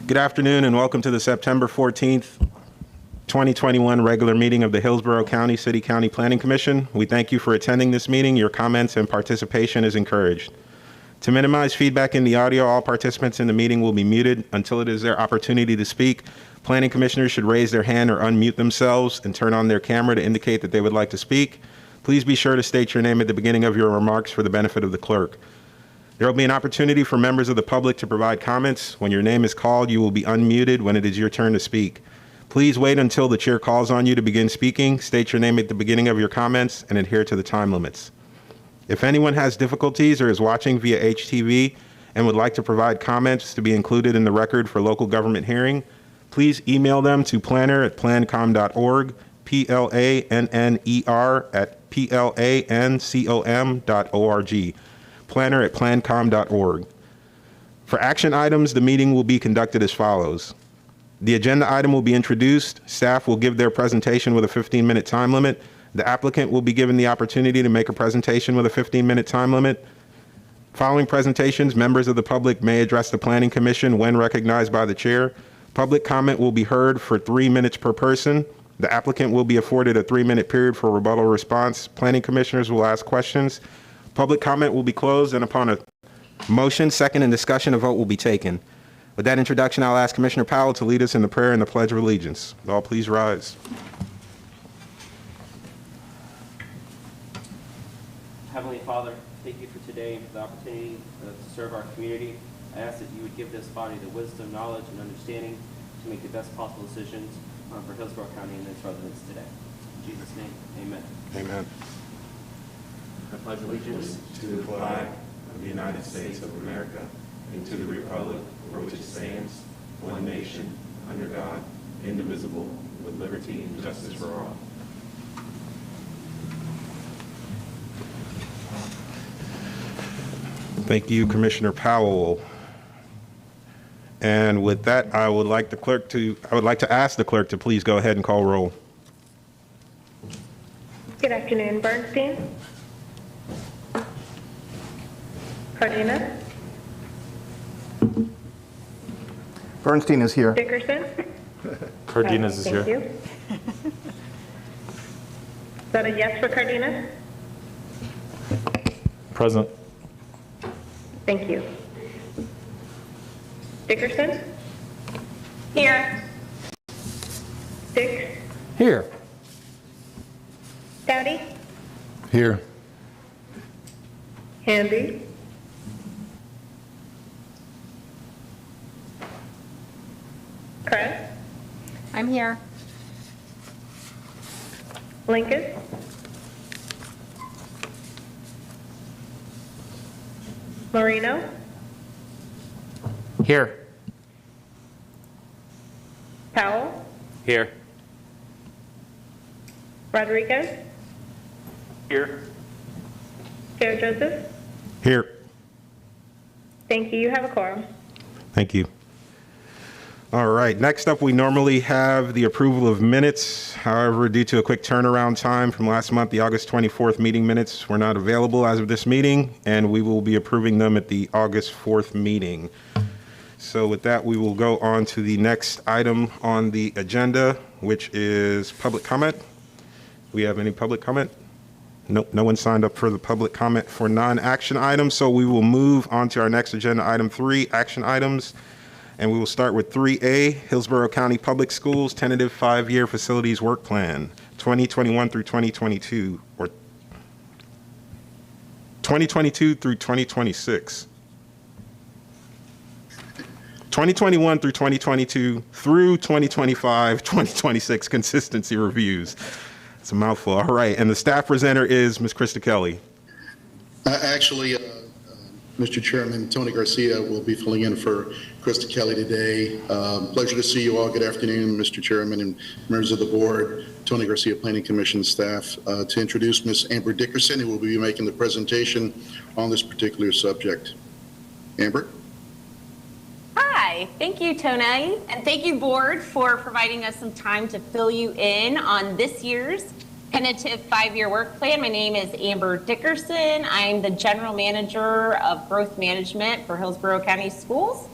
Good afternoon and welcome to the September 14th, 2021 regular meeting of the Hillsborough County City-County Planning Commission. We thank you for attending this meeting. Your comments and participation is encouraged. To minimize feedback in the audio, all participants in the meeting will be muted until it is their opportunity to speak. Planning commissioners should raise their hand or unmute themselves and turn on their camera to indicate that they would like to speak. Please be sure to state your name at the beginning of your remarks for the benefit of the clerk. There will be an opportunity for members of the public to provide comments. When your name is called, you will be unmuted when it is your turn to speak. Please wait until the chair calls on you to begin speaking. State your name at the beginning of your comments and adhere to the time limits. If anyone has difficulties or is watching via HTV and would like to provide comments to be included in the record for local government hearing, please email them to planner@plancom.org, planner@plancom.org, planner@plancom.org. For action items, the meeting will be conducted as follows. The agenda item will be introduced. Staff will give their presentation with a 15-minute time limit. The applicant will be given the opportunity to make a presentation with a 15-minute time limit. Following presentations, members of the public may address the Planning Commission when recognized by the chair. Public comment will be heard for 3 minutes per person. The applicant will be afforded a 3-minute period for rebuttal response. Planning commissioners will ask questions. Public comment will be closed, and upon a motion, second, and discussion, a vote will be taken. With that introduction, I'll ask Commissioner Powell to lead us in the prayer and the Pledge of Allegiance. All please rise. Heavenly Father, thank you for today and for the opportunity to serve our community. I ask that you would give this body the wisdom, knowledge, and understanding to make the best possible decisions for Hillsborough County and its residents today. In Jesus' name, amen. Amen. I pledge allegiance to the flag of the United States of America and to the republic for which it stands, one nation, under God, indivisible, with liberty and justice for all. Thank you, Commissioner Powell. And with that, I would like to ask the clerk to please go ahead and call roll. Good afternoon, Bernstein. Cardenas. Bernstein is here. Dickerson. Cardenas is here. Thank you. Is that a yes for Cardenas? Present. Thank you. Dickerson? Here. Dick? Here. Dowdy? Here. Handy? Kress? I'm here. Lincoln? Marino? Here. Powell? Here. Rodriguez? Here. Chair Joseph? Here. Thank you. You have a quorum. Thank you. All right, next up, we normally have the approval of minutes. However, due to a quick turnaround time from last month, the August 24th meeting minutes were not available as of this meeting, and we will be approving them at the August 4th meeting. So with that, we will go on to the next item on the agenda, which is public comment. We have any public comment? Nope, no one signed up for the public comment for non-action items, so we will move on to our next agenda item 3, action items. And we will start with 3A, Hillsborough County Public Schools Tentative 5-Year Facilities Work Plan, 2021 through 2022, or 2022 through 2026. 2021 through 2022 through 2025, 2026 consistency reviews. It's a mouthful. All right, and the staff presenter is Ms. Krista Kelly. Actually, Mr. Chairman, Tony Garcia will be filling in for Krista Kelly today. Pleasure to see you all. Good afternoon, Mr. Chairman and members of the board. Tony Garcia, Planning Commission staff. To introduce Ms. Amber Dickerson, who will be making the presentation on this particular subject. Amber? Hi, thank you, Tony, and thank you, board, for providing us some time to fill you in on this year's Tentative 5-year work plan. My name is Amber Dickerson. I'm the General Manager of Growth Management for Hillsborough County Schools.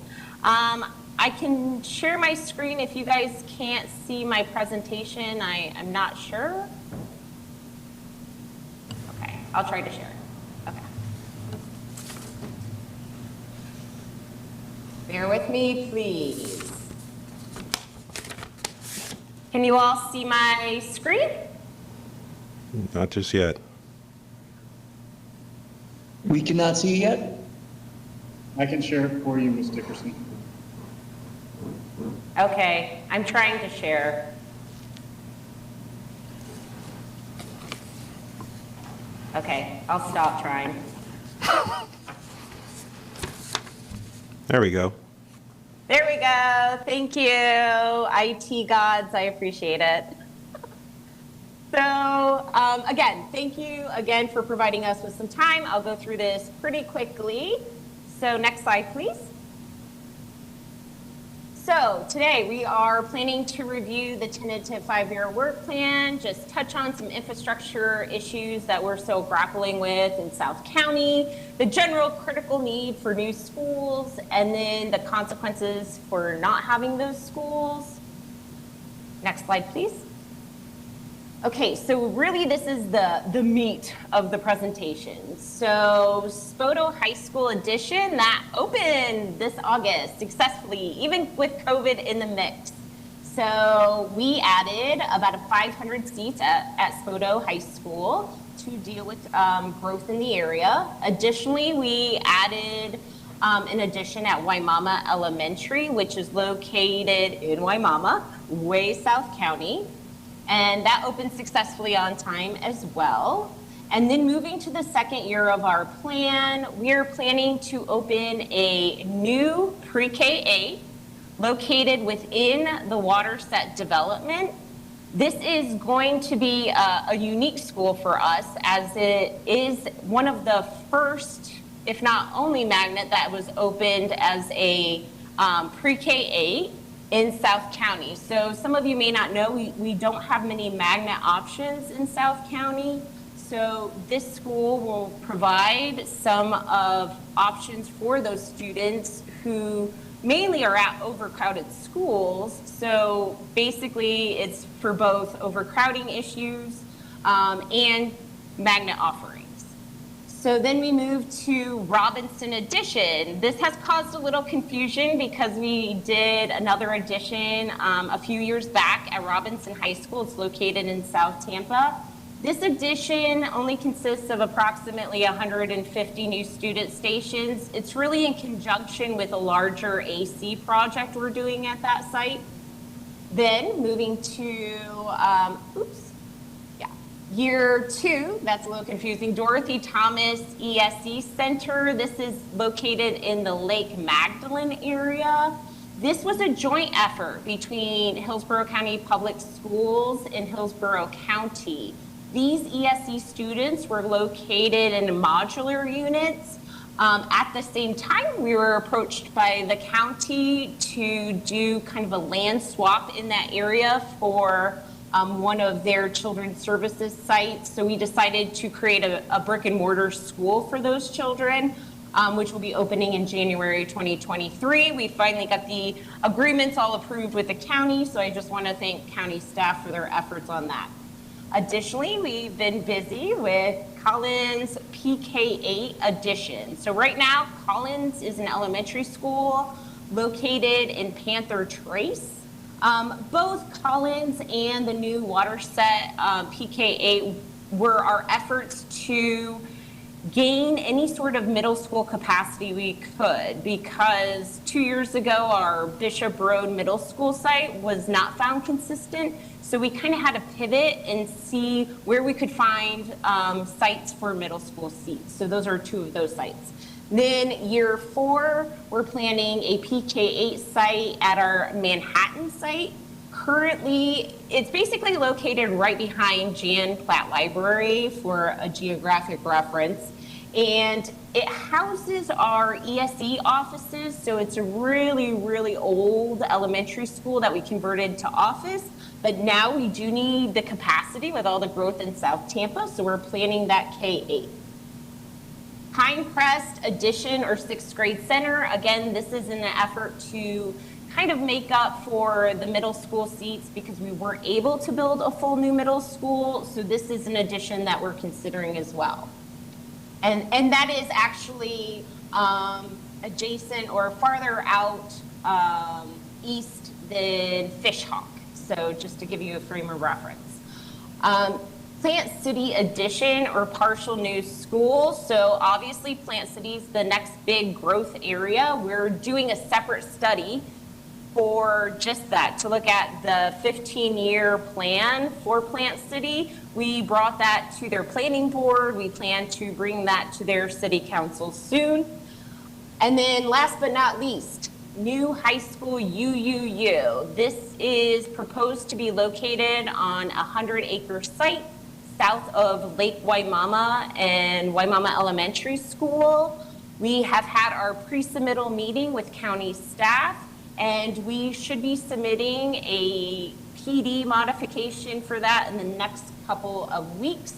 I can share my screen if you guys can't see my presentation. I'm not sure. Okay, I'll try to share it. Okay. Bear with me, please. Can you all see my screen? Not just yet. We cannot see yet. I can share it for you, Ms. Dickerson. Okay, I'm trying to share. Okay, I'll stop trying. There we go. There we go. Thank you, IT gods. I appreciate it. So again, thank you again for providing us with some time. I'll go through this pretty quickly. So next slide, please. So today we are planning to review the tentative 5-year work plan, just touch on some infrastructure issues that we're still grappling with in South County, the general critical need for new schools, and then the consequences for not having those schools. Next slide, please. Okay, so really this is the meat of the presentation. So Spoto High School Edition, that opened this August successfully, even with COVID in the mix. So we added about 500 seats at Spoto High School to deal with growth in the area. Additionally, we added an addition at Waimama Elementary, which is located in Waimama, way South County. And that opened successfully on time as well. And then moving to the second year of our plan, we're planning to open a new pre-K-8 located within the Waterset development. This is going to be a unique school for us, as it is one of the first, if not only magnet, that was opened as a pre-K-8 in South County. So some of you may not know, we don't have many magnet options in South County. So this school will provide some of options for those students who mainly are at overcrowded schools. So basically it's for both overcrowding issues and magnet offerings. So then we move to Robinson Edition. This has caused a little confusion because we did another edition a few years back at Robinson High School. It's located in South Tampa. This edition only consists of approximately 150 new student stations. It's really in conjunction with a larger AC project we're doing at that site. Then moving to, Year 2, that's a little confusing, Dorothy Thomas ESE Center. This is located in the Lake Magdalene area. This was a joint effort between Hillsborough County Public Schools and Hillsborough County. These ESE students were located in modular units. At the same time, we were approached by the county to do kind of a land swap in that area for one of their children's services sites. So we decided to create a brick and mortar school for those children, which will be opening in January 2023. We finally got the agreements all approved with the county, so I just want to thank county staff for their efforts on that. Additionally, we've been busy with Collins PK8 Edition. So right now, Collins is an elementary school located in Panther Trace. Both Collins and the new Waterset PK8 were our efforts to gain any sort of middle school capacity we could, because 2 years ago our Bishop Road Middle School site was not found consistent. So we kind of had to pivot and see where we could find sites for middle school seats. So those are 2 of those sites. Then year 4, we're planning a PK8 site at our Manhattan site. Currently, it's basically located right behind Jan Platt Library for a geographic reference. And it houses our ESE offices, so it's a really, really old elementary school that we converted to office, but now we do need the capacity with all the growth in South Tampa, so we're planning that K-8. Pinecrest Addition or 6th grade center, again, this is in an effort to kind of make up for the middle school seats because we weren't able to build a full new middle school, so this is an addition that we're considering as well. And that is actually adjacent or farther out east than Fishhawk. So just to give you a frame of reference. Plant City addition or partial new school. So obviously Plant City's the next big growth area. We're doing a separate study for just that, to look at the 15-year plan for Plant City. We brought that to their planning board. We plan to bring that to their city council soon. And then last but not least, new high school UUU. This is proposed to be located on a 100-acre site south of Lake Waimama and Waimama Elementary School. We have had our pre-submittal meeting with county staff, and we should be submitting a PD modification for that in the next couple of weeks.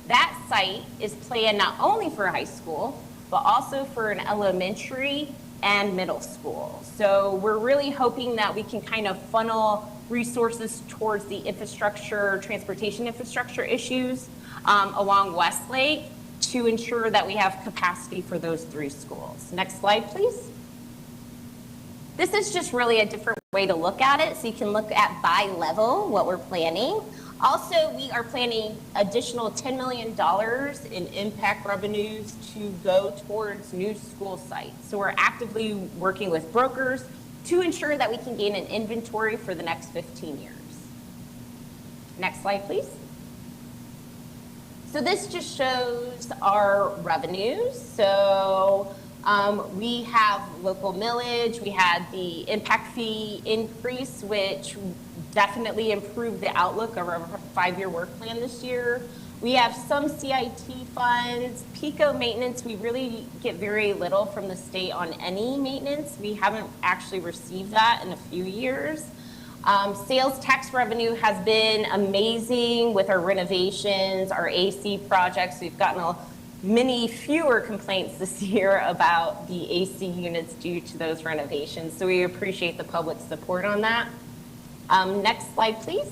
That site is planned not only for high school, but also for an elementary and middle school. So we're really hoping that we can kind of funnel resources towards the infrastructure, transportation infrastructure issues along Westlake to ensure that we have capacity for those 3 schools. Next slide, please. This is just really a different way to look at it, so you can look at by level what we're planning. Also, we are planning additional $10 million in impact revenues to go towards new school sites. So we're actively working with brokers to ensure that we can gain an inventory for the next 15 years. Next slide, please. So this just shows our revenues. So we have local millage, we had the impact fee increase, which definitely improved the outlook of our 5-year work plan this year. We have some CIT funds. PICO maintenance, we really get very little from the state on any maintenance. We haven't actually received that in a few years. Sales tax revenue has been amazing with our renovations, our AC projects. We've gotten many fewer complaints this year about the AC units due to those renovations. So we appreciate the public support on that. Next slide, please.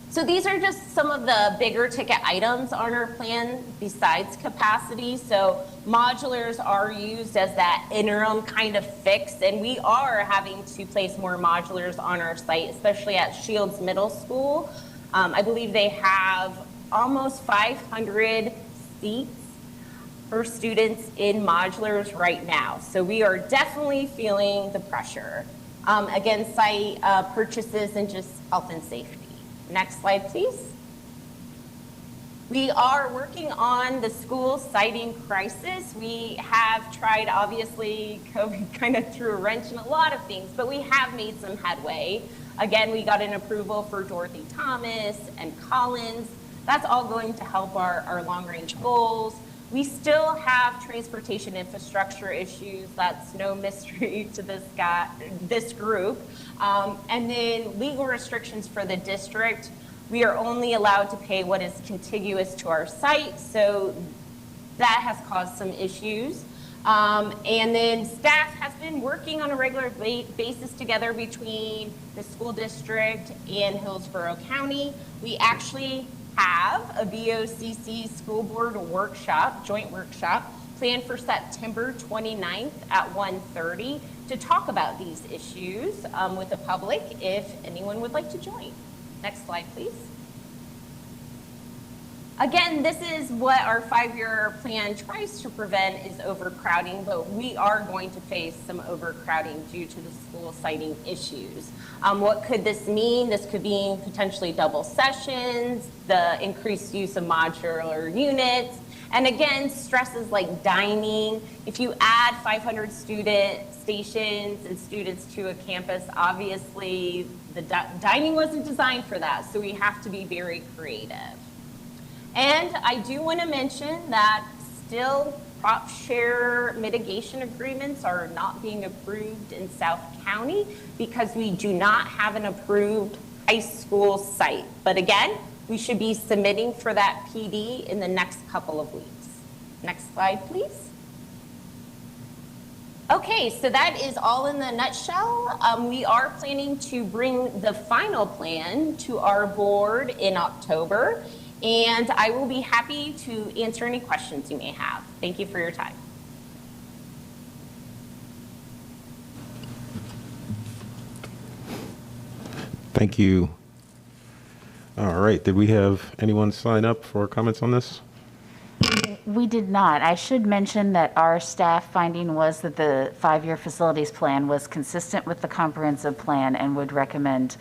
So these are just some of the bigger ticket items on our plan besides capacity. So modulars are used as that interim kind of fix, and we are having to place more modulars on our site, especially at Shields Middle School. I believe they have almost 500 seats for students in modulars right now. So we are definitely feeling the pressure. Again, site purchases and just health and safety. Next slide, please. We are working on the school siting crisis. We have tried, obviously, COVID kind of threw a wrench in a lot of things, but we have made some headway. Again, we got an approval for Dorothy Thomas and Collins. That's all going to help our long-range goals. We still have transportation infrastructure issues. That's no mystery to this group. And then legal restrictions for the district. We are only allowed to pay what is contiguous to our site, so that has caused some issues. And then staff has been working on a regular basis together between the school district and Hillsborough County. We actually have a BOCC school board workshop, joint workshop, planned for September 29th at 1:30 to talk about these issues with the public if anyone would like to join. Next slide, please. Again, this is what our 5-year plan tries to prevent is overcrowding, but we are going to face some overcrowding due to the school siting issues. What could this mean? This could mean potentially double sessions, the increased use of modular units, and again, stresses like dining. If you add 500 student stations and students to a campus, obviously the dining wasn't designed for that, so we have to be very creative. And I do want to mention that still prop share mitigation agreements are not being approved in South County because we do not have an approved high school site. But again, we should be submitting for that PD in the next couple of weeks. Next slide, please. Okay, so that is all in the nutshell. We are planning to bring the final plan to our board in October, and I will be happy to answer any questions you may have. Thank you for your time. Thank you. All right, did we have anyone sign up for comments on this? We did not. I should mention that our staff finding was that the 5-year facilities plan was consistent with the comprehensive plan and would recommend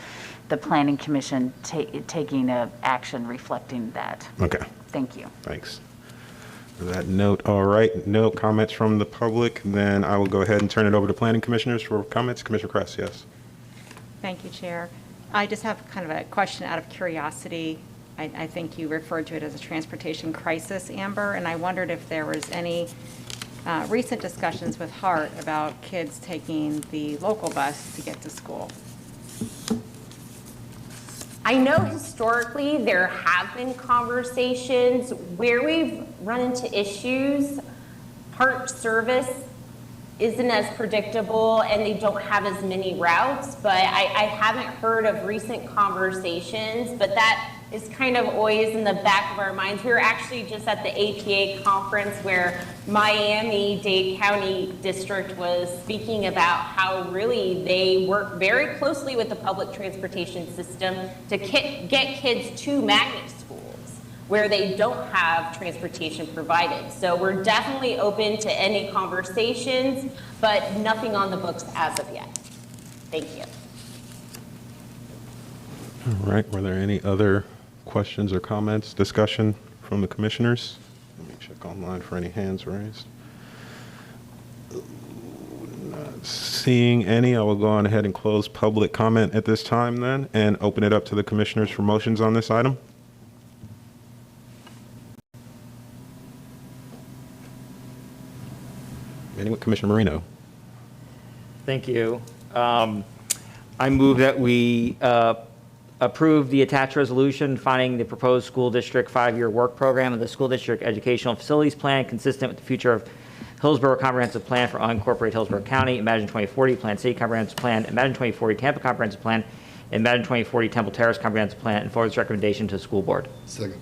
the Planning Commission taking action reflecting that. Okay. Thank you. Thanks. For that note, all right, no comments from the public, then I will go ahead and turn it over to planning commissioners for comments. Commissioner Kress, yes. Thank you, Chair. I just have kind of a question out of curiosity. I think you referred to it as a transportation crisis, Amber, and I wondered if there was any recent discussions with HART about kids taking the local bus to get to school. I know historically there have been conversations where we've run into issues. HART service isn't as predictable and they don't have as many routes, but I haven't heard of recent conversations, but that is kind of always in the back of our minds. We were actually just at the APA conference where Miami-Dade County District was speaking about how really they work very closely with the public transportation system to get kids to magnet schools where they don't have transportation provided. So we're definitely open to any conversations, but nothing on the books as of yet. Thank you. All right, were there any other questions or comments, discussion from the commissioners? Let me check online for any hands raised. Not seeing any, I will go on ahead and close public comment at this time then and open it up to the commissioners for motions on this item. Anyone? Commissioner Marino. Thank you. I move that we approve the attached resolution finding the proposed school district 5-year work program of the school district educational facilities plan consistent with the future of Hillsborough comprehensive plan for unincorporated Hillsborough County, Imagine 2040 Plan City comprehensive plan, Imagine 2040 Tampa comprehensive plan, Imagine 2040 Temple Terrace comprehensive plan, and forwards recommendation to the school board. Second.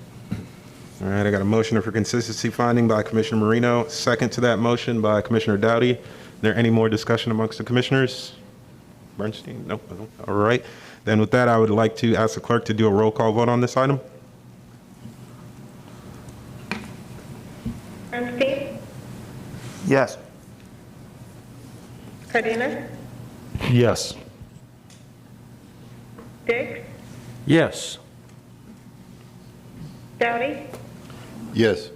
All right, I got a motion for consistency finding by Commissioner Marino, second to that motion by Commissioner Dowdy. Is there any more discussion amongst the commissioners? Bernstein? Nope. All right. Then with that, I would like to ask the clerk to do a roll call vote on this item. Bernstein? Yes. Cardenas? Yes. Dix? Yes. Dowdy? Yes.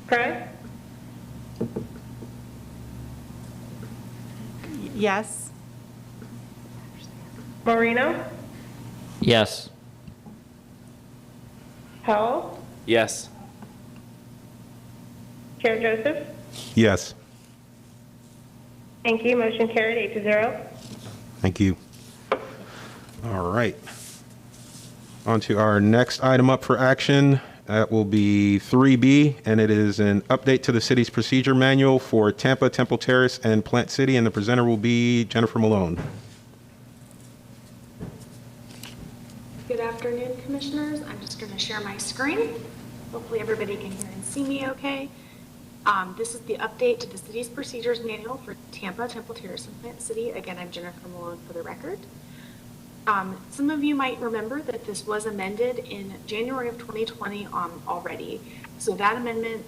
Press? Yes. Marino? Yes. Powell? Yes. Chair Joseph? Yes. Thank you. Motion carried 8-0. Thank you. All right. On to our next item up for action. That will be 3B, and it is an update to the city's procedure manual for Tampa, Temple Terrace, and Plant City, and the presenter will be Jennifer Malone. Good afternoon, commissioners. I'm just going to share my screen. Hopefully everybody can hear and see me okay. This is the update to the city's procedures manual for Tampa, Temple Terrace, and Plant City. Again, I'm Jennifer Malone for the record. Some of you might remember that this was amended in January of 2020 already. So that amendment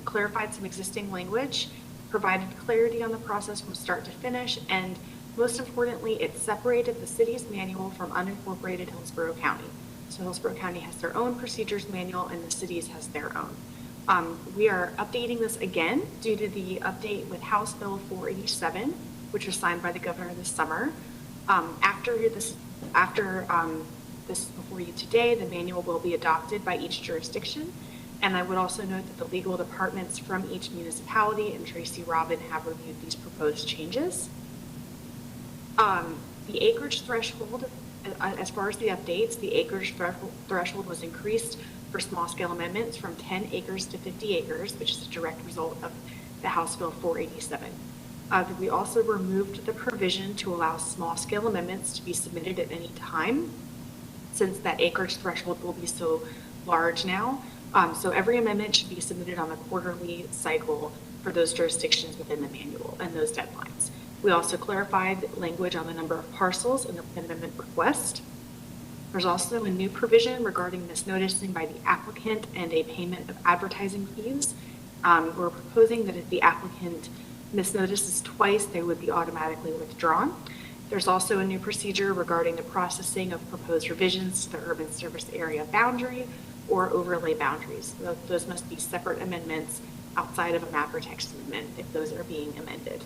clarified some existing language, provided clarity on the process from start to finish, and most importantly, it separated the city's manual from unincorporated Hillsborough County. So Hillsborough County has their own procedures manual and the city's has their own. We are updating this again due to the update with House Bill 487, which was signed by the governor this summer. After this is before you today. The manual will be adopted by each jurisdiction. And I would also note that the legal departments from each municipality and Tracy Robin have reviewed these proposed changes. The acreage threshold, as far as the updates, the acreage threshold was increased for small scale amendments from 10 acres to 50 acres, which is a direct result of the House Bill 487. We also removed the provision to allow small scale amendments to be submitted at any time, since that acreage threshold will be so large now. So every amendment should be submitted on a quarterly cycle for those jurisdictions within the manual and those deadlines. We also clarified language on the number of parcels in the plan amendment request. There's also a new provision regarding misnoticing by the applicant and a payment of advertising fees. We're proposing that if the applicant misnotices twice, they would be automatically withdrawn. There's also a new procedure regarding the processing of proposed revisions to the urban service area boundary or overlay boundaries. Those must be separate amendments outside of a map or text amendment if those are being amended.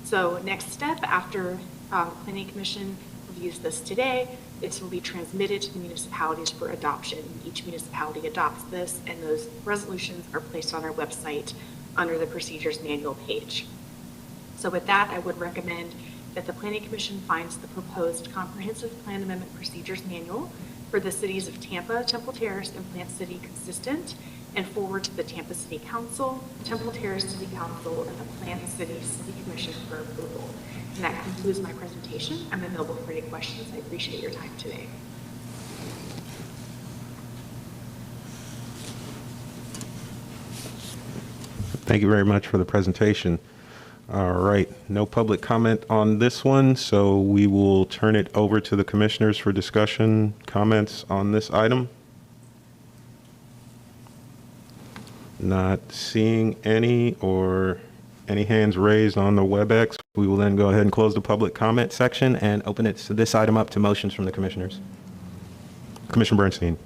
So next step, after Planning Commission reviews this today, this will be transmitted to the municipalities for adoption. Each municipality adopts this, and those resolutions are placed on our website under the Procedures Manual page. So with that, I would recommend that the Planning Commission finds the proposed Comprehensive Plan Amendment Procedures Manual for the cities of Tampa, Temple Terrace, and Plant City consistent, and forward to the Tampa City Council, Temple Terrace City Council, and the Plant City City Commission for approval. And that concludes my presentation. I'm available for any questions. I appreciate your time today. Thank you very much for the presentation. All right, no public comment on this one, so we will turn it over to the commissioners for discussion, comments on this item. Not seeing any or any hands raised on the WebEx. We will then go ahead and close the public comment section and open this item up to motions from the commissioners. Commissioner Bernstein.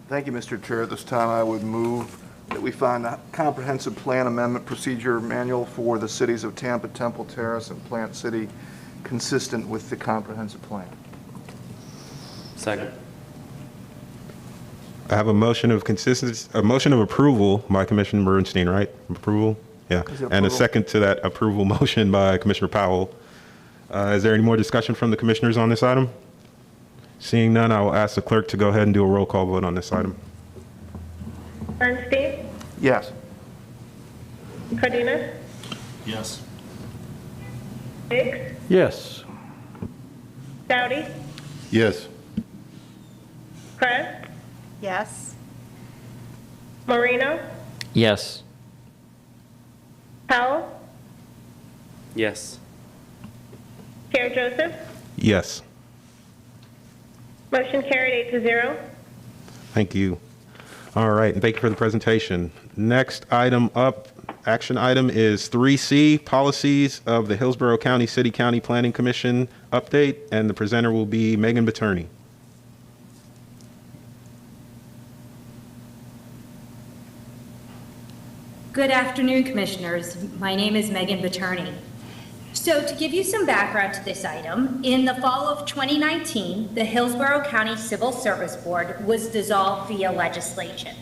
Thank you, Mr. Chair. At this time, I would move that we find a comprehensive plan amendment procedure manual for the cities of Tampa, Temple Terrace, and Plant City consistent with the comprehensive plan. Second. I have a motion of consistency, a motion of approval by Commissioner Bernstein, right? Approval? Yeah. And a second to that approval motion by Commissioner Powell. Is there any more discussion from the commissioners on this item? Seeing none, I will ask the clerk to go ahead and do a roll call vote on this item. Bernstein? Yes. Cardenas? Yes. Hicks? Yes. Dowdy? Yes. Kress? Yes. Moreno? Yes. Powell? Yes. Chair Joseph? Yes. Motion carried 8-0. Thank you. All right, and thank you for the presentation. Next item up, action item is 3C, Policies of the Hillsborough County City County Planning Commission update, and the presenter will be Meghan Betourney. Good afternoon, Commissioners. My name is Meghan Betourney. So to give you some background to this item, in the fall of 2019, the Hillsborough County Civil Service Board was dissolved via legislation.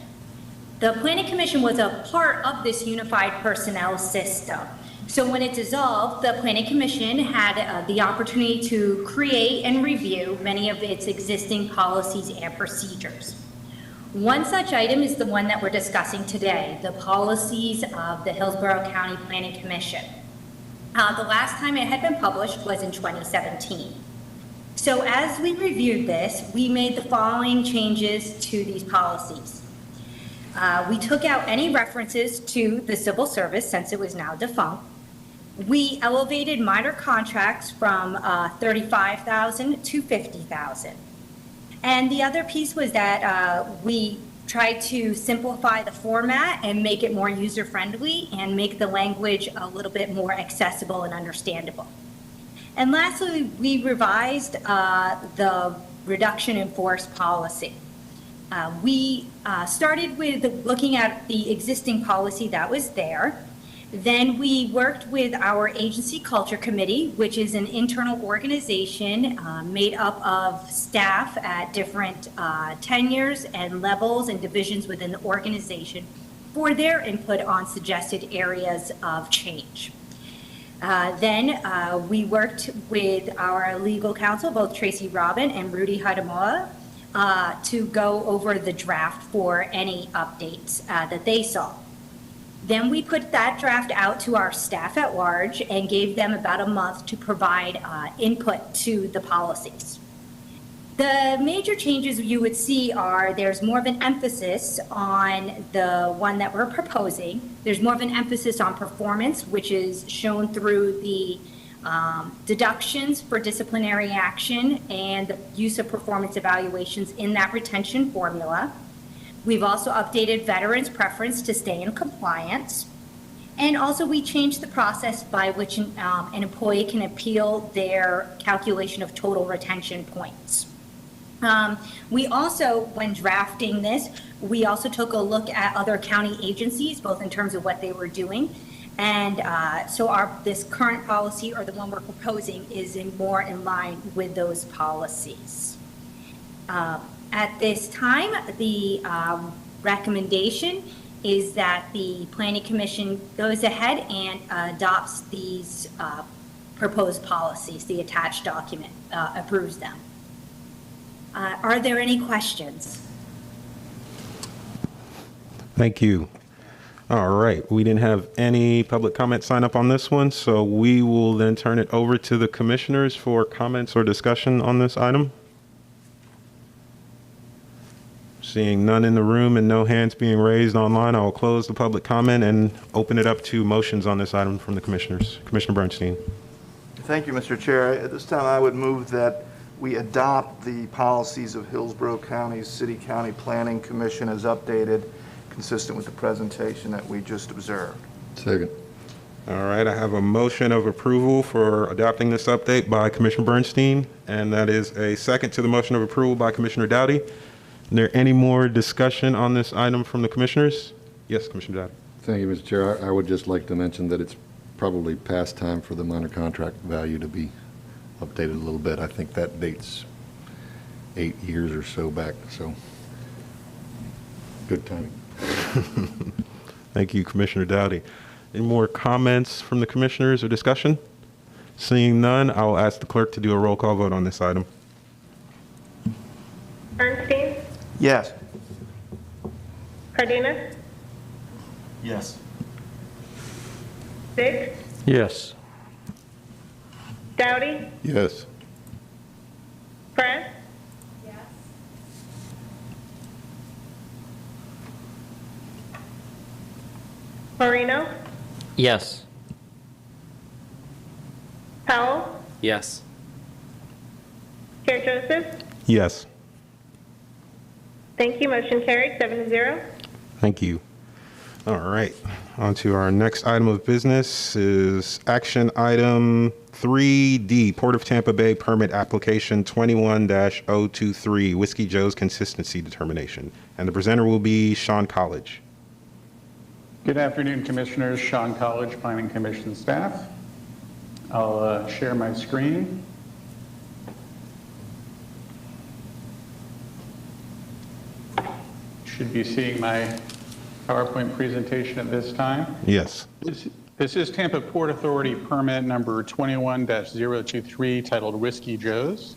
The Planning Commission was a part of this unified personnel system. So when it dissolved, the Planning Commission had the opportunity to create and review many of its existing policies and procedures. One such item is the one that we're discussing today, the policies of the Hillsborough County Planning Commission. The last time it had been published was in 2017. So as we reviewed this, we made the following changes to these policies. We took out any references to the civil service since it was now defunct. We elevated minor contracts from $35,000 to $50,000. And the other piece was that we tried to simplify the format and make it more user-friendly and make the language a little bit more accessible and understandable. And lastly, we revised the reduction in force policy. We started with looking at the existing policy that was there, Then we worked with our agency culture committee, which is an internal organization made up of staff at different tenures and levels and divisions within the organization for their input on suggested areas of change. Then we worked with our legal counsel, both Tracy Robin and Rudy Hadamoa, to go over the draft for any updates that they saw. Then we put that draft out to our staff at large and gave them about a month to provide input to the policies. The major changes you would see are there's more of an emphasis on the one that we're proposing. There's more of an emphasis on performance, which is shown through the deductions for disciplinary action and the use of performance evaluations in that retention formula. We've also updated veterans' preference to stay in compliance. And also we changed the process by which an employee can appeal their calculation of total retention points. We also, when drafting this, we also took a look at other county agencies, both in terms of what they were doing. And so this current policy, or the one we're proposing, is more in line with those policies. At this time, the recommendation is that the Planning Commission goes ahead and adopts these proposed policies. The attached document approves them. Are there any questions? Thank you. All right, we didn't have any public comment sign up on this one, so we will then turn it over to the commissioners for comments or discussion on this item. Seeing none in the room and no hands being raised online, I will close the public comment and open it up to motions on this item from the commissioners. Commissioner Bernstein. Thank you, Mr. Chair. At this time, I would move that we adopt the policies of Hillsborough County's City County Planning Commission as updated, consistent with the presentation that we just observed. Second. All right, I have a motion of approval for adopting this update by Commissioner Bernstein, and that is a second to the motion of approval by Commissioner Dowdy. Is there any more discussion on this item from the commissioners? Yes, Commissioner Dowdy. Thank you, Mr. Chair. I would just like to mention that it's probably past time for the minor contract value to be updated a little bit. I think that dates 8 years or so back, so good timing. Thank you, Commissioner Dowdy. Any more comments from the commissioners or discussion? Seeing none, I will ask the clerk to do a roll call vote on this item. Bernstein? Yes. Cardenas? Yes. Biggs? Yes. Dowdy? Yes. Press? Yes. Marino? Yes. Powell? Yes. Chair Joseph? Yes. Thank you. Motion carried, 7-0. Thank you. All right, on to our next item of business is action item 3D, Port of Tampa Bay Permit Application 21-023, Whiskey Joe's Consistency Determination. And the presenter will be Shawn College. Good afternoon, Commissioners. Shawn College, Planning Commission staff. I'll share my screen. Should be seeing my PowerPoint presentation at this time. Yes. This is Tampa Port Authority permit number 21-023 titled Whiskey Joe's.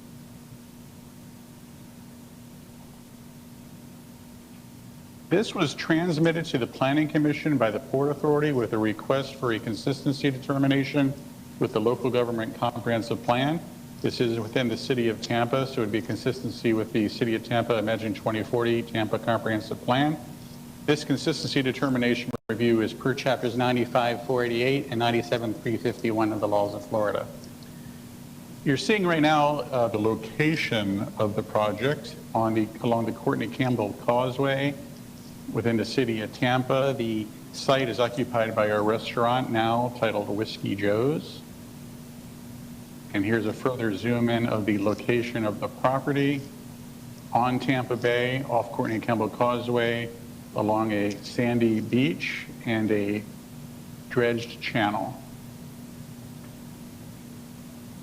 This was transmitted to the Planning Commission by the Port Authority with a request for a consistency determination with the local government comprehensive plan. This is within the city of Tampa, so it would be consistency with the city of Tampa Imagine 2040 Tampa comprehensive plan. This consistency determination review is per chapters 95-488 and 97-351 of the laws of Florida. You're seeing right now the location of the project along the Courtney Campbell Causeway within the city of Tampa. The site is occupied by our restaurant now titled Whiskey Joe's. And here's a further zoom in of the location of the property on Tampa Bay, off Courtney Campbell Causeway, along a sandy beach and a dredged channel.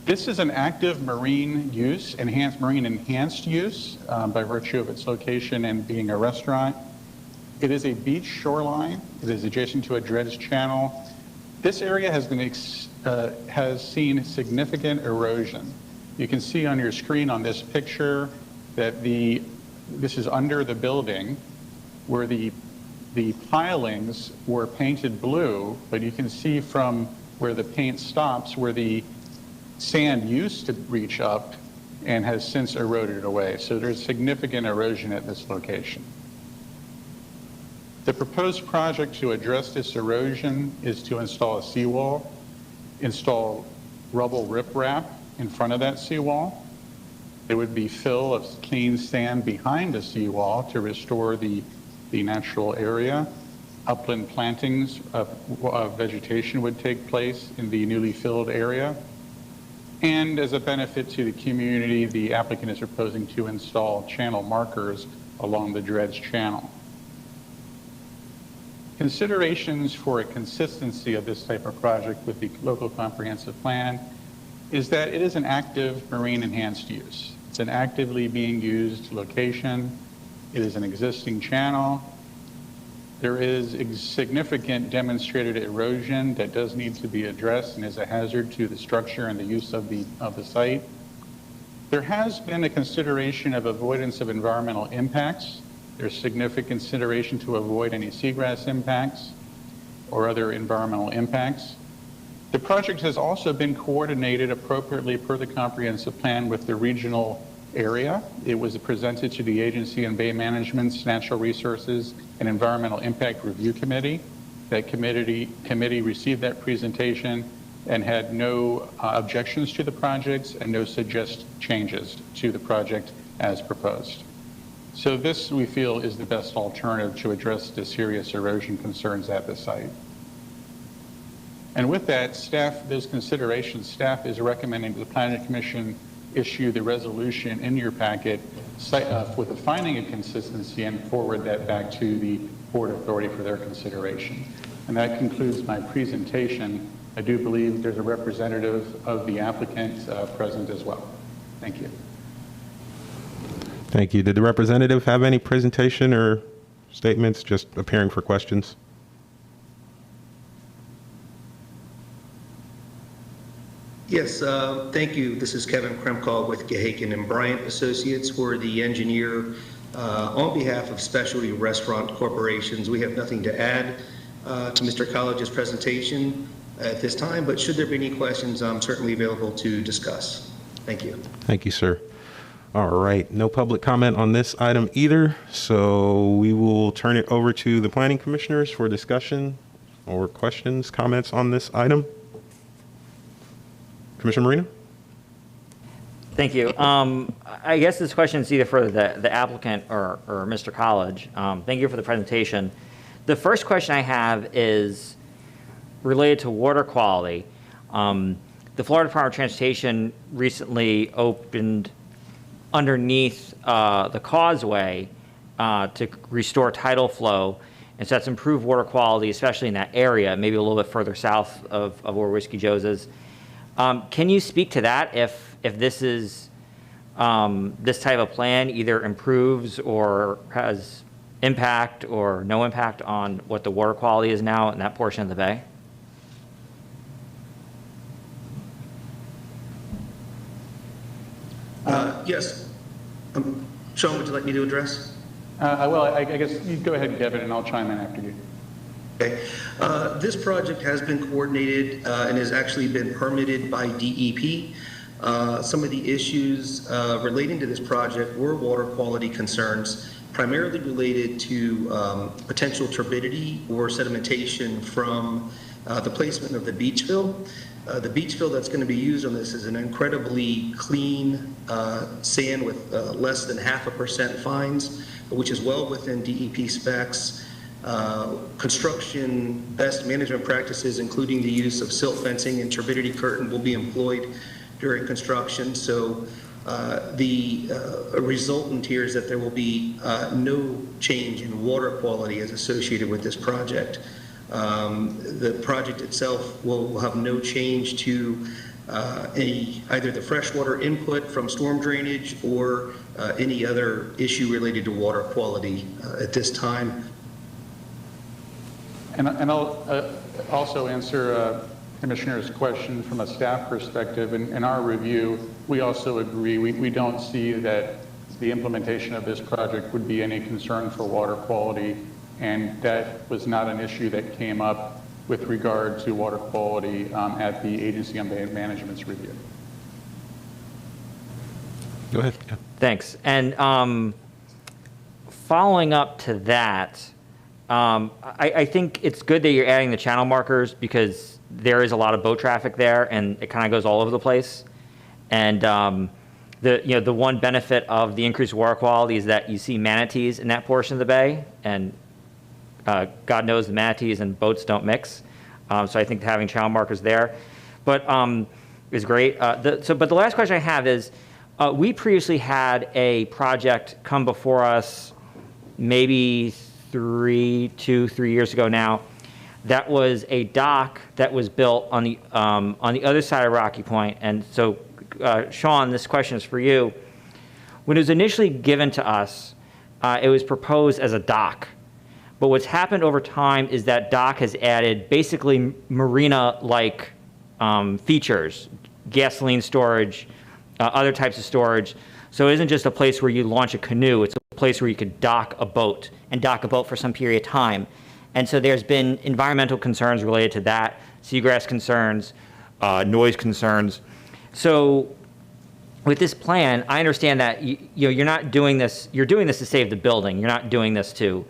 This is an active marine use, marine enhanced use by virtue of its location and being a restaurant. It is a beach shoreline. It is adjacent to a dredged channel. This area has seen significant erosion. You can see on your screen on this picture that this is under the building where the pilings were painted blue, but you can see from where the paint stops where the sand used to reach up and has since eroded away. So there's significant erosion at this location. The proposed project to address this erosion is to install a seawall, install rubble riprap in front of that seawall. There would be fill of clean sand behind the seawall to restore the natural area. Upland plantings of vegetation would take place in the newly filled area. And as a benefit to the community, the applicant is proposing to install channel markers along the dredged channel. Considerations for a consistency of this type of project with the local comprehensive plan is that it is an active marine enhanced use. It's an actively being used location. It is an existing channel. There is significant demonstrated erosion that does need to be addressed and is a hazard to the structure and the use of the site. There has been a consideration of avoidance of environmental impacts. There's significant consideration to avoid any seagrass impacts or other environmental impacts. The project has also been coordinated appropriately per the comprehensive plan with the regional area. It was presented to the agency and Bay Management's Natural Resources and Environmental Impact Review Committee. That committee received that presentation and had no objections to the projects and no suggest changes to the project as proposed. So this, we feel, is the best alternative to address the serious erosion concerns at the site. And with that, those considerations, staff is recommending the Planning Commission issue the resolution in your packet with a finding of consistency and forward that back to the Port Authority for their consideration. And that concludes my presentation. I do believe there's a representative of the applicant present as well. Thank you. Thank you. Did the representative have any presentation or statements, just appearing for questions? Yes, thank you. This is Kevin Kremkall with Gahaken and Bryant Associates. We're the engineer on behalf of Specialty Restaurant Corporations. We have nothing to add to Mr. College's presentation at this time, but should there be any questions, I'm certainly available to discuss. Thank you. Thank you, sir. All right, no public comment on this item either, so we will turn it over to the planning commissioners for discussion or questions, comments on this item. Commissioner Marino? Thank you. I guess this question is either for the applicant or Mr. College. Thank you for the presentation. The first question I have is related to water quality. The Florida Department of Transportation recently opened underneath the causeway to restore tidal flow, and so that's improved water quality, especially in that area, maybe a little bit further south of where Whiskey Joe's is. Can you speak to that if this is this type of plan either improves or has impact or no impact on what the water quality is now in that portion of the bay? Yes. Shawn, would you like me to address? Well, I guess you go ahead, Kevin, and I'll chime in after you. Okay. This project has been coordinated and has actually been permitted by DEP. Some of the issues relating to this project were water quality concerns, primarily related to potential turbidity or sedimentation from the placement of the beach fill. The beach fill that's going to be used on this is an incredibly clean sand with less than 0.5% fines, which is well within DEP specs. Construction best management practices, including the use of silt fencing and turbidity curtain, will be employed during construction. So the resultant here is that there will be no change in water quality as associated with this project. The project itself will have no change to either the freshwater input from storm drainage or any other issue related to water quality at this time. And I'll also answer Commissioner's question from a staff perspective. In our review, we also agree, we don't see that the implementation of this project would be any concern for water quality, and that was not an issue that came up with regard to water quality at the Agency on Management's review. Go ahead. Yeah. Thanks. And following up to that, I think it's good that you're adding the channel markers because there is a lot of boat traffic there and it kind of goes all over the place. And the one benefit of the increased water quality is that you see manatees in that portion of the bay, and God knows the manatees and boats don't mix. So I think having channel markers there, but is great. But the last question I have is, we previously had a project come before us, maybe 3 years ago now. That was a dock that was built on the other side of Rocky Point. And so, Shawn, this question is for you. When it was initially given to us, it was proposed as a dock. But what's happened over time is that dock has added basically marina-like features, gasoline storage, other types of storage. So it isn't just a place where you launch a canoe, it's a place where you could dock a boat and dock a boat for some period of time. And so there's been environmental concerns related to that, seagrass concerns, noise concerns. So with this plan, I understand that you're not doing this, you're doing this to save the building. You're not doing this to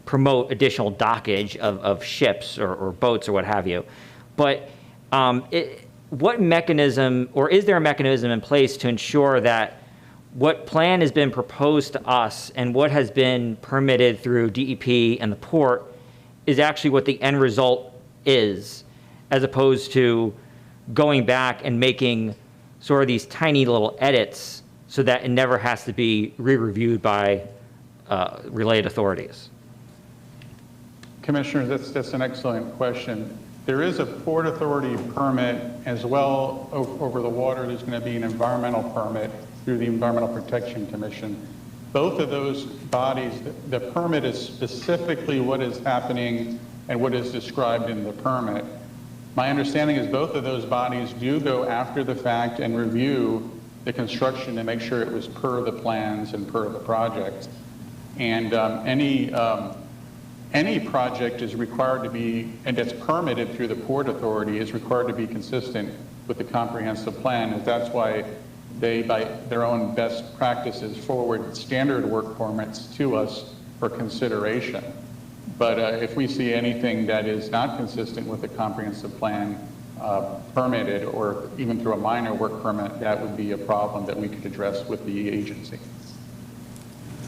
promote additional dockage of ships or boats or what have you. But what mechanism, or is there a mechanism in place to ensure that what plan has been proposed to us and what has been permitted through DEP and the port is actually what the end result is, as opposed to going back and making sort of these tiny little edits so that it never has to be re-reviewed by related authorities? Commissioner, that's an excellent question. There is a Port Authority permit as well over the water. There's going to be an environmental permit through the Environmental Protection Commission. Both of those bodies, the permit is specifically what is happening and what is described in the permit. My understanding is both of those bodies do go after the fact and review the construction to make sure it was per the plans and per the project. And any project is required to be, and it's permitted through the Port Authority, is required to be consistent with the comprehensive plan. And that's why they, by their own best practices, forward standard work permits to us for consideration. But if we see anything that is not consistent with the comprehensive plan permitted, or even through a minor work permit, that would be a problem that we could address with the agency.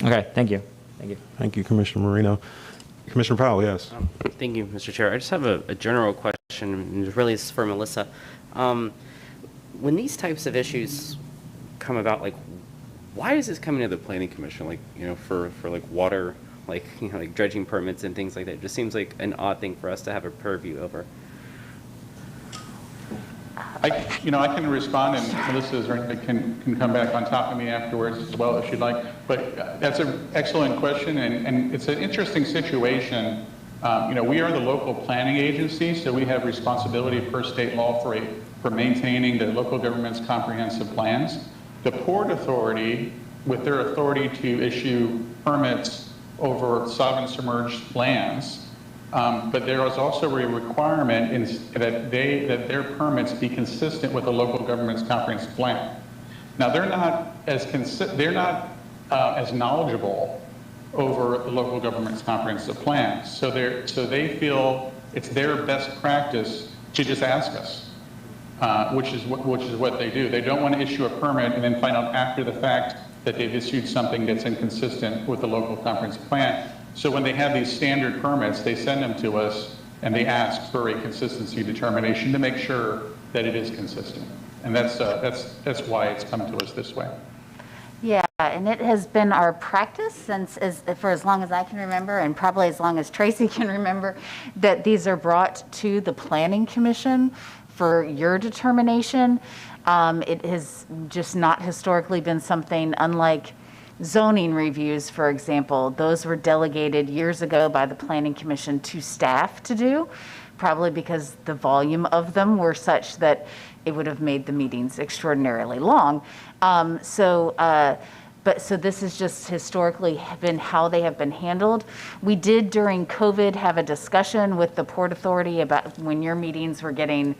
Okay, thank you. Thank you. Thank you, Commissioner Marino. Commissioner Powell, yes. Thank you, Mr. Chair. I just have a general question, and really it's for Melissa. When these types of issues come about, like, why is this coming to the Planning Commission, like, for like water, like, like dredging permits and things like that? It just seems like an odd thing for us to have a purview over. I can respond, and Melissa can come back on top of me afterwards as well if she'd like. But that's an excellent question, and it's an interesting situation. We are the local planning agency, so we have responsibility per state law for maintaining the local government's comprehensive plans. The Port Authority, with their authority to issue permits over sovereign submerged lands, but there is also a requirement that their permits be consistent with the local government's comprehensive plan. Now, they're not as knowledgeable over the local government's comprehensive plan, so they feel it's their best practice to just ask us, which is what they do. They don't want to issue a permit and then find out after the fact that they've issued something that's inconsistent with the local comprehensive plan. So when they have these standard permits, they send them to us and they ask for a consistency determination to make sure that it is consistent. And that's why it's come to us this way. Yeah, and it has been our practice for as long as I can remember, and probably as long as Tracy can remember, that these are brought to the Planning Commission for your determination. It has just not historically been something, unlike zoning reviews, for example. Those were delegated years ago by the Planning Commission to staff to do, probably because the volume of them were such that it would have made the meetings extraordinarily long. So this has just historically been how they have been handled. We did during COVID have a discussion with the Port Authority about when your meetings were getting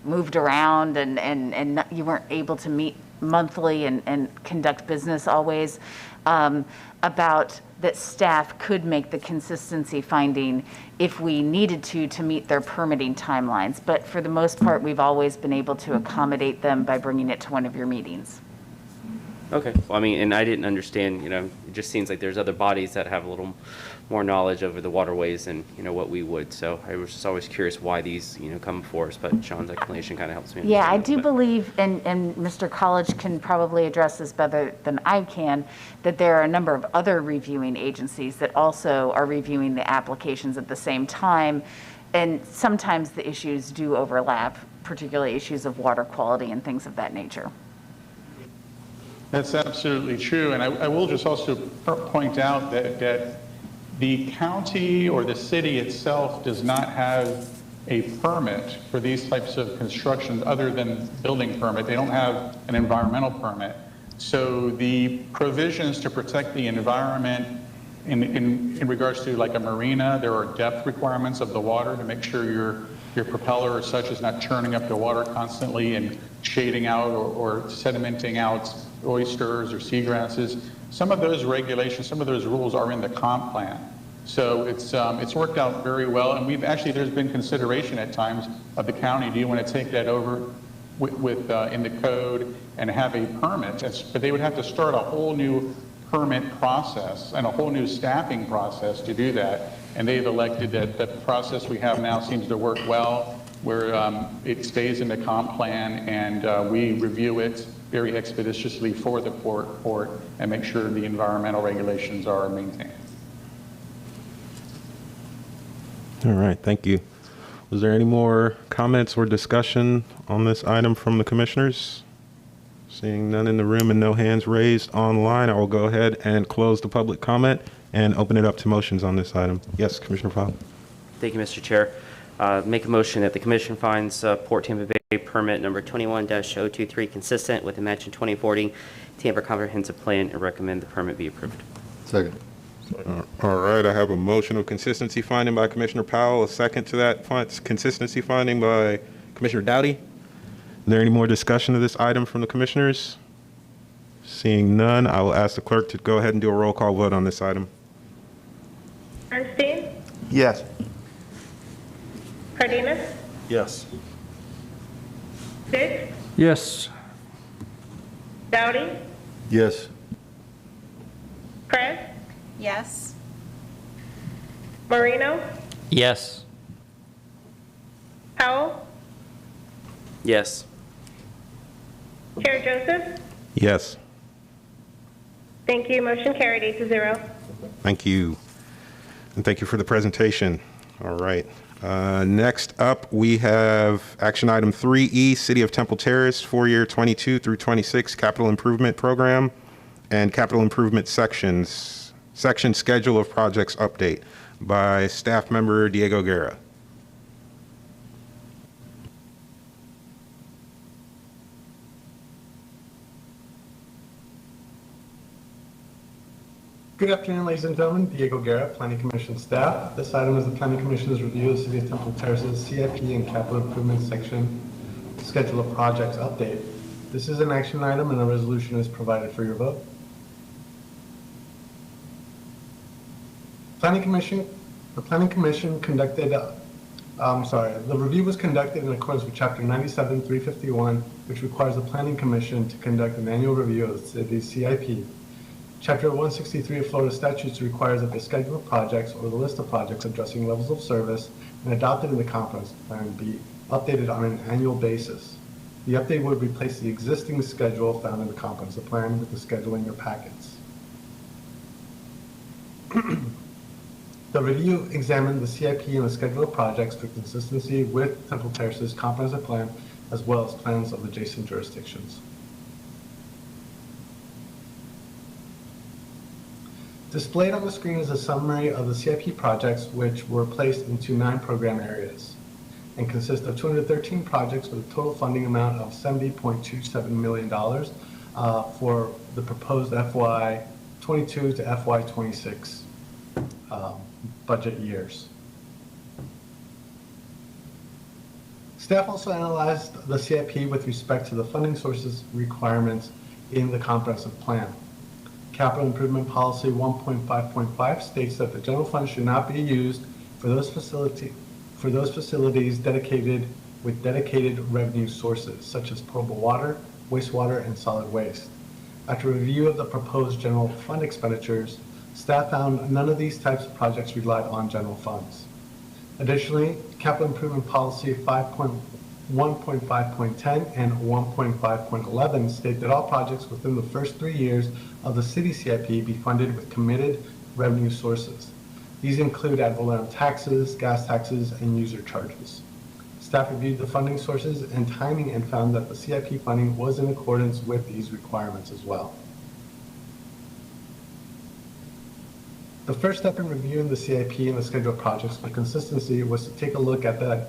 moved around and you weren't able to meet monthly and conduct business always, about that staff could make the consistency finding if we needed to meet their permitting timelines. But for the most part, we've always been able to accommodate them by bringing it to one of your meetings. Okay, well, I mean, and I didn't understand, it just seems like there's other bodies that have a little more knowledge over the waterways than, what we would. So I was just always curious why these, come before us, but Shawn's explanation kind of helps me. Yeah, I do believe, and Mr. College can probably address this better than I can, that there are a number of other reviewing agencies that also are reviewing the applications at the same time. And sometimes the issues do overlap, particularly issues of water quality and things of that nature. That's absolutely true. And I will just also point out that the county or the city itself does not have a permit for these types of constructions other than building permit. They don't have an environmental permit. So the provisions to protect the environment in regards to like a marina, there are depth requirements of the water to make sure your propeller or such is not churning up the water constantly and shading out or sedimenting out oysters or seagrasses. Some of those regulations, some of those rules are in the comp plan. So it's worked out very well, and there's been consideration at times of the county, do you want to take that over with in the code and have a permit? But they would have to start a whole new permit process and a whole new staffing process to do that. And they've elected that the process we have now seems to work well, where it stays in the comp plan and we review it very expeditiously for the port and make sure the environmental regulations are maintained. All right, thank you. Was there any more comments or discussion on this item from the commissioners? Seeing none in the room and no hands raised online, I will go ahead and close the public comment and open it up to motions on this item. Yes, Commissioner Powell. Thank you, Mr. Chair. Make a motion that the commission finds Port Tampa Bay permit number 21-023 consistent with the mentioned 2040 Tampa Comprehensive Plan and recommend the permit be approved. Second. All right, I have a motion of consistency finding by Commissioner Powell, a second to that consistency finding by Commissioner Dowdy. Is there any more discussion of this item from the commissioners? Seeing none, I will ask the clerk to go ahead and do a roll call vote on this item. Ernstine? Yes. Cardenas? Yes. Dick? Yes. Dowdy? Yes. Kress? Yes. Marino? Yes. Powell? Yes. Chair Joseph? Yes. Thank you. Motion carried 8-0. Thank you. And thank you for the presentation. All right. Next up, we have action item 3E, City of Temple Terrace, 4-year 22 through 26 capital improvement program and capital improvement section schedule of projects update by staff member Diego Guerra. Good afternoon, ladies and gentlemen. Diego Guerra, Planning Commission staff. This item is the Planning Commission's review of the City of Temple Terrace's CIP and Capital Improvement Section Schedule of Projects update. This is an action item and a resolution is provided for your vote. The review was conducted in accordance with Chapter 97-351, which requires the Planning Commission to conduct an annual review of the city's CIP. Chapter 163 of Florida statutes requires that the schedule of projects or the list of projects addressing levels of service and adopted in the conference plan be updated on an annual basis. The update would replace the existing schedule found in the comprehensive plan with the schedule in your packets. The review examined the CIP and the schedule of projects for consistency with Temple Terrace's comprehensive plan, as well as plans of adjacent jurisdictions. Displayed on the screen is a summary of the CIP projects, which were placed into 9 program areas and consist of 213 projects with a total funding amount of $70.27 million for the proposed FY22 to FY26 budget years. Staff also analyzed the CIP with respect to the funding sources requirements in the comprehensive plan. Capital Improvement Policy 1.5.5 states that the general fund should not be used for those facilities dedicated with dedicated revenue sources, such as potable water, wastewater, and solid waste. After review of the proposed general fund expenditures, staff found none of these types of projects relied on general funds. Additionally, Capital Improvement Policy 1.5.10 and 1.5.11 state that all projects within the first 3 years of the city CIP be funded with committed revenue sources. These include ad valorem taxes, gas taxes, and user charges. Staff reviewed the funding sources and timing and found that the CIP funding was in accordance with these requirements as well. The first step in reviewing the CIP and the schedule of projects for consistency was to take a look at the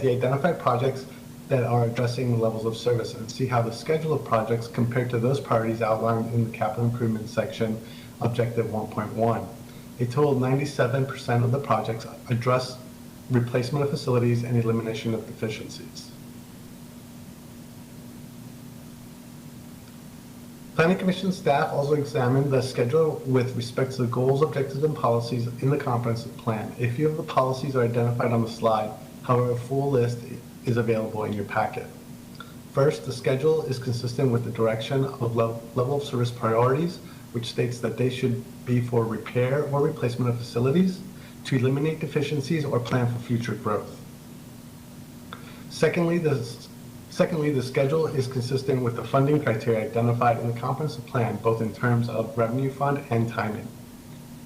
identified projects that are addressing levels of service and see how the schedule of projects compared to those priorities outlined in the capital improvement section, objective 1.1. A total of 97% of the projects address replacement of facilities and elimination of deficiencies. Planning Commission staff also examined the schedule with respect to the goals, objectives, and policies in the comprehensive plan. A few of the policies are identified on the slide. However, a full list is available in your packet. First, the schedule is consistent with the direction of level of service priorities, which states that they should be for repair or replacement of facilities, to eliminate deficiencies or plan for future growth. Secondly, the schedule is consistent with the funding criteria identified in the comprehensive plan, both in terms of revenue fund and timing.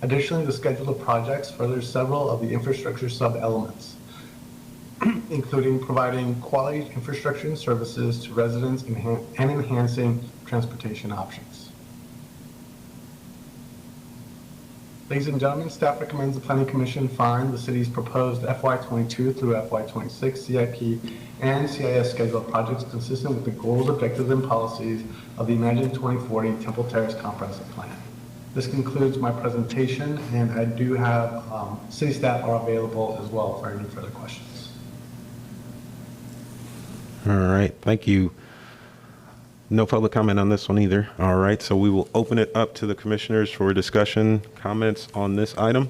Additionally, the schedule of projects furthers several of the infrastructure sub-elements, including providing quality infrastructure and services to residents and enhancing transportation options. Ladies and gentlemen, staff recommends the Planning Commission find the city's proposed FY22 through FY26 CIP and CIS schedule of projects consistent with the goals, objectives, and policies of the Imagine 2040 Temple Terrace Comprehensive Plan. This concludes my presentation, and I do have city staff are available as well for any further questions. All right, thank you. No public comment on this one either. All right, so we will open it up to the commissioners for discussion, comments on this item.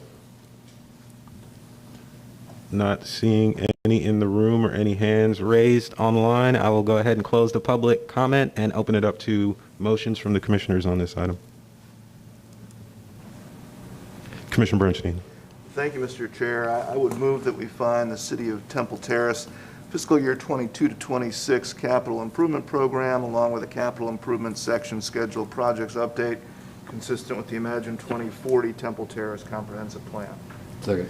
Not seeing any in the room or any hands raised online. I will go ahead and close the public comment and open it up to motions from the commissioners on this item. Commissioner Bernstein. Thank you, Mr. Chair. I would move that we find the City of Temple Terrace fiscal year 22 to 26 capital improvement program, along with a capital improvement section schedule projects update consistent with the Imagine 2040 Temple Terrace comprehensive plan. Second.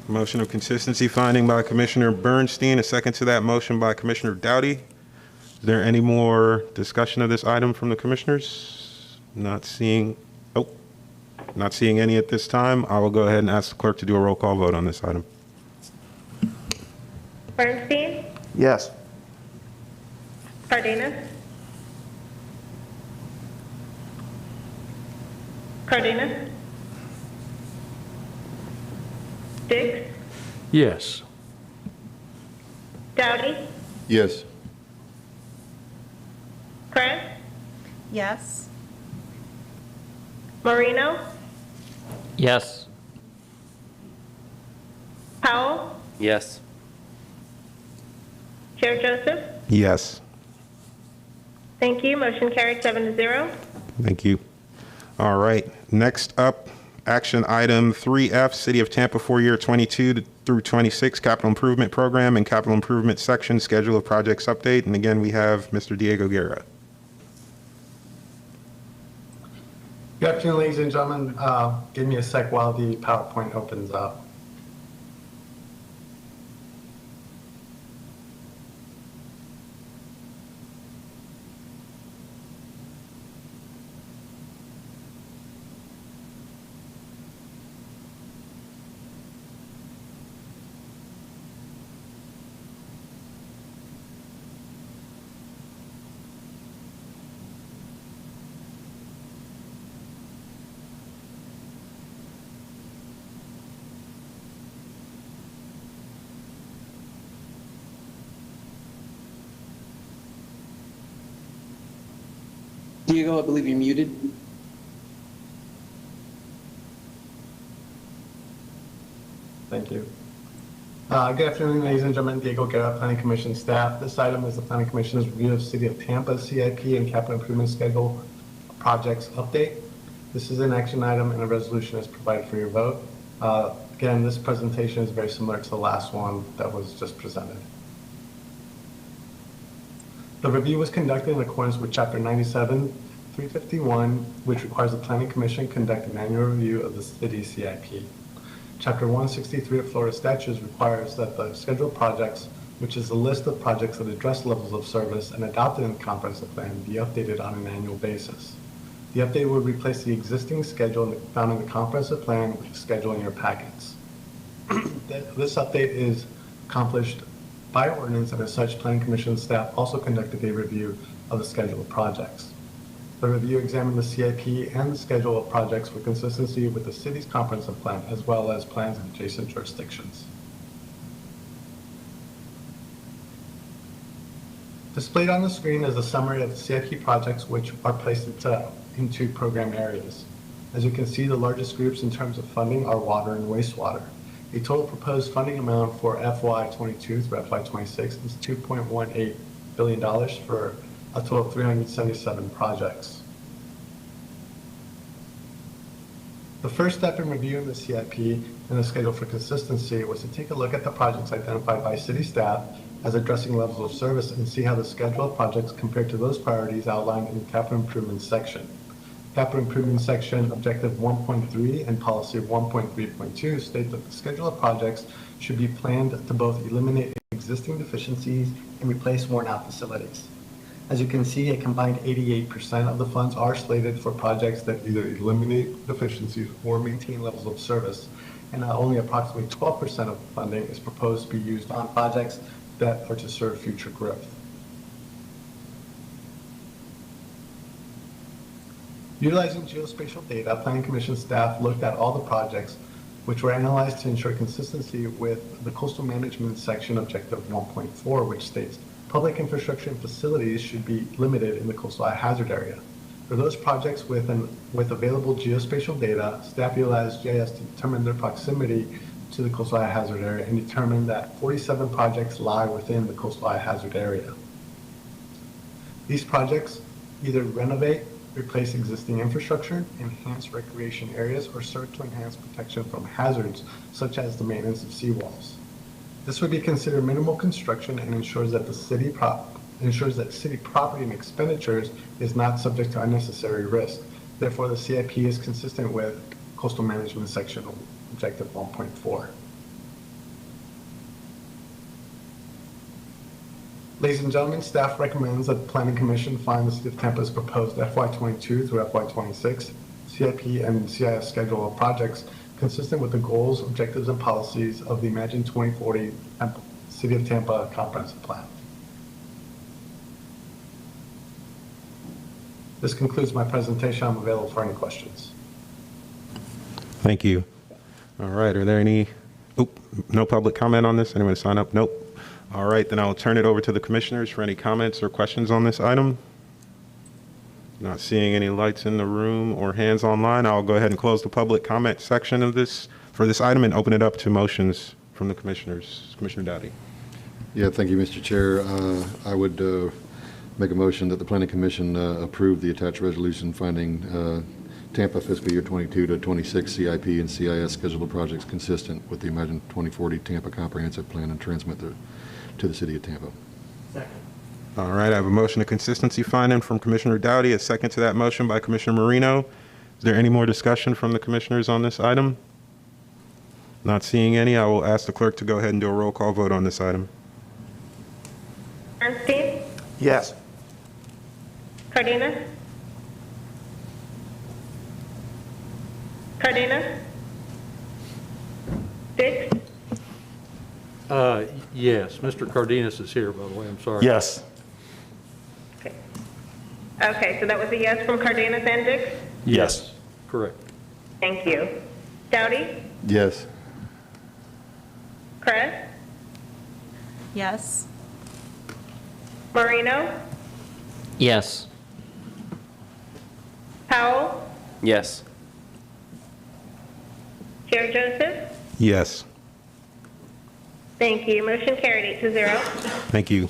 Motion of consistency finding by Commissioner Bernstein, a second to that motion by Commissioner Doughty. Is there any more discussion of this item from the commissioners? Not seeing any at this time. I will go ahead and ask the clerk to do a roll call vote on this item. Bernstein? Yes. Cardenas? Cardenas? Dix? Yes. Doughty? Yes. Kress? Yes. Marino? Yes. Powell? Yes. Chair Joseph? Yes. Thank you. Motion carried 7-0. Thank you. All right. Next up, Action item 3F, City of Tampa 4-year 22 through 26 Capital Improvement Program and Capital Improvement Section Schedule of Projects Update. And again, we have Mr. Diego Guerra. Good afternoon, ladies and gentlemen. Give me a sec while the PowerPoint opens up. Diego, I believe you're muted. Thank you. Good afternoon, ladies and gentlemen. Diego Guerra, Planning Commission staff. This item is the Planning Commission's review of City of Tampa CIP and Capital Improvement Schedule projects update. This is an action item and a resolution is provided for your vote. Again, this presentation is very similar to the last one that was just presented. The review was conducted in accordance with Chapter 97-351, which requires the Planning Commission conduct an annual review of the city CIP. Chapter 163 of Florida statutes requires that the scheduled projects, which is a list of projects that address levels of service and adopted in the comprehensive plan, be updated on an annual basis. The update would replace the existing schedule found in the comprehensive plan with the schedule in your packets. This update is accomplished by ordinance, and as such, Planning Commission staff also conducted a review of the schedule of projects. The review examined the CIP and the schedule of projects for consistency with the city's comprehensive plan, as well as plans in adjacent jurisdictions. Displayed on the screen is a summary of the CIP projects which are placed into program areas. As you can see, the largest groups in terms of funding are water and wastewater. A total proposed funding amount for FY22 through FY26 is $2.18 billion for a total of 377 projects. The first step in reviewing the CIP and the schedule for consistency was to take a look at the projects identified by city staff as addressing levels of service and see how the schedule of projects compared to those priorities outlined in the capital improvement section. Capital Improvement Section Objective 1.3 and Policy 1.3.2 state that the schedule of projects should be planned to both eliminate existing deficiencies and replace worn-out facilities. As you can see, a combined 88% of the funds are slated for projects that either eliminate deficiencies or maintain levels of service, and only approximately 12% of funding is proposed to be used on projects that are to serve future growth. Utilizing geospatial data, Planning Commission staff looked at all the projects which were analyzed to ensure consistency with the Coastal Management Section Objective 1.4, which states public infrastructure and facilities should be limited in the coastal hazard area. For those projects with available geospatial data, staff utilized GIS to determine their proximity to the coastal hazard area and determined that 47 projects lie within the coastal hazard area. These projects either renovate, replace existing infrastructure, enhance recreation areas, or serve to enhance protection from hazards such as the maintenance of seawalls. This would be considered minimal construction and ensures that city property and expenditures is not subject to unnecessary risk. Therefore, the CIP is consistent with Coastal Management Section Objective 1.4. Ladies and gentlemen, staff recommends that the Planning Commission find the City of Tampa's proposed FY22 through FY26 CIP and CIS schedule of projects consistent with the goals, objectives, and policies of the Imagine 2040 City of Tampa Comprehensive Plan. This concludes my presentation. I'm available for any questions. Thank you. All right, are there any, no public comment on this? Anyone sign up? Nope. All right, then I'll turn it over to the commissioners for any comments or questions on this item. Not seeing any lights in the room or hands online. I'll go ahead and close the public comment section of this for this item and open it up to motions from the commissioners. Commissioner Dowdy. Yeah, thank you, Mr. Chair. I would make a motion that the Planning Commission approve the attached resolution finding Tampa fiscal year 22 to 26 CIP and CIS schedule of projects consistent with the Imagine 2040 Tampa Comprehensive Plan and transmit to the City of Tampa. Second. All right, I have a motion of consistency finding from Commissioner Dowdy, a second to that motion by Commissioner Marino. Is there any more discussion from the commissioners on this item? Not seeing any, I will ask the clerk to go ahead and do a roll call vote on this item. Bernstein? Yes. Cardenas? Cardenas? Dix? Yes, Mr. Cardenas is here, by the way, I'm sorry. Yes. Okay, so that was a yes from Cardenas and Dix? Yes. Correct. Thank you. Dowdy? Yes. Kress? Yes. Marino? Yes. Powell? Yes. Chair Joseph? Yes. Thank you. Motion carried 8-0. Thank you.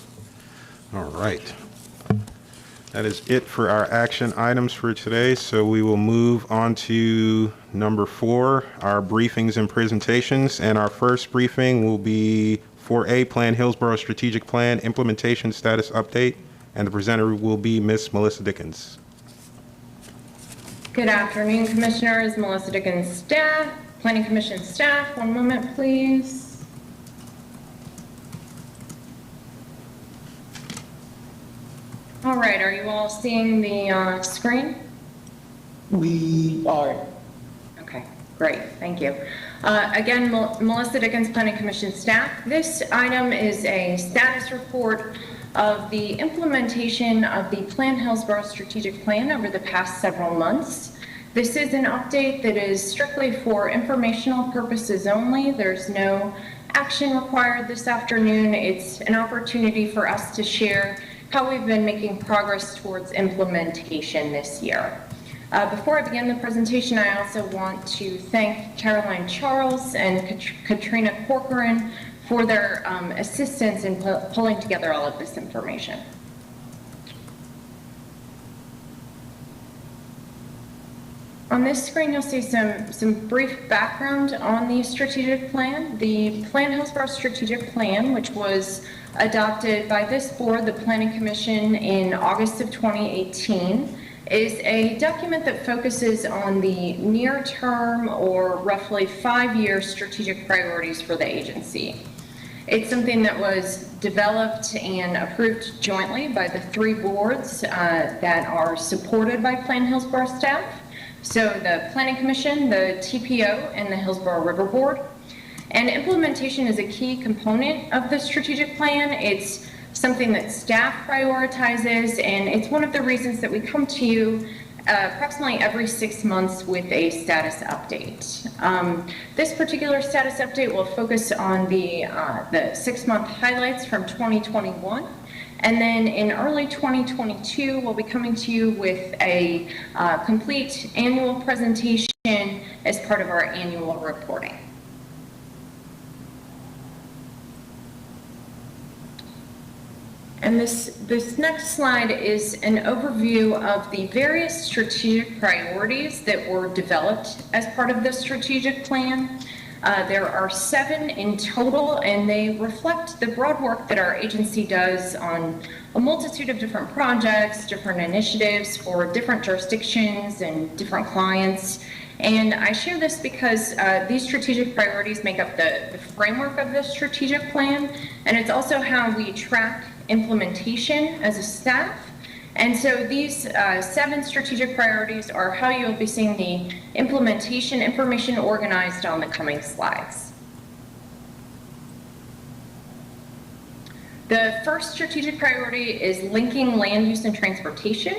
All right. That is it for our action items for today. So we will move on to number 4, our briefings and presentations. And our first briefing will be 4A, Plan Hillsborough Strategic Plan Implementation Status Update. And the presenter will be Ms. Melissa Dickens. Good afternoon, Commissioners. Melissa Dickens, staff, Planning Commission staff. One moment, please. All right, are you all seeing the screen? We are. Okay, great, thank you. Again, Melissa Dickens, Planning Commission staff. This item is a status report of the implementation of the Plan Hillsborough Strategic Plan over the past several months. This is an update that is strictly for informational purposes only. There's no action required this afternoon. It's an opportunity for us to share how we've been making progress towards implementation this year. Before I begin the presentation, I also want to thank Caroline Charles and Katrina Corcoran for their assistance in pulling together all of this information. On this screen, you'll see some brief background on the strategic plan. The Plan Hillsborough Strategic Plan, which was adopted by this board, the Planning Commission, in August of 2018, is a document that focuses on the near-term or roughly 5-year strategic priorities for the agency. It's something that was developed and approved jointly by the 3 boards that are supported by Plan Hillsborough staff. So the Planning Commission, the TPO, and the Hillsborough River Board. And implementation is a key component of the strategic plan. It's something that staff prioritizes, and it's one of the reasons that we come to you approximately every 6 months with a status update. This particular status update will focus on the 6-month highlights from 2021. And then in early 2022, we'll be coming to you with a complete annual presentation as part of our annual reporting. And this next slide is an overview of the various strategic priorities that were developed as part of the strategic plan. There are 7 in total, and they reflect the broad work that our agency does on a multitude of different projects, different initiatives for different jurisdictions and different clients. And I share this because these strategic priorities make up the framework of the strategic plan, and it's also how we track implementation as a staff. And so these 7 strategic priorities are how you'll be seeing the implementation information organized on the coming slides. The first strategic priority is linking land use and transportation,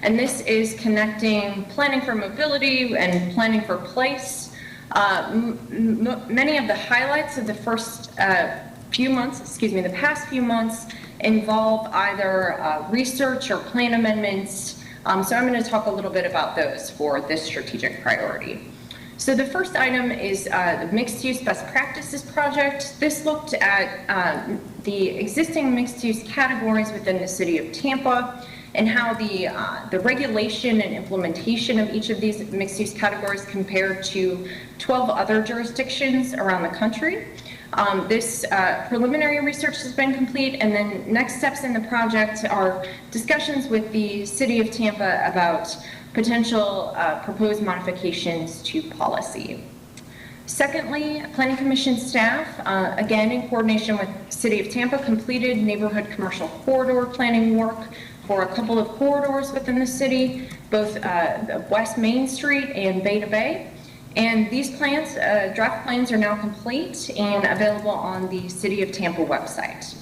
and this is connecting planning for mobility and planning for place. Many of the highlights of the first the past few months involve either research or plan amendments. So I'm going to talk a little bit about those for this strategic priority. So the first item is the mixed-use best practices project. This looked at the existing mixed-use categories within the city of Tampa and how the regulation and implementation of each of these mixed-use categories compared to 12 other jurisdictions around the country. This preliminary research has been complete, and then next steps in the project are discussions with the City of Tampa about potential proposed modifications to policy. Secondly, Planning Commission staff, again in coordination with City of Tampa, completed neighborhood commercial corridor planning work for a couple of corridors within the city, both West Main Street and Bay to Bay. And these plans, draft plans, are now complete and available on the City of Tampa website.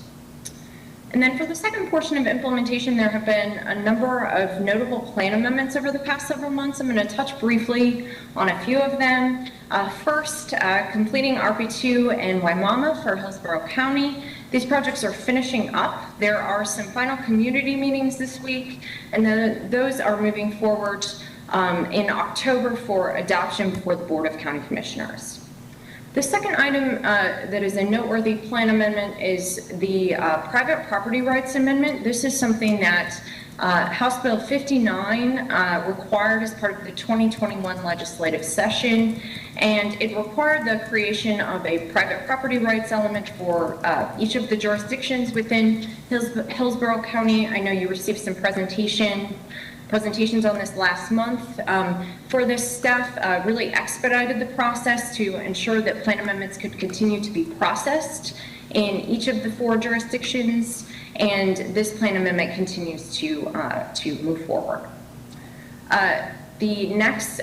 And then for the second portion of implementation, there have been a number of notable plan amendments over the past several months. I'm going to touch briefly on a few of them. First, completing RP2 and Waimama for Hillsborough County. These projects are finishing up. There are some final community meetings this week, and then those are moving forward in October for adoption before the Board of County Commissioners. The second item that is a noteworthy plan amendment is the private property rights amendment. This is something that House Bill 59 required as part of the 2021 legislative session, and it required the creation of a private property rights element for each of the jurisdictions within Hillsborough County. I know you received some presentations on this last month. For this, staff really expedited the process to ensure that plan amendments could continue to be processed in each of the 4 jurisdictions, and this plan amendment continues to move forward. The next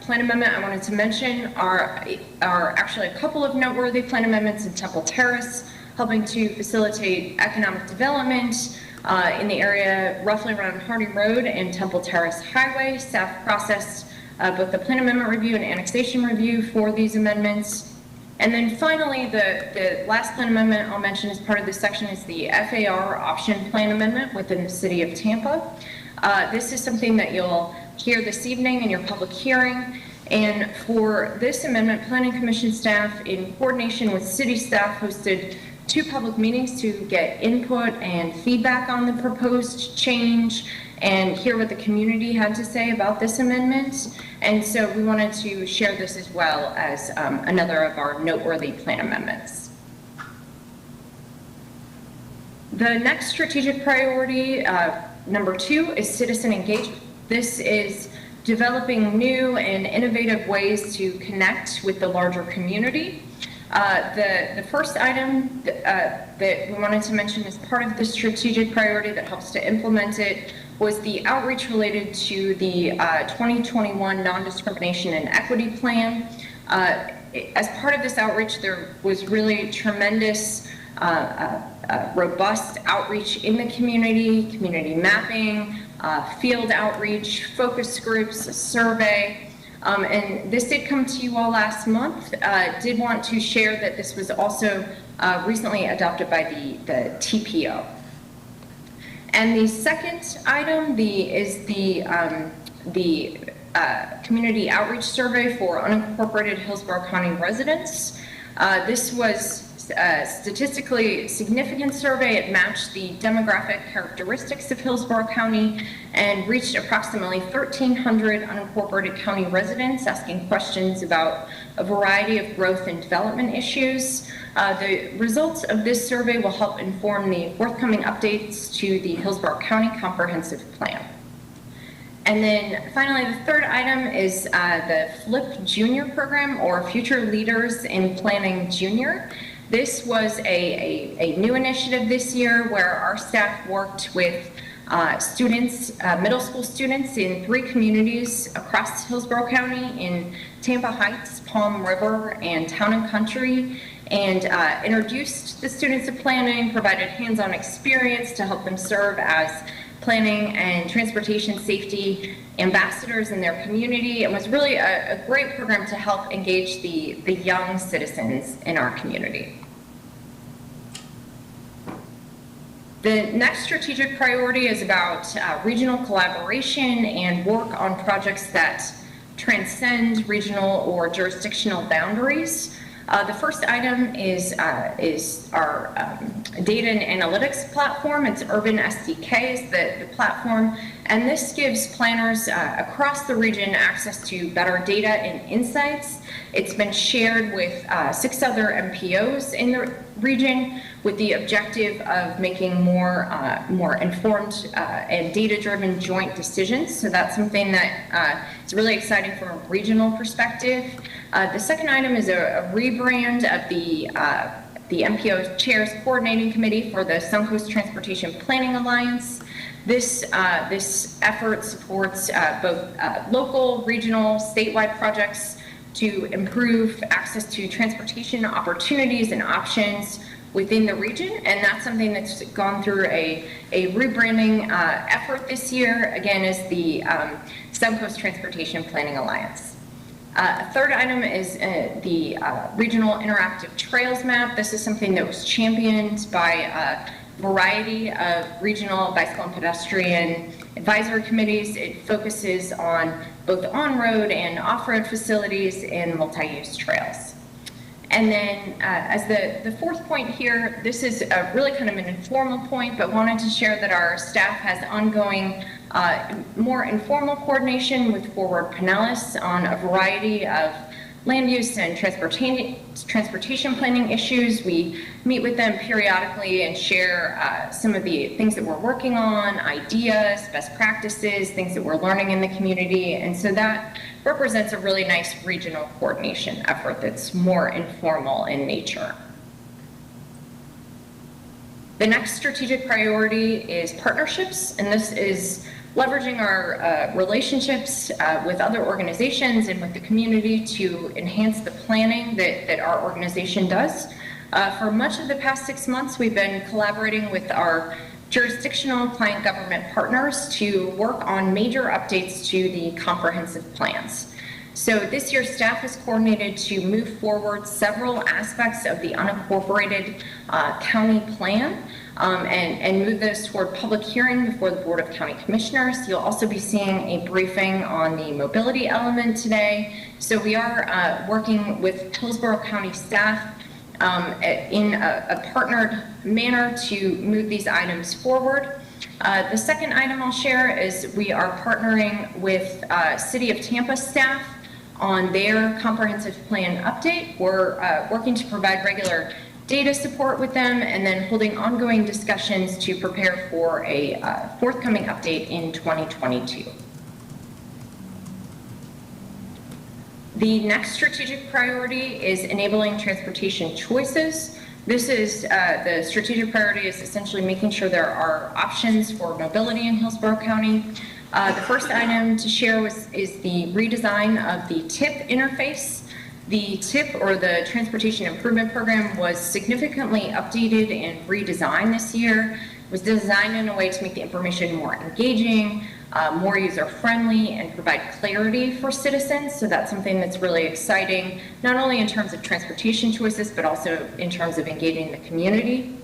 plan amendment I wanted to mention are actually a couple of noteworthy plan amendments in Temple Terrace, helping to facilitate economic development in the area roughly around Hardy Road and Temple Terrace Highway. Staff processed both the plan amendment review and annexation review for these amendments. And then finally, the last plan amendment I'll mention as part of this section is the FAR option plan amendment within the City of Tampa. This is something that you'll hear this evening in your public hearing. And for this amendment, Planning Commission staff, in coordination with city staff, hosted 2 public meetings to get input and feedback on the proposed change and hear what the community had to say about this amendment. And so we wanted to share this as well as another of our noteworthy plan amendments. The next strategic priority, number 2, is citizen engagement. This is developing new and innovative ways to connect with the larger community. The first item that we wanted to mention as part of the strategic priority that helps to implement it was the outreach related to the 2021 Non-Discrimination and Equity Plan. As part of this outreach, there was really tremendous, robust outreach in the community mapping, field outreach, focus groups, a survey. And this did come to you all last month. Did want to share that this was also recently adopted by the TPO. And the second item is the community outreach survey for unincorporated Hillsborough County residents. This was a statistically significant survey. It matched the demographic characteristics of Hillsborough County and reached approximately 1,300 unincorporated county residents, asking questions about a variety of growth and development issues. The results of this survey will help inform the forthcoming updates to the Hillsborough County Comprehensive Plan. And then finally, the third item is the FLIP Junior program, or Future Leaders in Planning Junior. This was a new initiative this year where our staff worked with students, middle school students in 3 communities across Hillsborough County in Tampa Heights, Palm River, and Town and Country, and introduced the students to planning, provided hands-on experience to help them serve as planning and transportation safety ambassadors in their community. It was really a great program to help engage the young citizens in our community. The next strategic priority is about regional collaboration and work on projects that transcend regional or jurisdictional boundaries. The first item is our data and analytics platform. It's Urban SDK is the platform, and this gives planners across the region access to better data and insights. It's been shared with 6 other MPOs in the region with the objective of making more informed and data-driven joint decisions. So that's something that is really exciting from a regional perspective. The second item is a rebrand of the MPO Chair's Coordinating Committee for the Suncoast Transportation Planning Alliance. This effort supports both local, regional, statewide projects to improve access to transportation opportunities and options within the region, and that's something that's gone through a rebranding effort this year, again, is the Suncoast Transportation Planning Alliance. A third item is the Regional Interactive Trails Map. This is something that was championed by a variety of regional bicycle and pedestrian advisory committees. It focuses on both on-road and off-road facilities and multi-use trails. And then as the fourth point here, this is really kind of an informal point, but wanted to share that our staff has ongoing more informal coordination with Forward Pinellas on a variety of land use and transportation planning issues. We meet with them periodically and share some of the things that we're working on, ideas, best practices, things that we're learning in the community. And so that represents a really nice regional coordination effort that's more informal in nature. The next strategic priority is partnerships, and this is leveraging our relationships with other organizations and with the community to enhance the planning that our organization does. For much of the past 6 months, we've been collaborating with our jurisdictional client government partners to work on major updates to the comprehensive plans. So this year, staff has coordinated to move forward several aspects of the unincorporated county plan and move those toward public hearing before the Board of County Commissioners. You'll also be seeing a briefing on the mobility element today. So we are working with Hillsborough County staff in a partnered manner to move these items forward. The second item I'll share is we are partnering with City of Tampa staff on their comprehensive plan update. We're working to provide regular data support with them and then holding ongoing discussions to prepare for a forthcoming update in 2022. The next strategic priority is enabling transportation choices. This is the strategic priority is essentially making sure there are options for mobility in Hillsborough County. The first item to share is the redesign of the Cip interface. The Cip, or the Transportation Improvement Program, was significantly updated and redesigned this year. It was designed in a way to make the information more engaging, more user-friendly, and provide clarity for citizens. So that's something that's really exciting, not only in terms of transportation choices, but also in terms of engaging the community.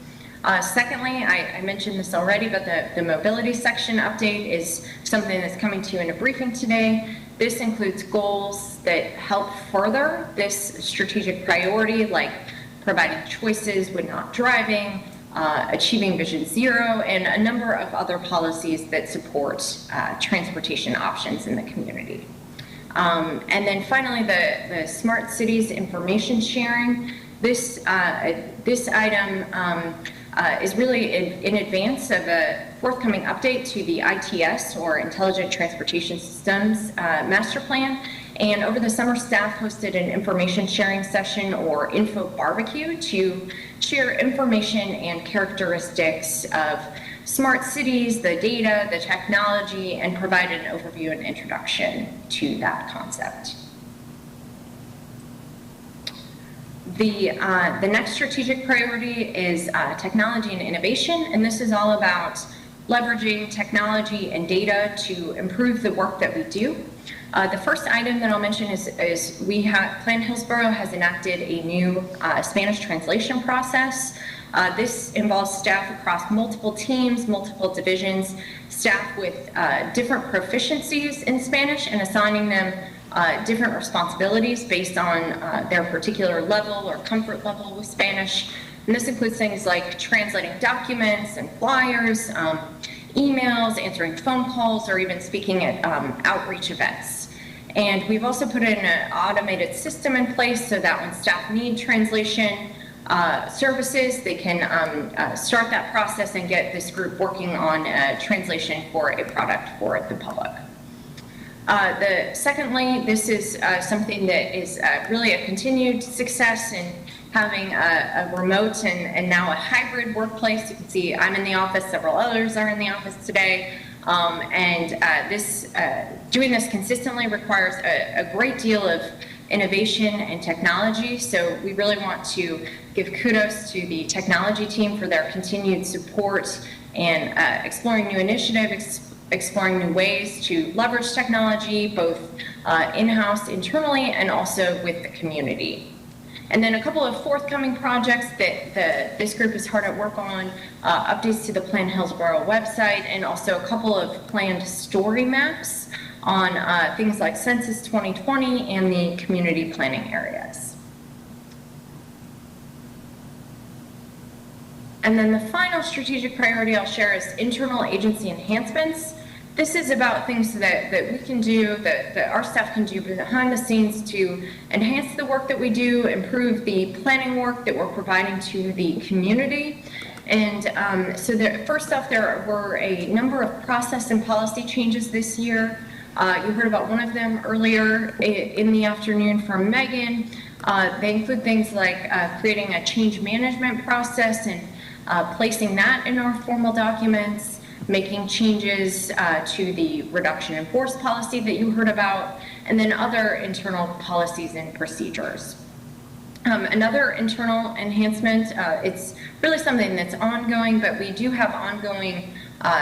Secondly, I mentioned this already, but the mobility section update is something that's coming to you in a briefing today. This includes goals that help further this strategic priority, like providing choices when not driving, achieving Vision Zero, and a number of other policies that support transportation options in the community. And then finally, the Smart Cities information sharing. This item is really in advance of a forthcoming update to the ITS, or Intelligent Transportation Systems Master Plan. And over the summer, staff hosted an information sharing session, or info barbecue, to share information and characteristics of smart cities, the data, the technology, and provide an overview and introduction to that concept. The next strategic priority is technology and innovation, and this is all about leveraging technology and data to improve the work that we do. The first item that I'll mention is Plan Hillsborough has enacted a new Spanish translation process. This involves staff across multiple teams, multiple divisions, staff with different proficiencies in Spanish, and assigning them different responsibilities based on their particular level or comfort level with Spanish. And this includes things like translating documents and flyers, emails, answering phone calls, or even speaking at outreach events. And we've also put in an automated system in place so that when staff need translation services, they can start that process and get this group working on translation for a product for the public. Secondly, this is something that is really a continued success in having a remote and now a hybrid workplace. You can see I'm in the office, several others are in the office today. Doing this consistently requires a great deal of innovation and technology. So we really want to give kudos to the technology team for their continued support and exploring new initiatives, exploring new ways to leverage technology, both in-house internally and also with the community. And then a couple of forthcoming projects that this group is hard at work on, updates to the Plan Hillsborough website, and also a couple of planned story maps on things like Census 2020 and the community planning areas. And then the final strategic priority I'll share is internal agency enhancements. This is about things that we can do, that our staff can do behind the scenes to enhance the work that we do, improve the planning work that we're providing to the community. And first off, there were a number of process and policy changes this year. You heard about one of them earlier in the afternoon from Meghan. They include things like creating a change management process and placing that in our formal documents, making changes to the reduction in force policy that you heard about, and then other internal policies and procedures. Another internal enhancement, it's really something that's ongoing, but we do have ongoing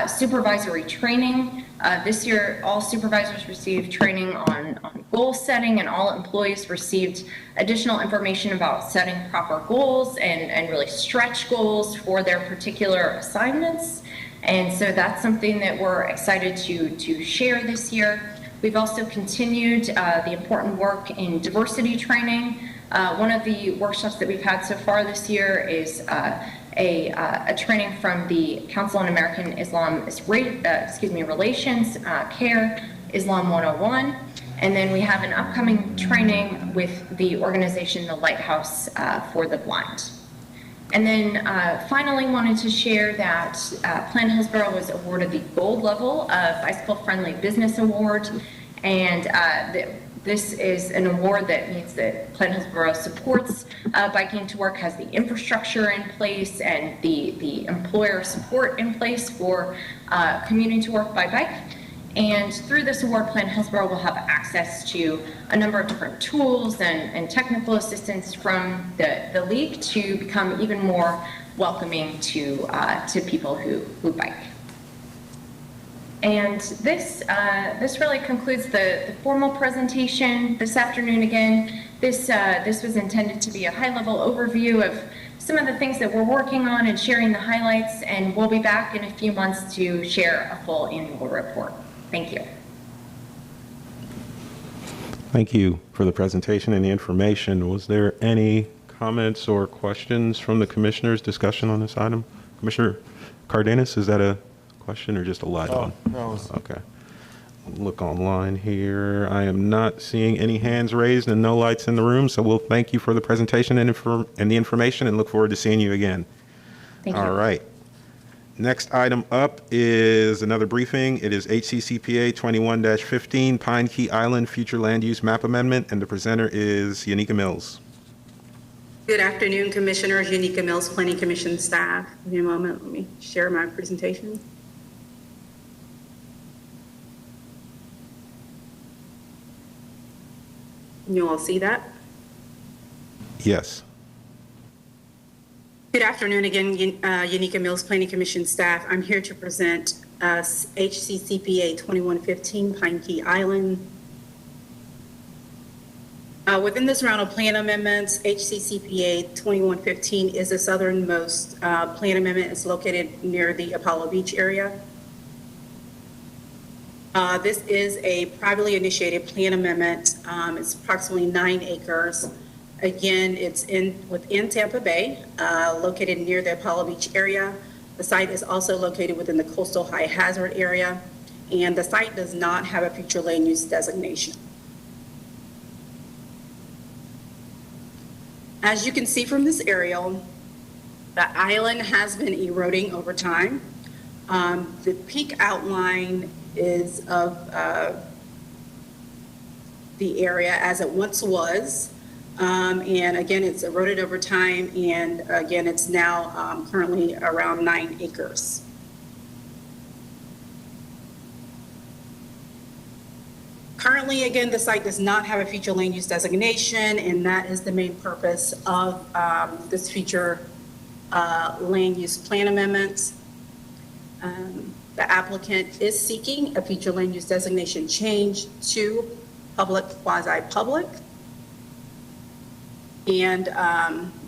supervisory training. This year, all supervisors received training on goal setting, and all employees received additional information about setting proper goals and really stretch goals for their particular assignments. And so that's something that we're excited to share this year. We've also continued the important work in diversity training. One of the workshops that we've had so far this year is a training from the Council on American Islam Relations, CARE, Islam 101. And then we have an upcoming training with the organization, the Lighthouse for the Blind. And then finally wanted to share that Plan Hillsborough was awarded the gold level of Bicycle Friendly Business Award. And this is an award that means that Plan Hillsborough supports biking to work, has the infrastructure in place and the employer support in place for commuting to work by bike. And through this award, Plan Hillsborough will have access to a number of different tools and technical assistance from the league to become even more welcoming to people who bike. And this really concludes the formal presentation this afternoon. Again, this was intended to be a high-level overview of some of the things that we're working on and sharing the highlights, and we'll be back in a few months to share a full annual report. Thank you. Thank you for the presentation and the information. Was there any comments or questions from the commissioners' discussion on this item? Commissioner Cardenas, is that a question or just a light on? No. Okay. Look online here. I am not seeing any hands raised and no lights in the room, so we'll thank you for the presentation and the information and look forward to seeing you again. Thank you. All right. Next item up is another briefing. It is Hccpa 21-15 Pine Key Island Future Land Use Map Amendment, and the presenter is Yanika Mills. Good afternoon, Commissioners. Yanika Mills, Planning Commission staff. Give me a moment. Let me share my presentation. You all see that? Yes. Good afternoon again, Yanika Mills, Planning Commission staff. I'm here to present HCCPA 2115 Pine Key Island. Within this round of plan amendments, HCCPA 2115 is the southernmost plan amendment. It's located near the Apollo Beach area. This is a privately initiated plan amendment. It's approximately 9 acres. Again, it's within Tampa Bay, located near the Apollo Beach area. The site is also located within the coastal high hazard area, and the site does not have a future land use designation. As you can see from this aerial, the island has been eroding over time. The peak outline is of the area as it once was. And again, it's eroded over time, and again, it's now currently around 9 acres. Currently, again, the site does not have a future land use designation, and that is the main purpose of this future land use plan amendment. The applicant is seeking a future land use designation change to public quasi-public. And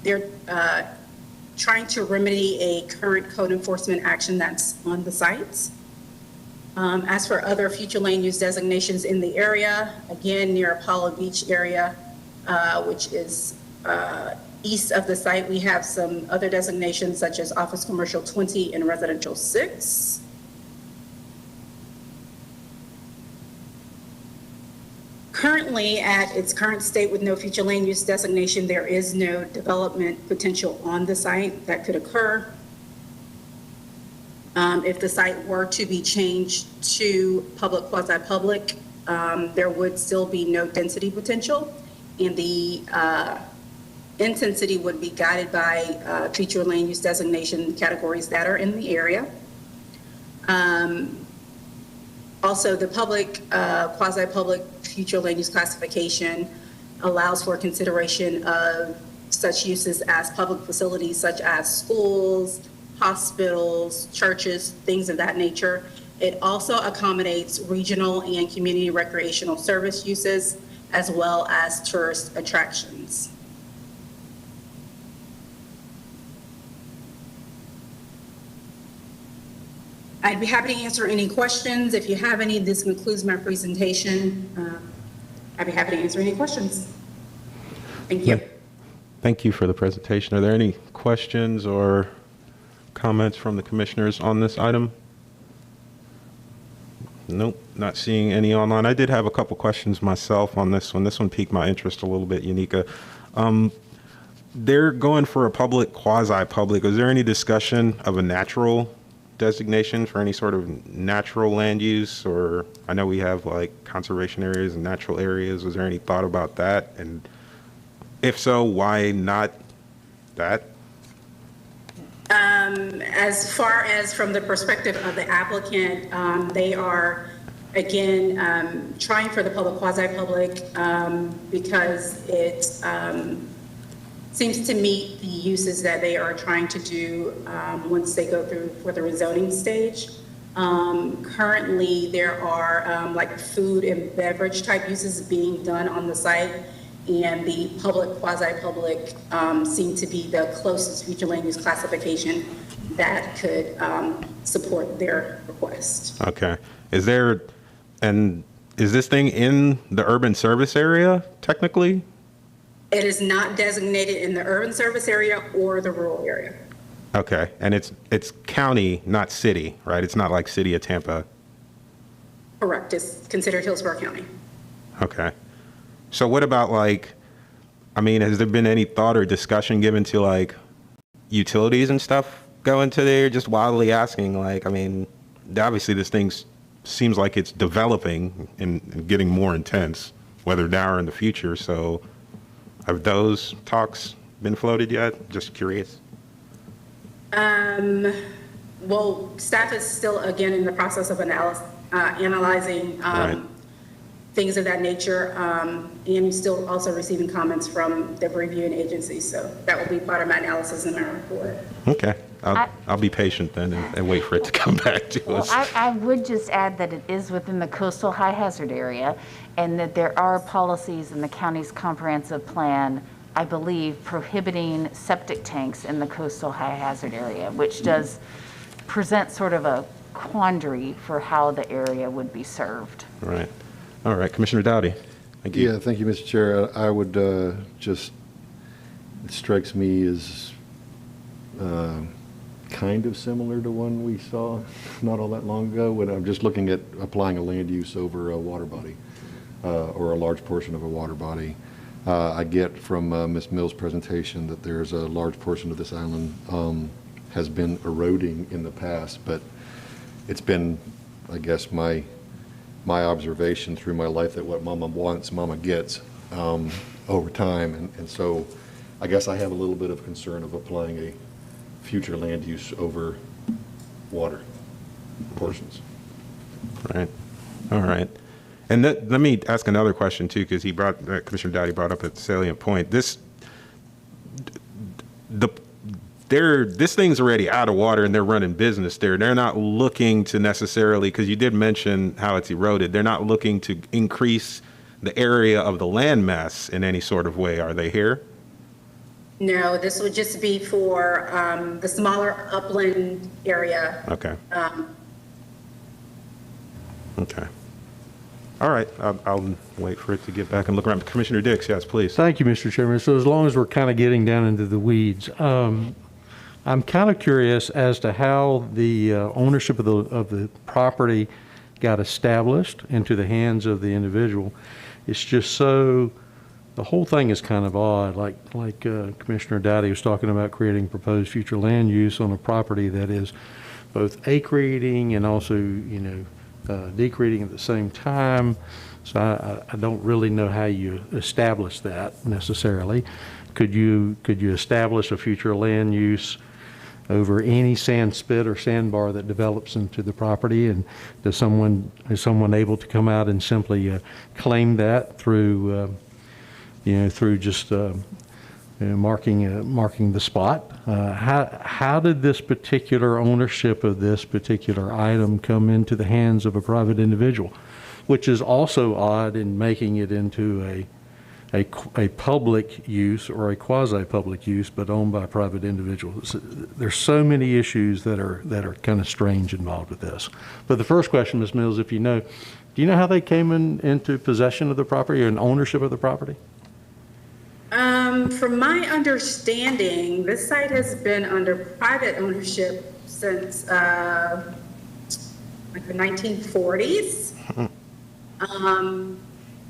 they're trying to remedy a current code enforcement action that's on the site. As for other future land use designations in the area, again, near Apollo Beach area, which is east of the site, we have some other designations such as Office Commercial 20 and Residential 6. Currently, at its current state with no future land use designation, there is no development potential on the site that could occur. If the site were to be changed to public quasi-public, there would still be no density potential, and the intensity would be guided by future land use designation categories that are in the area. Also, the public quasi-public future land use classification allows for consideration of such uses as public facilities such as schools, hospitals, churches, things of that nature. It also accommodates regional and community recreational service uses as well as tourist attractions. I'd be happy to answer any questions. If you have any, this concludes my presentation. I'd be happy to answer any questions. Thank you. Thank you for the presentation. Are there any questions or comments from the commissioners on this item? Nope, not seeing any online. I did have a couple questions myself on this one. This one piqued my interest a little bit, Unica. They're going for a public quasi-public. Is there any discussion of a natural designation for any sort of natural land use? Or I know we have like conservation areas and natural areas. Was there any thought about that? And if so, why not that? As far as from the perspective of the applicant, they are, again, trying for the public quasi-public because it seems to meet the uses that they are trying to do once they go through for the rezoning stage. Currently, there are like food and beverage type uses being done on the site, and the public quasi-public seem to be the closest future land use classification that could support their request. Okay. Is this thing in the urban service area technically? It is not designated in the urban service area or the rural area. Okay. And it's county, not city, right? It's not like city of Tampa. Correct. It's considered Hillsborough County. Okay. So what about like, I mean, has there been any thought or discussion given to like utilities and stuff going to there? Just wildly asking, like, I mean, obviously this thing seems like it's developing and getting more intense, whether now or in the future. So have those talks been floated yet? Just curious. Well, staff is still, again, in the process of analyzing Right. things of that nature, and still also receiving comments from the reviewing agencies. So that will be part of my analysis in my report. Okay. I'll be patient then and wait for it to come back to us. Well, I would just add that it is within the coastal high hazard area, and that there are policies in the county's comprehensive plan, I believe, prohibiting septic tanks in the coastal high hazard area, which does present sort of a quandary for how the area would be served. Right. All right, Commissioner Dowdy. Thank you. Yeah, thank you, Mr. Chair. I would it strikes me as kind of similar to one we saw not all that long ago when I'm just looking at applying a land use over a water body or a large portion of a water body. I get from Ms. Mills' presentation that there's a large portion of this island has been eroding in the past, but it's been, I guess, my observation through my life that what mama wants, mama gets over time. And so I guess I have a little bit of concern of applying a future land use over water portions. Right. All right. And let me ask another question too, because Commissioner Dowdy brought up a salient point. This thing's already out of water and they're running business there. They're not looking to necessarily, because you did mention how it's eroded, they're not looking to increase the area of the landmass in any sort of way, are they here? No, this would just be for the smaller upland area. Okay. Okay. All right. I'll wait for it to get back and look around. Commissioner Dix, yes, please. Thank you, Mr. Chairman. So as long as we're kind of getting down into the weeds, I'm kind of curious as to how the ownership of the property got established into the hands of the individual. It's just so, the whole thing is kind of odd, like Commissioner Dowdy was talking about creating proposed future land use on a property that is both acreating and also, decreating at the same time. So I don't really know how you establish that necessarily. Could you establish a future land use over any sand spit or sandbar that develops into the property? And is someone able to come out and simply claim that through through just marking the spot? How did this particular ownership of this particular item come into the hands of a private individual, which is also odd in making it into a public use or a quasi-public use, but owned by private individuals? There's so many issues that are kind of strange involved with this. But the first question, Ms. Mills, if do you know how they came into possession of the property or in ownership of the property? From my understanding, this site has been under private ownership since like the 1940s.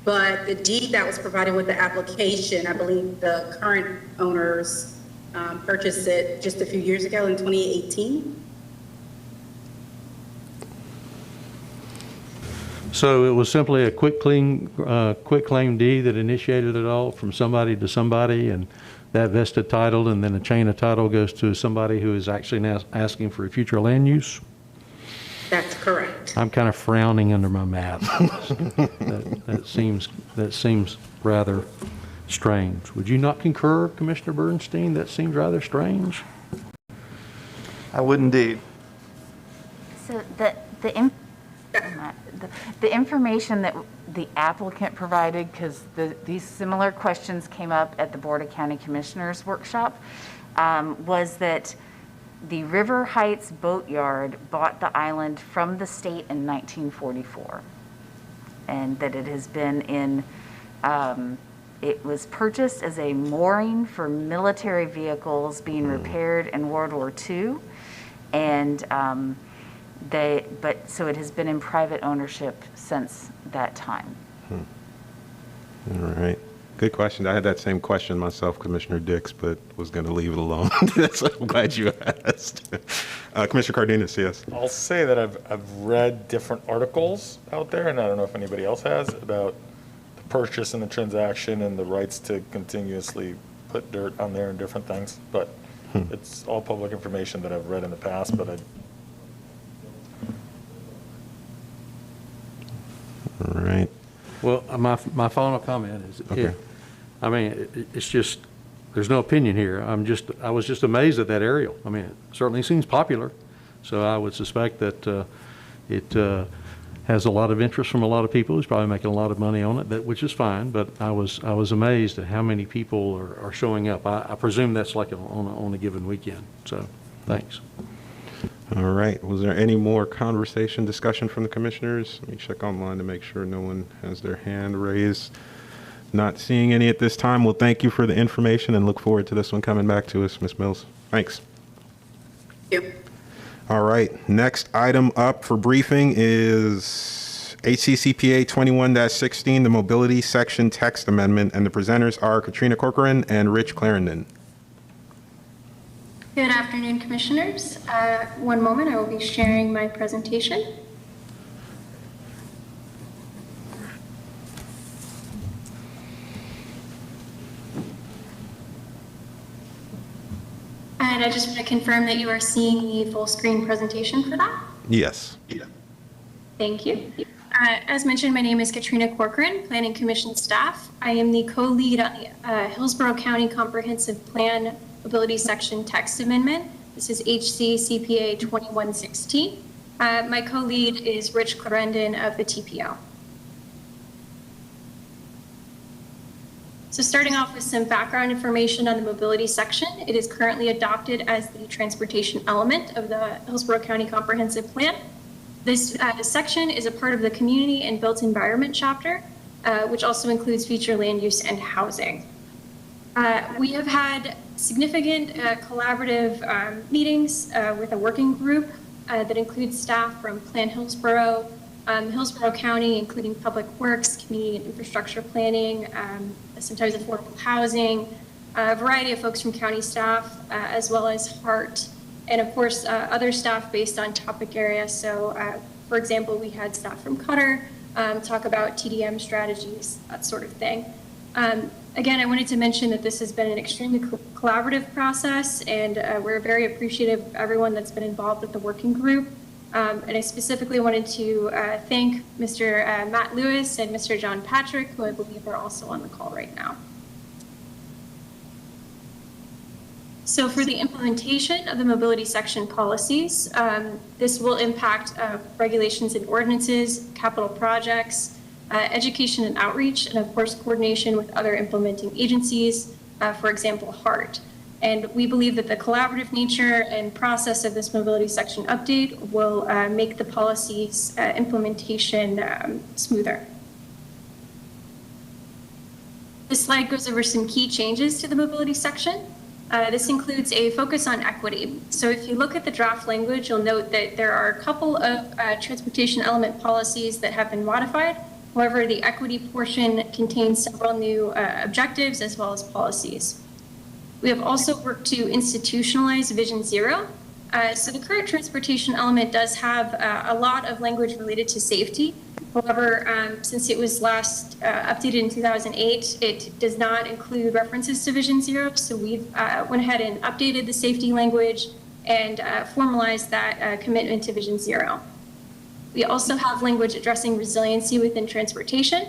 But the deed that was provided with the application, I believe the current owners purchased it just a few years ago in 2018. So it was simply a quick claim deed that initiated it all from somebody to somebody, and that vested title, and then a chain of title goes to somebody who is actually now asking for a future land use? That's correct. I'm kind of frowning under my math. that seems rather strange. Would you not concur, Commissioner Bernstein? That seems rather strange. I would indeed. So the information that the applicant provided, because these similar questions came up at the Board of County Commissioners workshop, was that the River Heights Boatyard bought the island from the state in 1944, and that it has been it was purchased as a mooring for military vehicles being repaired in World War II, and so it has been in private ownership since that time. All right. Good question. I had that same question myself, Commissioner Dix, but was going to leave it alone. So I'm glad you asked. Commissioner Cardenas, yes. I'll say that I've read different articles out there, and I don't know if anybody else has, about the purchase and the transaction and the rights to continuously put dirt on there and different things. But it's all public information that I've read in the past, but All right. Well, my final comment is, okay. It's just, there's no opinion here. I was just amazed at that aerial. I mean, it certainly seems popular, so I would suspect that it has a lot of interest from a lot of people. He's probably making a lot of money on it, which is fine. But I was amazed at how many people are showing up. I presume that's like on a given weekend. So, thanks. All right. Was there any more conversation, discussion from the commissioners? Let me check online to make sure no one has their hand raised. Not seeing any at this time. Well, thank you for the information and look forward to this one coming back to us, Ms. Mills. Thanks. Yep. All right. Next item up for briefing is HCCPA 21-16, the mobility section text amendment, and the presenters are Katrina Corcoran and Rich Clarendon. Good afternoon, Commissioners. One moment, I will be sharing my presentation. And I just want to confirm that you are seeing the full screen presentation for that. Yes. Thank you. As mentioned, my name is Katrina Corcoran, Planning Commission staff. I am the co-lead on the Hillsborough County Comprehensive Plan Mobility Section Text Amendment. This is HCCPA 2116. My co-lead is Rich Clarendon of the TPO. So starting off with some background information on the mobility section, it is currently adopted as the transportation element of the Hillsborough County Comprehensive Plan. This section is a part of the community and built environment chapter, which also includes future land use and housing. We have had significant collaborative meetings with a working group that includes staff from Plan Hillsborough, Hillsborough County, including Public Works, Community and Infrastructure Planning, sometimes affordable housing, a variety of folks from county staff, as well as HART, and of course, other staff based on topic area. So, for example, we had staff from Qatar talk about TDM strategies, that sort of thing. Again, I wanted to mention that this has been an extremely collaborative process, and we're very appreciative of everyone that's been involved with the working group. And I specifically wanted to thank Mr. Matt Lewis and Mr. John Patrick, who I believe are also on the call right now. So for the implementation of the mobility section policies, this will impact regulations and ordinances, capital projects, education and outreach, and of course, coordination with other implementing agencies, for example, HART. And we believe that the collaborative nature and process of this mobility section update will make the policy's implementation smoother. This slide goes over some key changes to the mobility section. This includes a focus on equity. So if you look at the draft language, you'll note that there are a couple of transportation element policies that have been modified. However, the equity portion contains several new objectives as well as policies. We have also worked to institutionalize Vision Zero. So the current transportation element does have a lot of language related to safety. However, since it was last updated in 2008, it does not include references to Vision Zero. So we've went ahead and updated the safety language and formalized that commitment to Vision Zero. We also have language addressing resiliency within transportation,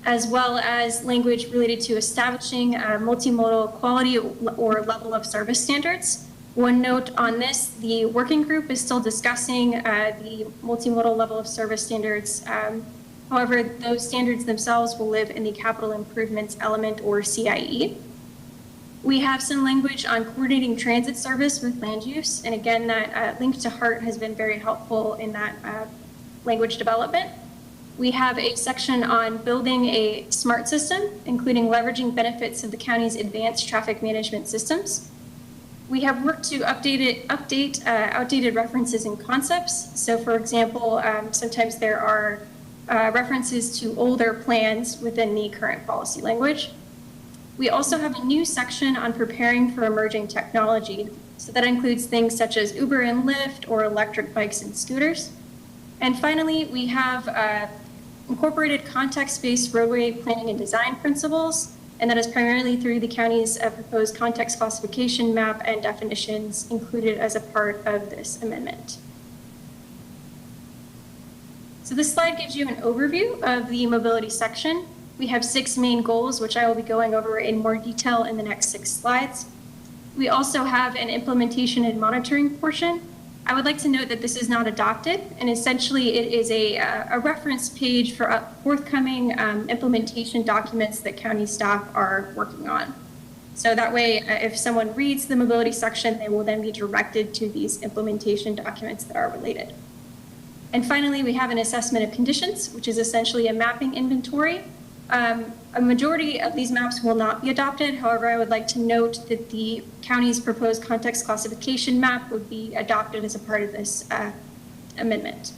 as well as language related to establishing multimodal quality or level of service standards. One note on this, the working group is still discussing the multimodal level of service standards. However, those standards themselves will live in the capital improvements element or CIE. We have some language on coordinating transit service with land use. And again, that link to HART has been very helpful in that language development. We have a section on building a smart system, including leveraging benefits of the county's advanced traffic management systems. We have worked to update outdated references and concepts. So for example, sometimes there are references to older plans within the current policy language. We also have a new section on preparing for emerging technology. So that includes things such as Uber and Lyft or electric bikes and scooters. And finally, we have incorporated context-based roadway planning and design principles, and that is primarily through the county's proposed context classification map and definitions included as a part of this amendment. So this slide gives you an overview of the mobility section. We have 6 main goals, which I will be going over in more detail in the next 6 slides. We also have an implementation and monitoring portion. I would like to note that this is not adopted, and essentially it is a reference page for forthcoming implementation documents that county staff are working on. So that way, if someone reads the mobility section, they will then be directed to these implementation documents that are related. And finally, we have an assessment of conditions, which is essentially a mapping inventory. A majority of these maps will not be adopted. However, I would like to note that the county's proposed context classification map would be adopted as a part of this amendment.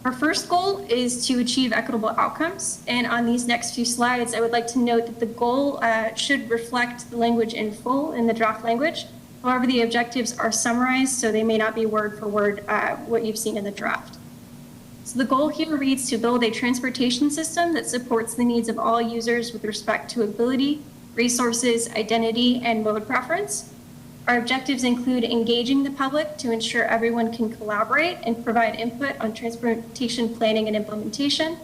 Our first goal is to achieve equitable outcomes. And on these next few slides, I would like to note that the goal should reflect the language in full in the draft language. However, the objectives are summarized, so they may not be word for word what you've seen in the draft. So the goal here reads to build a transportation system that supports the needs of all users with respect to ability, resources, identity, and mode preference. Our objectives include engaging the public to ensure everyone can collaborate and provide input on transportation planning and implementation,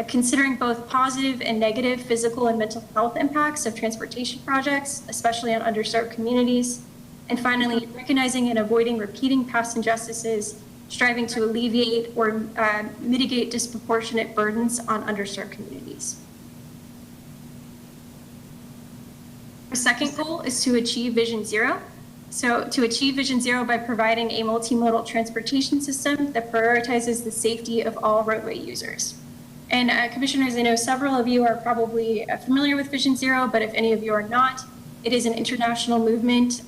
considering both positive and negative physical and mental health impacts of transportation projects, especially on underserved communities, and finally, recognizing and avoiding repeating past injustices, striving to alleviate or mitigate disproportionate burdens on underserved communities. Our second goal is to achieve Vision Zero. So to achieve Vision Zero by providing a multimodal transportation system that prioritizes the safety of all roadway users. And commissioners, I know several of you are probably familiar with Vision Zero, but if any of you are not, it is an international movement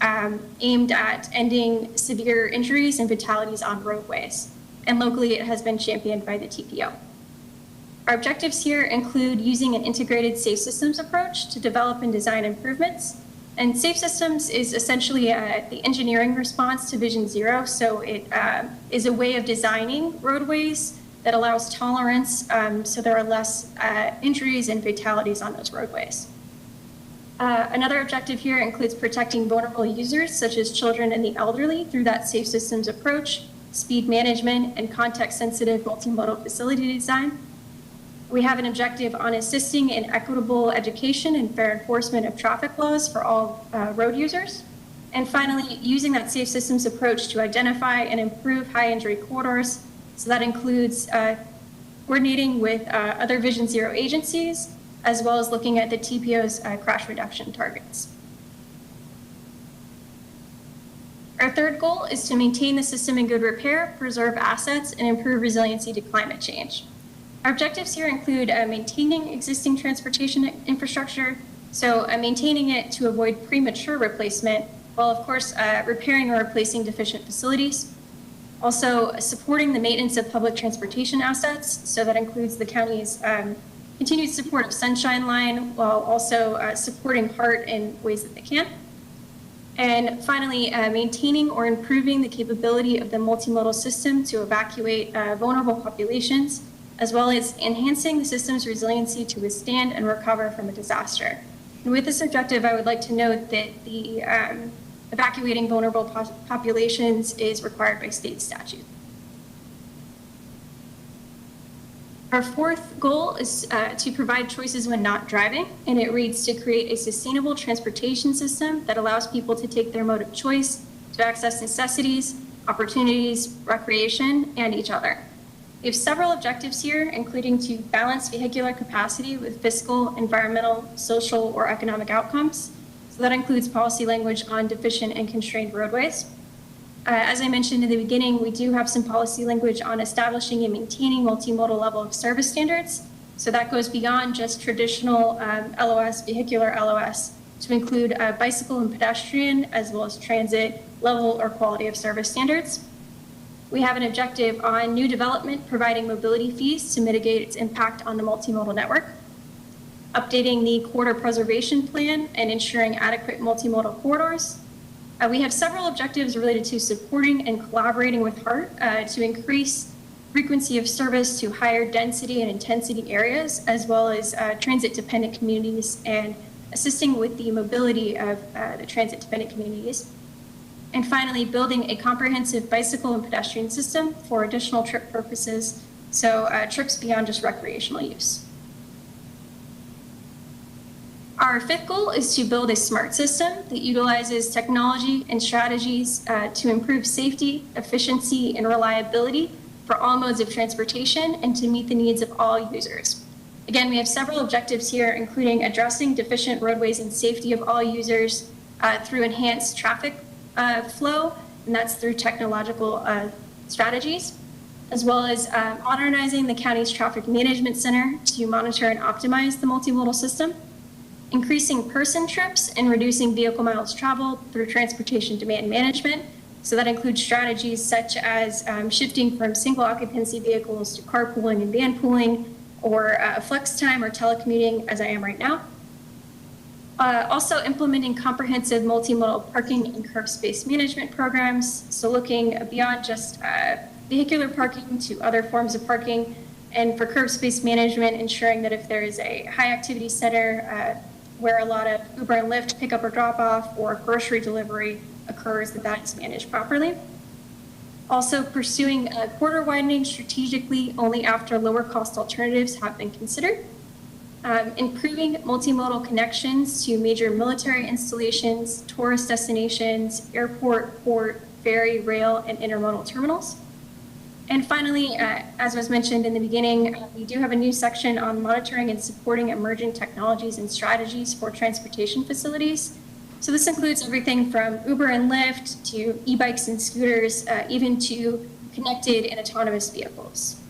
aimed at ending severe injuries and fatalities on roadways. And locally, it has been championed by the TPO. Our objectives here include using an integrated safe systems approach to develop and design improvements. And safe systems is essentially the engineering response to Vision Zero. So it is a way of designing roadways that allows tolerance so there are less injuries and fatalities on those roadways. Another objective here includes protecting vulnerable users such as children and the elderly through that safe systems approach, speed management, and context-sensitive multimodal facility design. We have an objective on assisting in equitable education and fair enforcement of traffic laws for all road users. And finally, using that safe systems approach to identify and improve high injury corridors. So that includes coordinating with other Vision Zero agencies, as well as looking at the TPO's crash reduction targets. Our third goal is to maintain the system in good repair, preserve assets, and improve resiliency to climate change. Our objectives here include maintaining existing transportation infrastructure, so maintaining it to avoid premature replacement, while of course repairing or replacing deficient facilities. Also supporting the maintenance of public transportation assets, so that includes the county's continued support of Sunshine Line, while also supporting HART in ways that they can. And finally, maintaining or improving the capability of the multimodal system to evacuate vulnerable populations, as well as enhancing the system's resiliency to withstand and recover from a disaster. And with this objective, I would like to note that the evacuating vulnerable populations is required by state statute. Our fourth goal is to provide choices when not driving, and it reads to create a sustainable transportation system that allows people to take their mode of choice to access necessities, opportunities, recreation, and each other. We have several objectives here, including to balance vehicular capacity with fiscal, environmental, social, or economic outcomes. So that includes policy language on deficient and constrained roadways. As I mentioned in the beginning, we do have some policy language on establishing and maintaining multimodal level of service standards. So that goes beyond just traditional LOS, vehicular LOS, to include bicycle and pedestrian, as well as transit level or quality of service standards. We have an objective on new development, providing mobility fees to mitigate its impact on the multimodal network, updating the corridor preservation plan and ensuring adequate multimodal corridors. We have several objectives related to supporting and collaborating with HART to increase frequency of service to higher density and intensity areas, as well as transit-dependent communities, and assisting with the mobility of the transit-dependent communities. And finally, building a comprehensive bicycle and pedestrian system for additional trip purposes, so trips beyond just recreational use. Our fifth goal is to build a smart system that utilizes technology and strategies to improve safety, efficiency, and reliability for all modes of transportation and to meet the needs of all users. Again, we have several objectives here, including addressing deficient roadways and safety of all users through enhanced traffic flow, and that's through technological strategies, as well as modernizing the county's traffic management center to monitor and optimize the multimodal system, increasing person trips and reducing vehicle miles traveled through transportation demand management. So that includes strategies such as shifting from single occupancy vehicles to carpooling and van pooling, or flex time or telecommuting, as I am right now. Also implementing comprehensive multimodal parking and curb space management programs. So looking beyond just vehicular parking to other forms of parking. And for curb space management, ensuring that if there is a high activity center where a lot of Uber and Lyft pickup or drop off or grocery delivery occurs, that is managed properly. Also pursuing corridor widening strategically only after lower cost alternatives have been considered. Improving multimodal connections to major military installations, tourist destinations, airport, port, ferry, rail, and intermodal terminals. And finally, as was mentioned in the beginning, we do have a new section on monitoring and supporting emerging technologies and strategies for transportation facilities. So this includes everything from Uber and Lyft to e-bikes and scooters, even to connected and autonomous vehicles.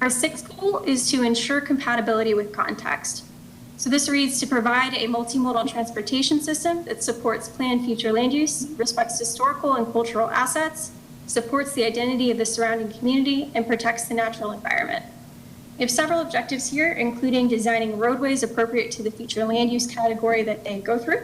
Our sixth goal is to ensure compatibility with context. So this reads to provide a multimodal transportation system that supports planned future land use, respects historical and cultural assets, supports the identity of the surrounding community, and protects the natural environment. We have several objectives here, including designing roadways appropriate to the future land use category that they go through.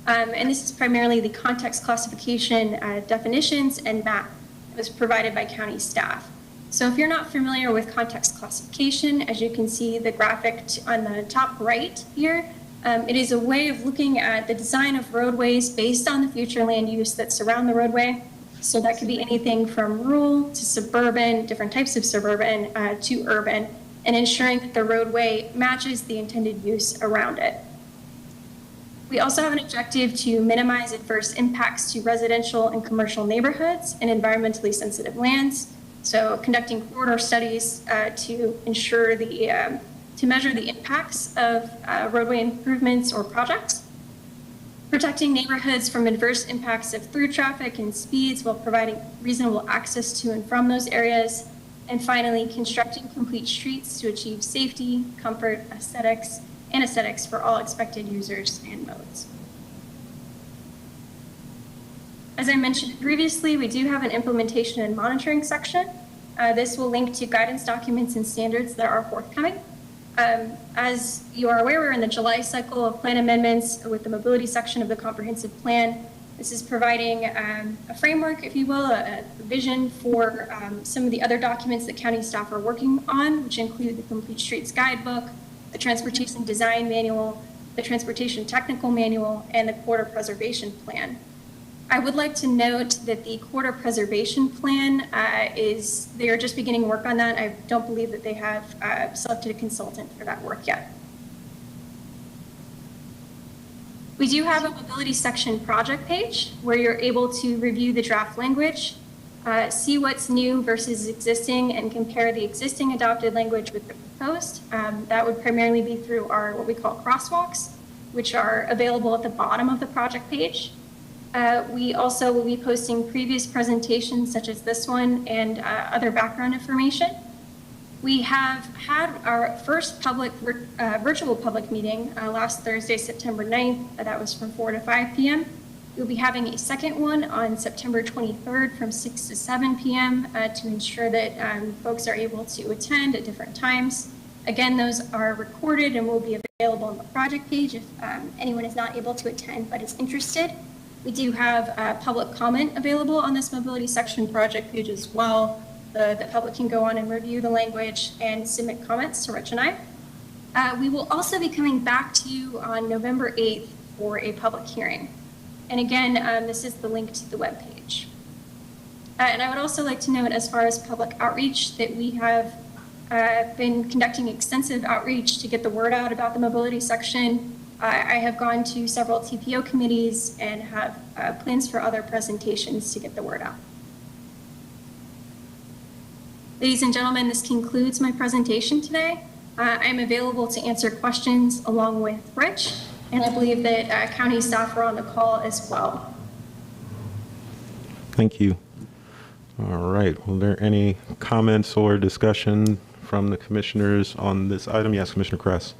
And this is primarily the context classification definitions and map that was provided by county staff. So if you're not familiar with context classification, as you can see the graphic on the top right here, it is a way of looking at the design of roadways based on the future land use that surround the roadway. So that could be anything from rural to suburban, different types of suburban to urban, and ensuring that the roadway matches the intended use around it. We also have an objective to minimize adverse impacts to residential and commercial neighborhoods and environmentally sensitive lands. So conducting corridor studies to ensure to measure the impacts of roadway improvements or projects. Protecting neighborhoods from adverse impacts of through traffic and speeds while providing reasonable access to and from those areas. And finally, constructing complete streets to achieve safety, comfort, aesthetics for all expected users and modes. As I mentioned previously, we do have an implementation and monitoring section. This will link to guidance documents and standards that are forthcoming. As you are aware, we're in the July cycle of plan amendments with the mobility section of the comprehensive plan. This is providing a framework, if you will, a vision for some of the other documents that county staff are working on, which include the Complete Streets Guidebook, the Transportation Design Manual, the Transportation Technical Manual, and the Corridor Preservation Plan. I would like to note that the Corridor Preservation Plan they are just beginning work on that. I don't believe that they have selected a consultant for that work yet. We do have a mobility section project page where you're able to review the draft language, see what's new versus existing, and compare the existing adopted language with the proposed. That would primarily be through our what we call crosswalks, which are available at the bottom of the project page. We also will be posting previous presentations such as this one and other background information. We have had our first virtual public meeting last Thursday, September 9th. That was from 4 to 5 p.m. We'll be having a second one on September 23rd from 6 to 7 p.m. To ensure that folks are able to attend at different times. Again, those are recorded and will be available on the project page if anyone is not able to attend but is interested. We do have public comment available on this mobility section project page as well. The public can go on and review the language and submit comments to Rich and I. We will also be coming back to you on November 8th for a public hearing. And again, this is the link to the webpage. And I would also like to note, as far as public outreach, that we have been conducting extensive outreach to get the word out about the mobility section. I have gone to several TPO committees and have plans for other presentations to get the word out. Ladies and gentlemen, this concludes my presentation today. I'm available to answer questions along with Rich, and I believe that county staff are on the call as well. Thank you. All right. Were there any comments or discussion from the commissioners on this item? Yes, Commissioner Kress.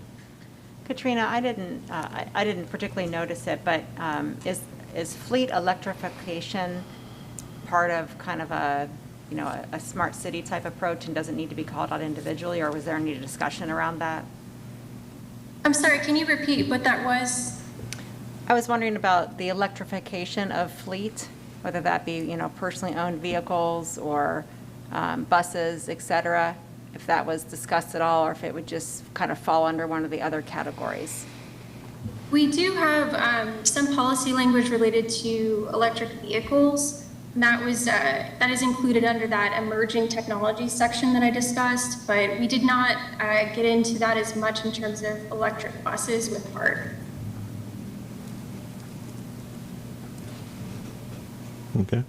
Katrina, I didn't particularly notice it, but is fleet electrification part of kind of a smart city type approach and doesn't need to be called out individually, or was there any discussion around that? I'm sorry, can you repeat what that was? I was wondering about the electrification of fleet, whether that be, personally owned vehicles or buses, et cetera, if that was discussed at all, or if it would just kind of fall under one of the other categories. We do have some policy language related to electric vehicles. And that is included under that emerging technology section that I discussed, but we did not get into that as much in terms of electric buses with HART. Okay.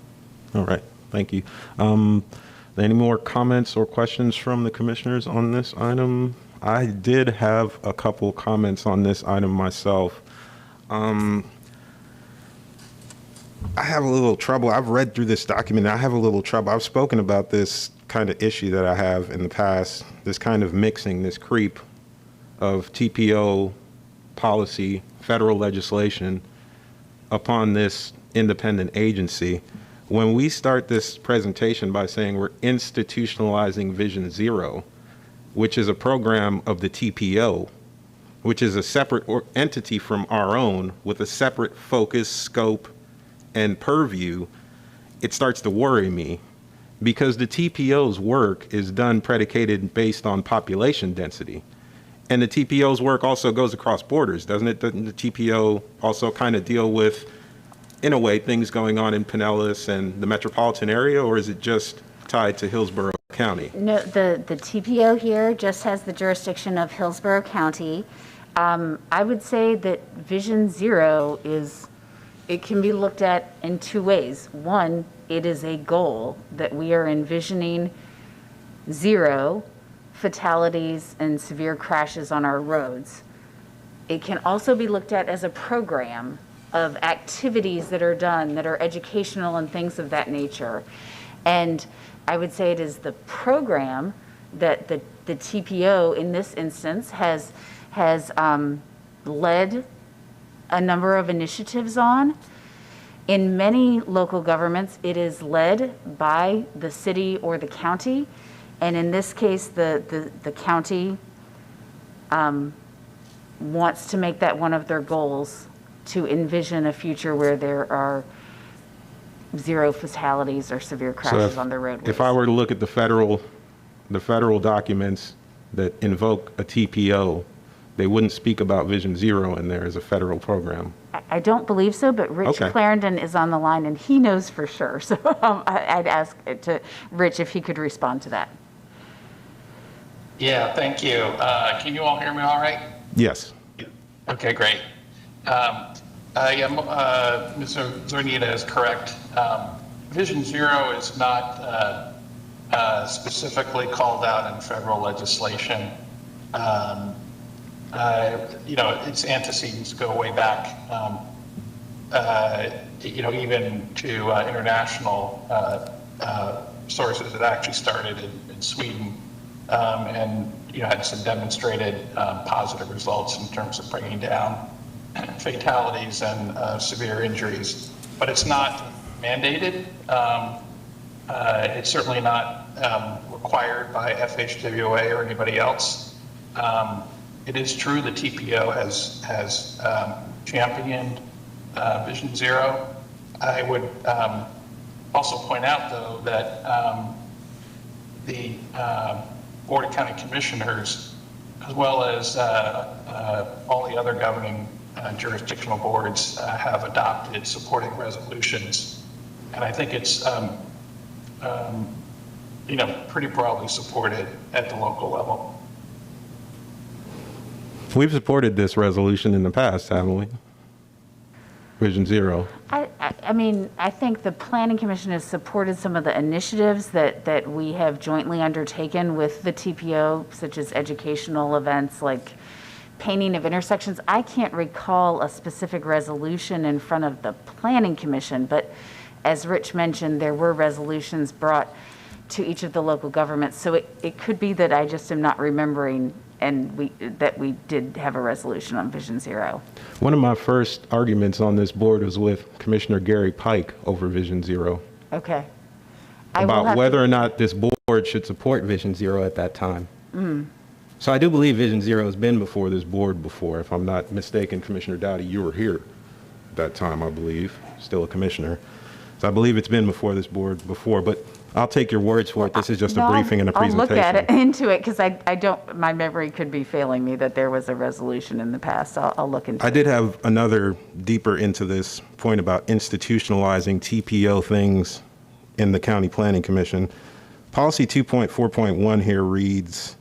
All right. Thank you. Any more comments or questions from the commissioners on this item? I did have a couple comments on this item myself. I have a little trouble. I've read through this document. I have a little trouble. I've spoken about this kind of issue that I have in the past, this kind of mixing, this creep of TPO policy, federal legislation upon this independent agency. When we start this presentation by saying we're institutionalizing Vision Zero, which is a program of the TPO, which is a separate entity from our own with a separate focus, scope, and purview, it starts to worry me because the TPO's work is done predicated based on population density. And the TPO's work also goes across borders, doesn't it? Doesn't the TPO also kind of deal with, in a way, things going on in Pinellas and the metropolitan area, or is it just tied to Hillsborough County? No, the TPO here just has the jurisdiction of Hillsborough County. I would say that Vision Zero it can be looked at in two ways. One, it is a goal that we are envisioning zero fatalities and severe crashes on our roads. It can also be looked at as a program of activities that are done that are educational and things of that nature. And I would say it is the program that the TPO in this instance has led a number of initiatives on. In many local governments, it is led by the city or the county. And in this case, the county wants to make that one of their goals, to envision a future where there are zero fatalities or severe crashes on the roadways. If I were to look at the federal documents that invoke a TPO, they wouldn't speak about Vision Zero in there as a federal program. I don't believe so, but Rich Clarendon is on the line and he knows for sure. So I'd ask Rich if he could respond to that. Yeah, thank you. Can you all hear me all right? Yes. Okay, great. Ms. Zornita is correct. Vision Zero is not specifically called out in federal legislation. Its antecedents go way back, even to international sources. It actually started in Sweden and had some demonstrated positive results in terms of bringing down fatalities and severe injuries. But it's not mandated. It's certainly not required by FHWA or anybody else. It is true the TPO has championed Vision Zero. I would also point out, though, that the Board of County Commissioners, as well as all the other governing jurisdictional boards, have adopted supporting resolutions. And I think it's pretty broadly supported at the local level. We've supported this resolution in the past, haven't we? Vision Zero? I mean, I think the Planning Commission has supported some of the initiatives that we have jointly undertaken with the TPO, such as educational events like painting of intersections. I can't recall a specific resolution in front of the Planning Commission, but as Rich mentioned, there were resolutions brought to each of the local governments. So it could be that I just am not remembering that we did have a resolution on Vision Zero. One of my first arguments on this board was with Commissioner Gary Pike over Vision Zero. Okay. About whether or not this board should support Vision Zero at that time. So I do believe Vision Zero has been before this board before. If I'm not mistaken, Commissioner Dowdy, you were here at that time, I believe, still a commissioner. So I believe it's been before this board before, but I'll take your words for it. This is just a briefing and a presentation. I'll look at it, into it, because I don't, my memory could be failing me that there was a resolution in the past. I'll look into it. I did have another deeper into this point about institutionalizing TPO things in the County Planning Commission. Policy 2.4.1 here reads,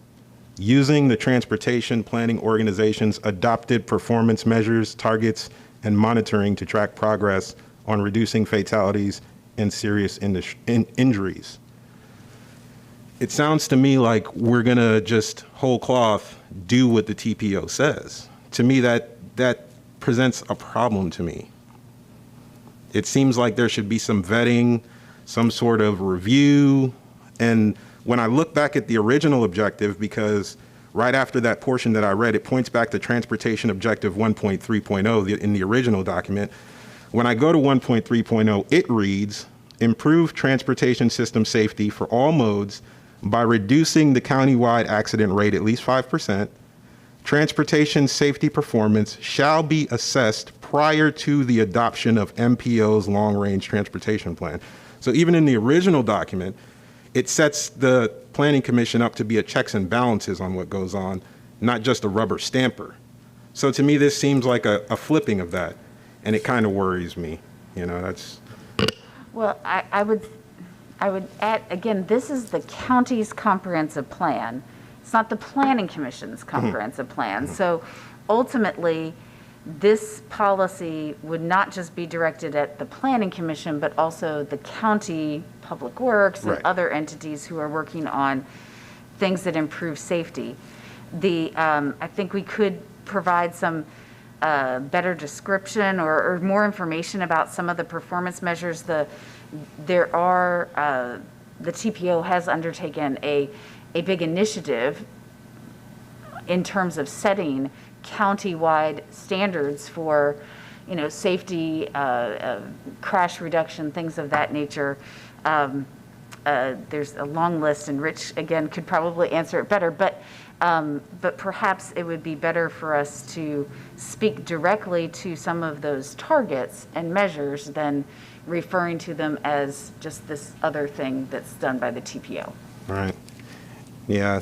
using the transportation planning organization's adopted performance measures, targets, and monitoring to track progress on reducing fatalities and serious injuries. It sounds to me like we're gonna just whole cloth do what the TPO says. To me, that presents a problem to me. It seems like there should be some vetting, some sort of review. And when I look back at the original objective, because right after that portion that I read, it points back to Transportation Objective 1.3.0 in the original document. When I go to 1.3.0, it reads, improve transportation system safety for all modes by reducing the countywide accident rate at least 5%. Transportation safety performance shall be assessed prior to the adoption of MPO's long-range transportation plan. So even in the original document, it sets the Planning Commission up to be a checks and balances on what goes on, not just a rubber stamper. So to me, this seems like a flipping of that. And it kind of worries me, you know, that's. Well, I would add, again, this is the county's comprehensive plan. It's not the Planning Commission's comprehensive plan. So ultimately, this policy would not just be directed at the Planning Commission, but also the county public works and other entities who are working on things that improve safety. I think we could provide some better description or more information about some of the performance measures. The TPO has undertaken a big initiative in terms of setting county-wide standards for, you know, safety, crash reduction, things of that nature. There's a long list, and Rich, again, could probably answer it better, but perhaps it would be better for us to speak directly to some of those targets and measures than referring to them as just this other thing that's done by the TPO. Right. Yeah,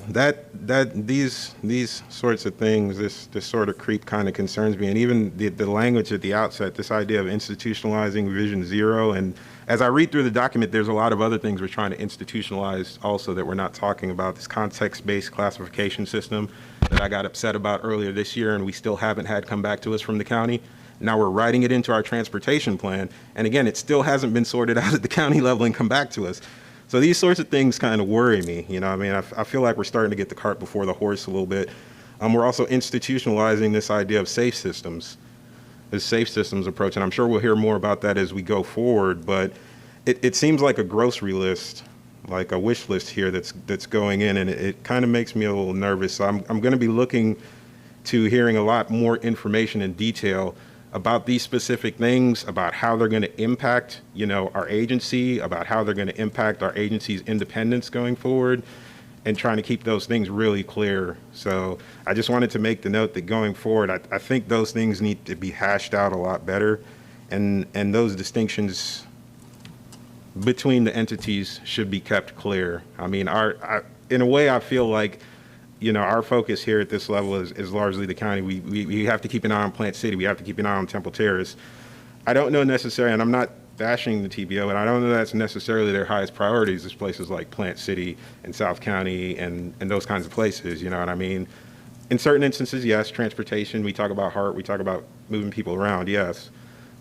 these sorts of things, this sort of creep kind of concerns me. And even the language at the outset, this idea of institutionalizing Vision Zero. And as I read through the document, there's a lot of other things we're trying to institutionalize also that we're not talking about. This context-based classification system that I got upset about earlier this year, and we still haven't had come back to us from the county. Now we're writing it into our transportation plan. And again, it still hasn't been sorted out at the county level and come back to us. So these sorts of things kind of worry me. You know, I mean, I feel like we're starting to get the cart before the horse a little bit. We're also institutionalizing this idea of safe systems, this safe systems approach. And I'm sure we'll hear more about that as we go forward. But it seems like a grocery list, like a wish list here that's going in. And it kind of makes me a little nervous. So I'm going to be looking to hearing a lot more information in detail about these specific things, about how they're going to impact, you know, our agency, about how they're going to impact our agency's independence going forward, and trying to keep those things really clear. So I just wanted to make the note that going forward, I think those things need to be hashed out a lot better, and those distinctions between the entities should be kept clear. I mean, in a way, I feel like, you know, our focus here at this level is largely the county. We have to keep an eye on Plant City. We have to keep an eye on Temple Terrace. I don't know necessarily, and I'm not bashing the TPO, and I don't know that's necessarily their highest priorities is places like Plant City and South County and those kinds of places, you know what I mean? In certain instances, yes, transportation, we talk about heart, we talk about moving people around, yes.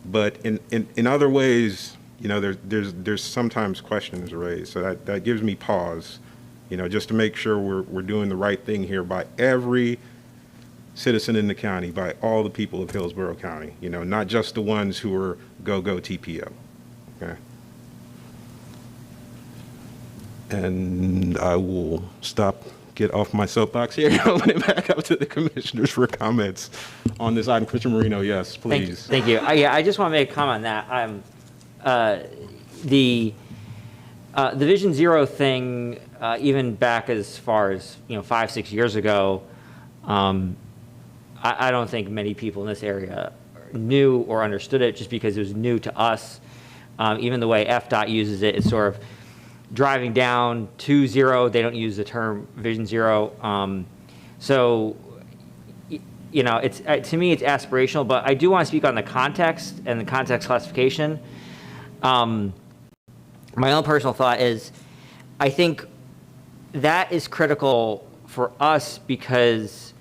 But in other ways, you know, there's sometimes questions raised. So that gives me pause, you know, just to make sure we're doing the right thing here by every citizen in the county, by all the people of Hillsborough County, you know, not just the ones who are go TPO. Okay. And I will get off my soapbox here and open it back up to the commissioners for comments on this item. Commissioner Marino, yes, please. Thank you. I just want to make a comment on that. The Vision Zero thing, even back as far as, 5-6 years ago, I don't think many people in this area knew or understood it just because it was new to us. Even the way FDOT uses it, it's sort of driving down to zero. They don't use the term Vision Zero. So, it's to me, it's aspirational, but I do want to speak on the context and the context classification. My own personal thought is, I think that is critical for us because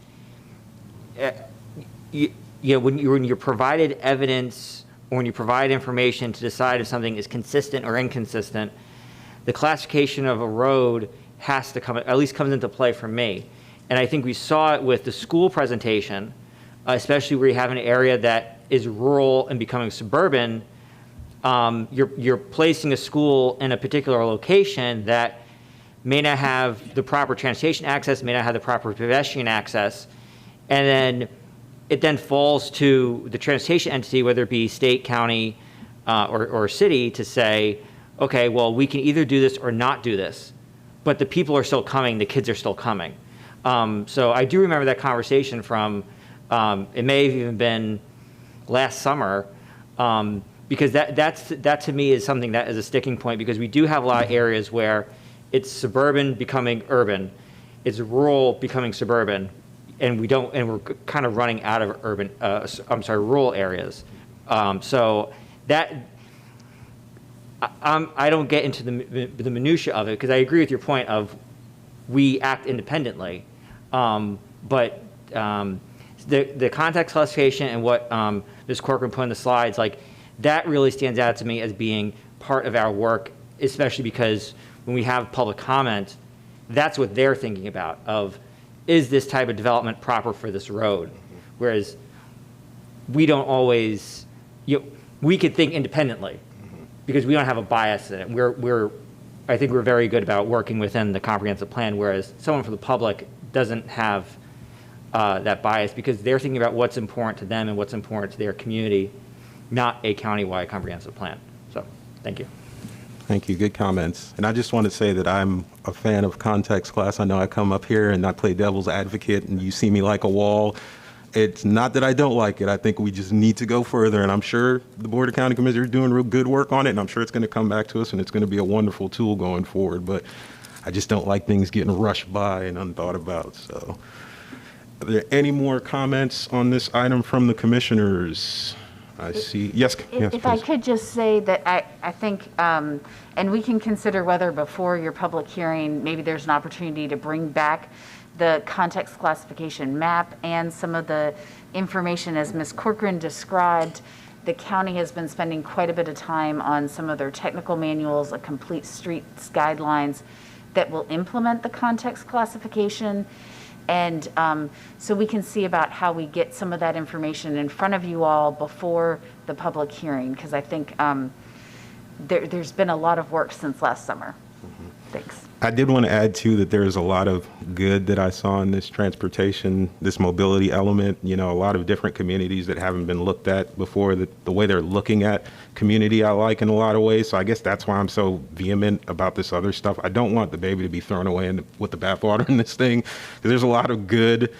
when you're provided evidence or when you provide information to decide if something is consistent or inconsistent, the classification of a road has to at least comes into play for me. And I think we saw it with the school presentation, especially where you have an area that is rural and becoming suburban. You're placing a school in a particular location that may not have the proper transportation access, may not have the proper pedestrian access, and then it then falls to the transportation entity, whether it be state, county, or city, to say, okay, well, we can either do this or not do this, but the people are still coming, the kids are still coming. So I do remember that conversation from, it may have even been last summer, because that to me is something that is a sticking point, because we do have a lot of areas where it's suburban becoming urban, it's rural becoming suburban, and we're kind of running out of rural areas. So that, I don't get into the minutia of it, because I agree with your point of we act independently, but the context classification and what Ms. Corcoran put in the slides, like that really stands out to me as being part of our work, especially because when we have public comment, that's what they're thinking about of, is this type of development proper for this road? Whereas we don't always, we could think independently because we don't have a bias in it. I think we're very good about working within the comprehensive plan, whereas someone from the public doesn't have that bias because they're thinking about what's important to them and what's important to their community, not a countywide comprehensive plan. So, thank you. Thank you. Good comments. And I just want to say that I'm a fan of context class. I know I come up here and I play devil's advocate and you see me like a wall. It's not that I don't like it. I think we just need to go further. And I'm sure the Board of County Commissioners are doing real good work on it. And I'm sure it's going to come back to us and it's going to be a wonderful tool going forward. But I just don't like things getting rushed by and unthought about. So are there any more comments on this item from the commissioners? I see. Yes. If I could just say that I think, and we can consider whether before your public hearing, maybe there's an opportunity to bring back the context classification map and some of the information as Ms. Corcoran described. The county has been spending quite a bit of time on some of their technical manuals, a complete streets guidelines that will implement the context classification. And so we can see about how we get some of that information in front of you all before the public hearing, because I think there's been a lot of work since last summer. Thanks. I did want to add too that there's a lot of good that I saw in this transportation, this mobility element. A lot of different communities that haven't been looked at before, the way they're looking at community I like in a lot of ways. So I guess that's why I'm so vehement about this other stuff. I don't want the baby to be thrown away with the bathwater in this thing, because there's a lot of good,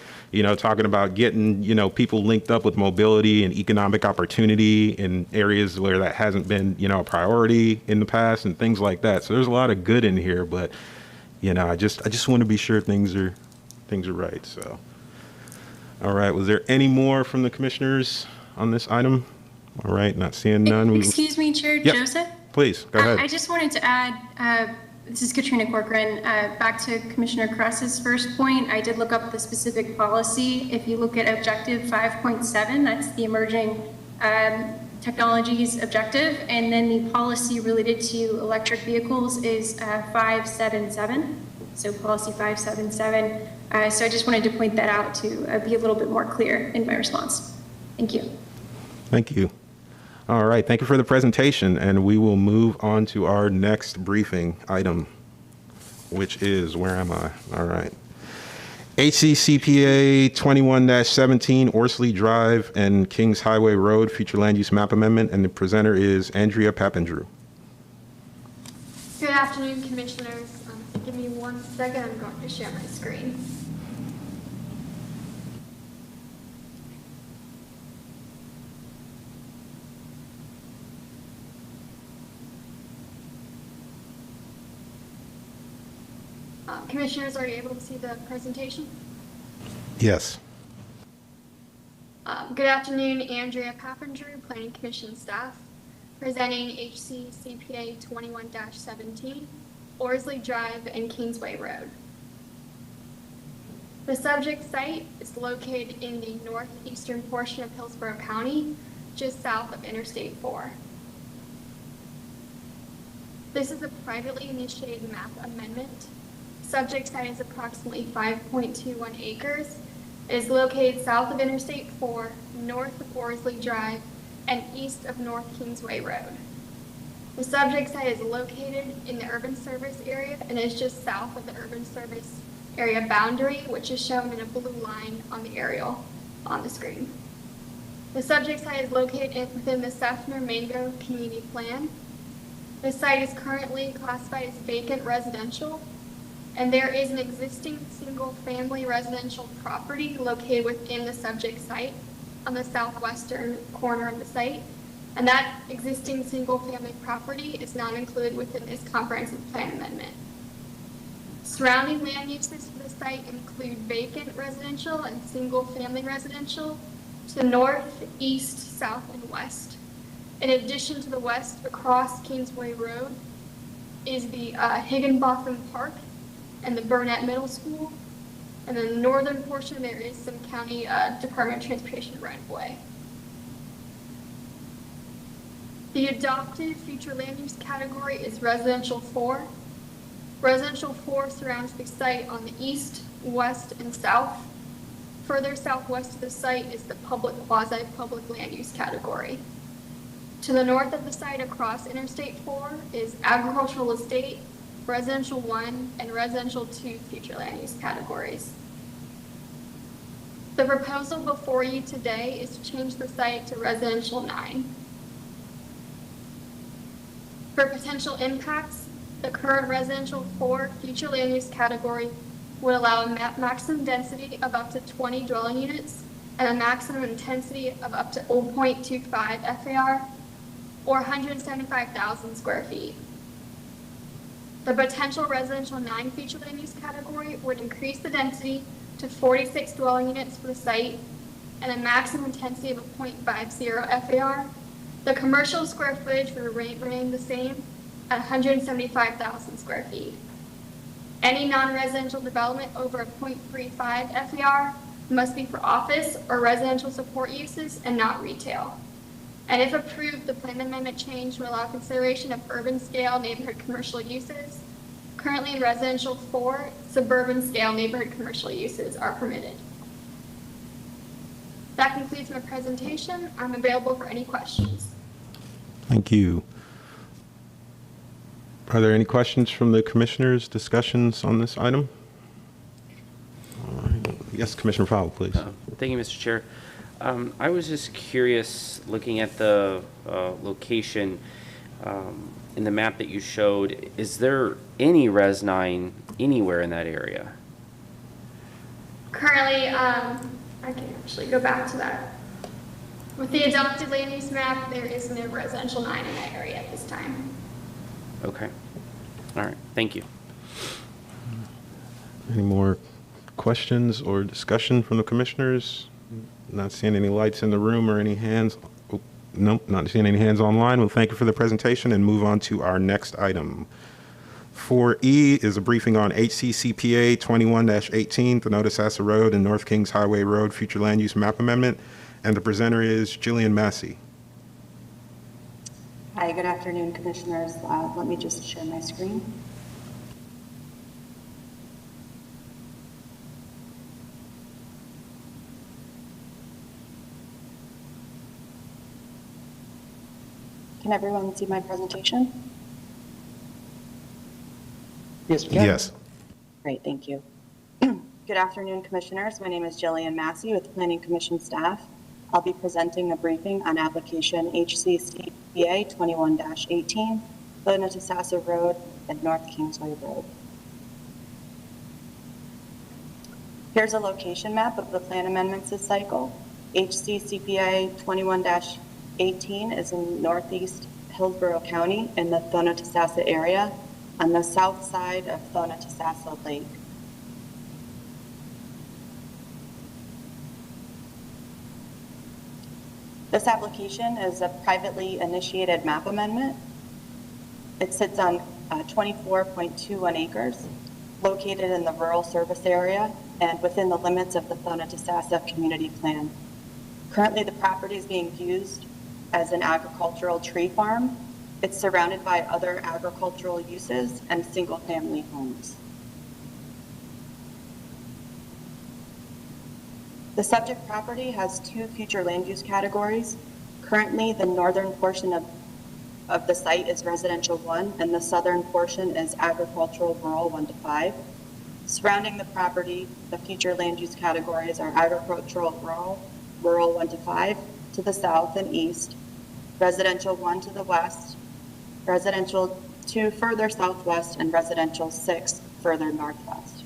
talking about getting, people linked up with mobility and economic opportunity in areas where that hasn't been, a priority in the past and things like that. So there's a lot of good in here, but, I just want to be sure things are right. So, all right. Was there any more from the commissioners on this item? All right. Not seeing none. Excuse me, Chair. Yep. Joseph? Please, go ahead. I just wanted to add, this is Katrina Corcoran, back to Commissioner Kress's first point. I did look up the specific policy. If you look at objective 5.7, that's the emerging technologies objective, and then the policy related to electric vehicles is 577. So policy 577. So I just wanted to point that out to be a little bit more clear in my response. Thank you. Thank you. All right, thank you for the presentation, and we will move on to our next briefing item, which is, where am I? All right. Hccpa 21-17 Orsley Drive and Kings Highway Road Future Land Use Map Amendment, and the presenter is Andrea Papandrew. Good afternoon, Commissioners. Give me 1 second, I'm going to share my screen. Commissioners, are you able to see the presentation? Yes. Good afternoon, Andrea Papandrew, Planning Commission staff, presenting HCCPA 21-17, Orsley Drive and Kingsway Road. The subject site is located in the northeastern portion of Hillsborough County, just south of Interstate 4. This is a privately initiated map amendment. Subject site is approximately 5.21 acres. It is located south of Interstate 4, north of Orsley Drive, and east of North Kingsway Road. The subject site is located in the urban service area and is just south of the urban service area boundary, which is shown in a blue line on the aerial on the screen. The subject site is located within the Seffner-Mango Community Plan. The site is currently classified as vacant residential, and there is an existing single-family residential property located within the subject site on the southwestern corner of the site, and that existing single-family property is not included within this comprehensive plan amendment. Surrounding land uses for the site include vacant residential and single-family residential to the north, east, south, and west. In addition to the west, across Kingsway Road is the Higginbotham Park and the Burnett Middle School. And in the northern portion, there is some county Department of Transportation right-of-way. The adopted future land use category is residential 4. Residential 4 surrounds the site on the east, west, and south. Further southwest of the site is the public, quasi-public land use category. To the north of the site across Interstate 4 is agricultural estate, residential 1, and residential 2 future land use categories. The proposal before you today is to change the site to residential 9. For potential impacts, the current residential 4 future land use category would allow a maximum density of up to 20 dwelling units and a maximum intensity of up to 0.25 FAR or 175,000 square feet. The potential residential 9 future land use category would increase the density to 46 dwelling units for the site and a maximum intensity of a 0.50 FAR. The commercial square footage would remain the same at 175,000 square feet. Any non-residential development over a 0.35 FAR must be for office or residential support uses and not retail. And if approved, the plan amendment change will allow consideration of urban scale neighborhood commercial uses. Currently in residential 4, suburban scale neighborhood commercial uses are permitted. That concludes my presentation. I'm available for any questions. Thank you. Are there any questions from the commissioners, discussions on this item? All right. Yes, Commissioner Powell, please. Thank you, Mr. Chair. I was just curious, looking at the location in the map that you showed, is there any Res 9 anywhere in that area? Currently, I can actually go back to that. With the adopted land use map, there is no residential 9 in that area at this time. Okay. All right. Thank you. Any more questions or discussion from the commissioners? Not seeing any lights in the room or any hands. Oh, nope, not seeing any hands online. Well, thank you for the presentation and move on to our next item. 4E is a briefing on HCCPA 21-18, the Notisassa Road and North Kings Highway Road Future Land Use Map Amendment, and the presenter is Jillian Massey. Hi, good afternoon, Commissioners. Let me just share my screen. Can everyone see my presentation? Yes, we can. Yes. Great, thank you. Good afternoon, Commissioners. My name is Jillian Massey with the Planning Commission staff. I'll be presenting a briefing on application HCCPA 21-18, Bonatosassa Road and North Kingsway Road. Here's a location map of the plan amendments this cycle. HCCPA 21-18 is in northeast Hillsborough County in the Bonatosassa area on the south side of Bonatosassa Lake. This application is a privately initiated map amendment. It sits on 24.21 acres, located in the rural service area and within the limits of the Bonatosassa Community Plan. Currently, the property is being used as an agricultural tree farm. It's surrounded by other agricultural uses and single-family homes. The subject property has two future land use categories. Currently, the northern portion of the site is residential 1, and the southern portion is agricultural rural 1 to 5. Surrounding the property, the future land use categories are agricultural rural 1 to 5 to the south and east, residential 1 to the west, residential 2 further southwest, and residential 6 further northwest.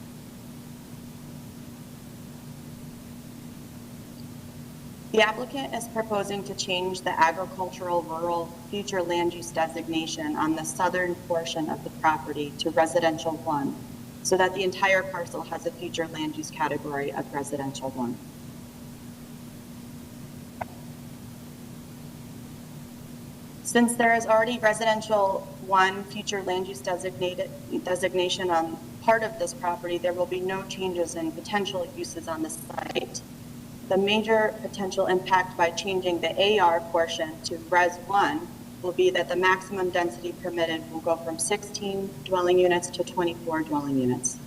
The applicant is proposing to change the agricultural rural future land use designation on the southern portion of the property to residential 1, so that the entire parcel has a future land use category of residential 1. Since there is already residential 1 future land use designation on part of this property, there will be no changes in potential uses on the site. The major potential impact by changing the AR portion to Res 1 will be that the maximum density permitted will go from 16 dwelling units to 24 dwelling units.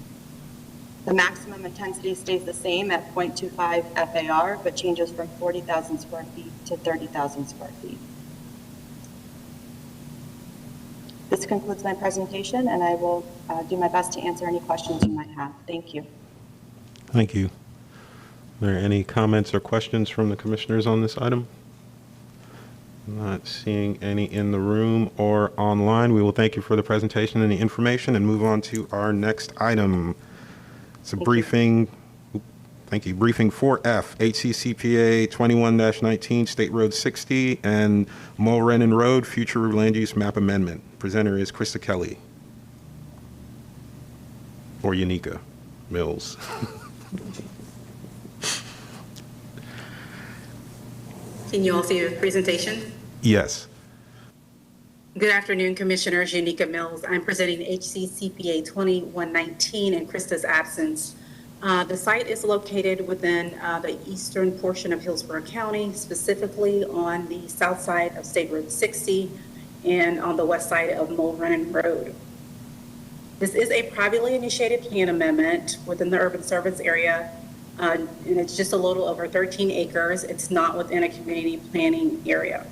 The maximum intensity stays the same at 0.25 FAR, but changes from 40,000 square feet to 30,000 square feet. This concludes my presentation, and I will do my best to answer any questions you might have. Thank you. Thank you. Are there any comments or questions from the commissioners on this item? Not seeing any in the room or online. We will thank you for the presentation and the information and move on to our next item. It's a briefing. Thank you. Briefing 4F, HCCPA 21-19, State Road 60 and Mulrenin Road, Future Land Use Map Amendment. Presenter is Krista Kelly. Or Unica Mills. Can you all see the presentation? Yes. Good afternoon, Commissioners. Unica Mills. I'm presenting HCCPA 21-19 in Krista's absence. The site is located within the eastern portion of Hillsborough County, specifically on the south side of State Road 60 and on the west side of Mulrenin Road. This is a privately initiated plan amendment within the urban service area. And it's just a little over 13 acres. It's not within a community planning area.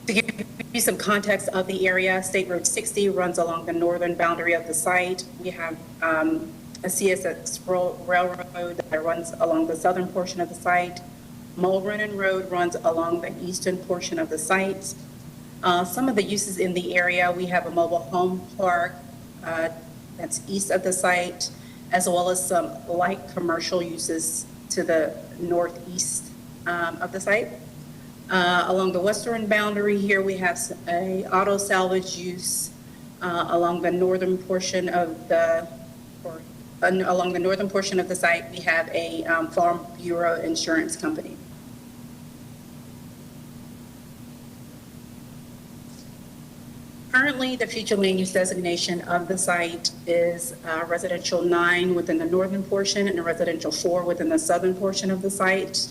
To give you some context of the area, State Road 60 runs along the northern boundary of the site. We have a CSX railroad that runs along the southern portion of the site. Mulrenin Road runs along the eastern portion of the site. Some of the uses in the area, we have a mobile home park that's east of the site, as well as some light commercial uses to the northeast of the site. Along the western boundary here, we have a auto salvage use along the northern portion of the, along the northern portion of the site. We have a Farm Bureau insurance company. Currently, the future land use designation of the site is residential 9 within the northern portion and residential 4 within the southern portion of the site.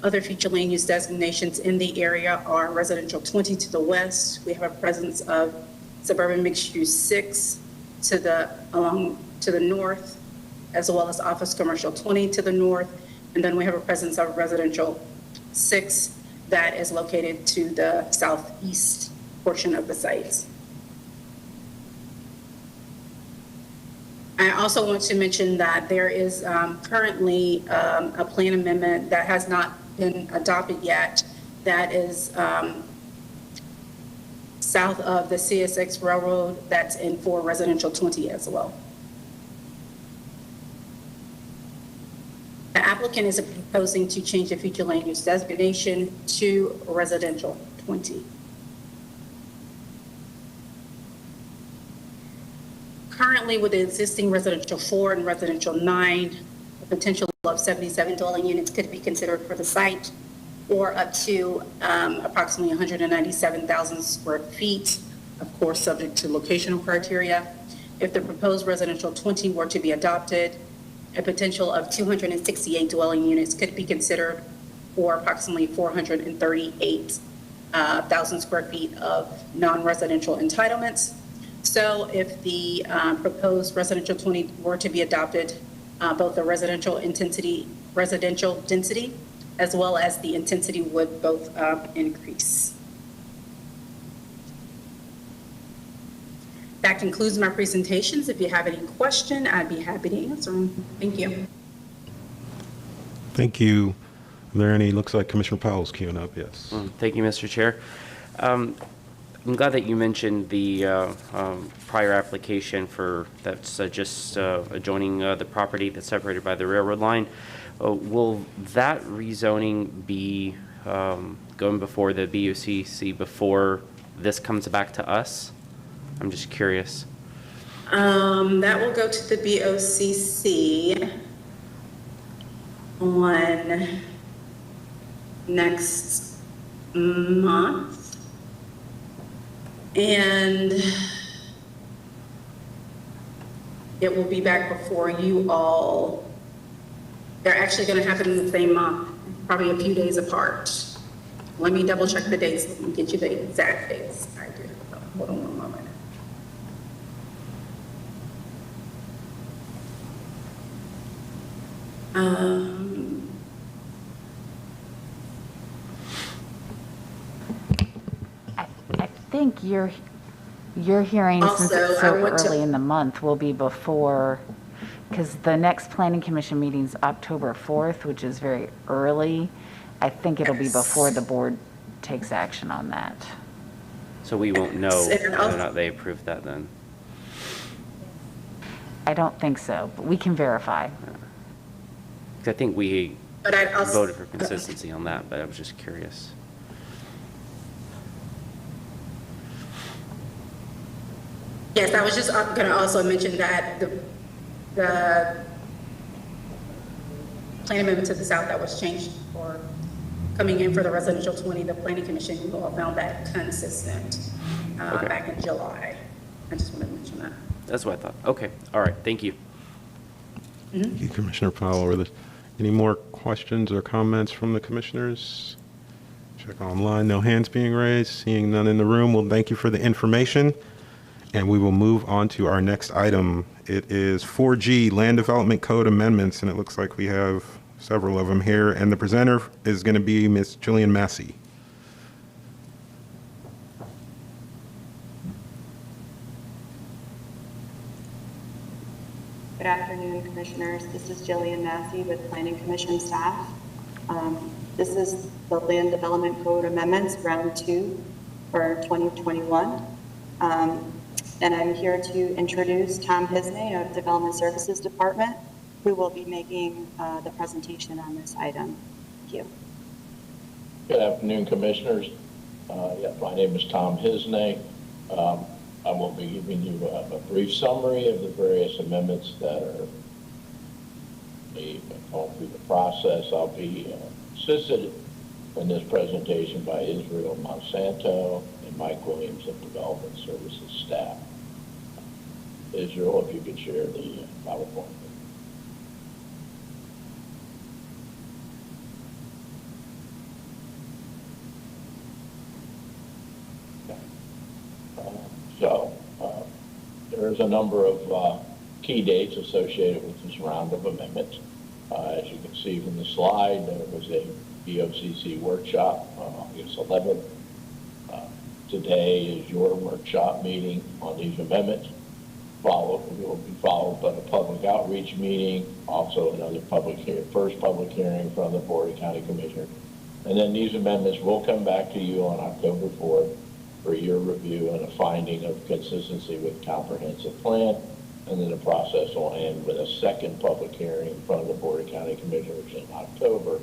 Other future land use designations in the area are residential 20 to the west. We have a presence of suburban mixed use 6 to the north, as well as office commercial 20 to the north. And then we have a presence of residential 6 that is located to the southeast portion of the sites. I also want to mention that there is currently a plan amendment that has not been adopted yet that is south of the CSX Railroad that's in for residential 20 as well. The applicant is proposing to change the future land use designation to residential 20. Currently, with the existing residential 4 and residential 9, the potential of 77 dwelling units could be considered for the site, or up to approximately 197,000 square feet, of course, subject to locational criteria. If the proposed residential 20 were to be adopted, a potential of 268 dwelling units could be considered, or approximately 438,000 square feet of non-residential entitlements. So if the proposed residential 20 were to be adopted, both the residential density, as well as the intensity would both increase. That concludes my presentations. If you have any question, I'd be happy to answer them. Thank you. Thank you. Are there any, looks like Commissioner Powell's queuing up, yes. Thank you, Mr. Chair. I'm glad that you mentioned the prior application for that's just adjoining the property that's separated by the railroad line. Will that rezoning be going before the BUCC before this comes back to us? I'm just curious. That will go to the BOCC on next month. And it will be back before you all. They're actually going to happen in the same month, probably a few days apart. Let me double check the dates and get you the exact dates. I do. Hold on one moment. I think your hearing, Also, since it's so I want to- early in the month, will be before, because the next Planning Commission meeting's October 4th, which is very early. I think it'll be before the board takes action on that. So we won't know whether or not they approved that then. I don't think so, but we can verify. 'Cause I think we But I'd also- voted for consistency on that, but I was just curious. Yes, I was just going to also mention that the plan amendment to the south that was changed for coming in for the residential 20, the Planning Commission, you all found that consistent Okay. back in July. I just wanted to mention that. That's what I thought. Okay. All right. Thank you. Thank you, Commissioner Powell. Are there any more questions or comments from the commissioners? Check online. No hands being raised. Seeing none in the room. Well, thank you for the information. And we will move on to our next item. It is 4G, Land Development Code Amendments, and it looks like we have several of them here. And the presenter is going to be Ms. Jillian Massey. Good afternoon, Commissioners. This is Jillian Massey with Planning Commission staff. This is the Land Development Code Amendments, Round 2 for 2021. And I'm here to introduce Tom Hisney of Development Services Department, who will be making the presentation on this item. Thank you. Good afternoon, Commissioners. My name is Tom Hisney. I will be giving you a brief summary of the various amendments that are going through the process. I'll be assisted in this presentation by Israel Monsanto and Mike Williams of Development Services staff. Israel, if you could share the PowerPoint. There's a number of key dates associated with this round of amendments. As you can see from the slide, there was a BOCC workshop on August 11th. Today is your workshop meeting on these amendments. Will be followed by a public outreach meeting, also another first public hearing from the Board of County Commissioners. And then these amendments will come back to you on October 4th for your review and a finding of consistency with comprehensive plan. And then the process will end with a second public hearing from the Board of County Commissioners in October,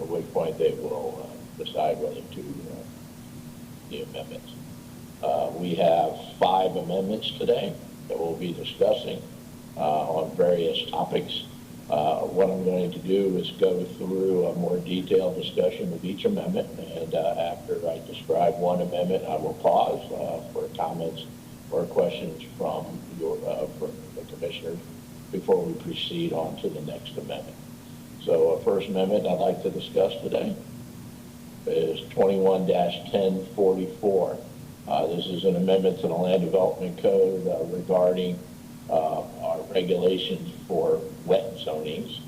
at which point they will decide whether to the amendments. We have 5 amendments today that we'll be discussing on various topics. What I'm going to do is go through a more detailed discussion of each amendment, and after I describe one amendment, I will pause for comments or questions from the commissioners before we proceed on to the next amendment. So first amendment I'd like to discuss today is 21-1044. This is an amendment to the Land Development Code regarding our regulations for wet zonings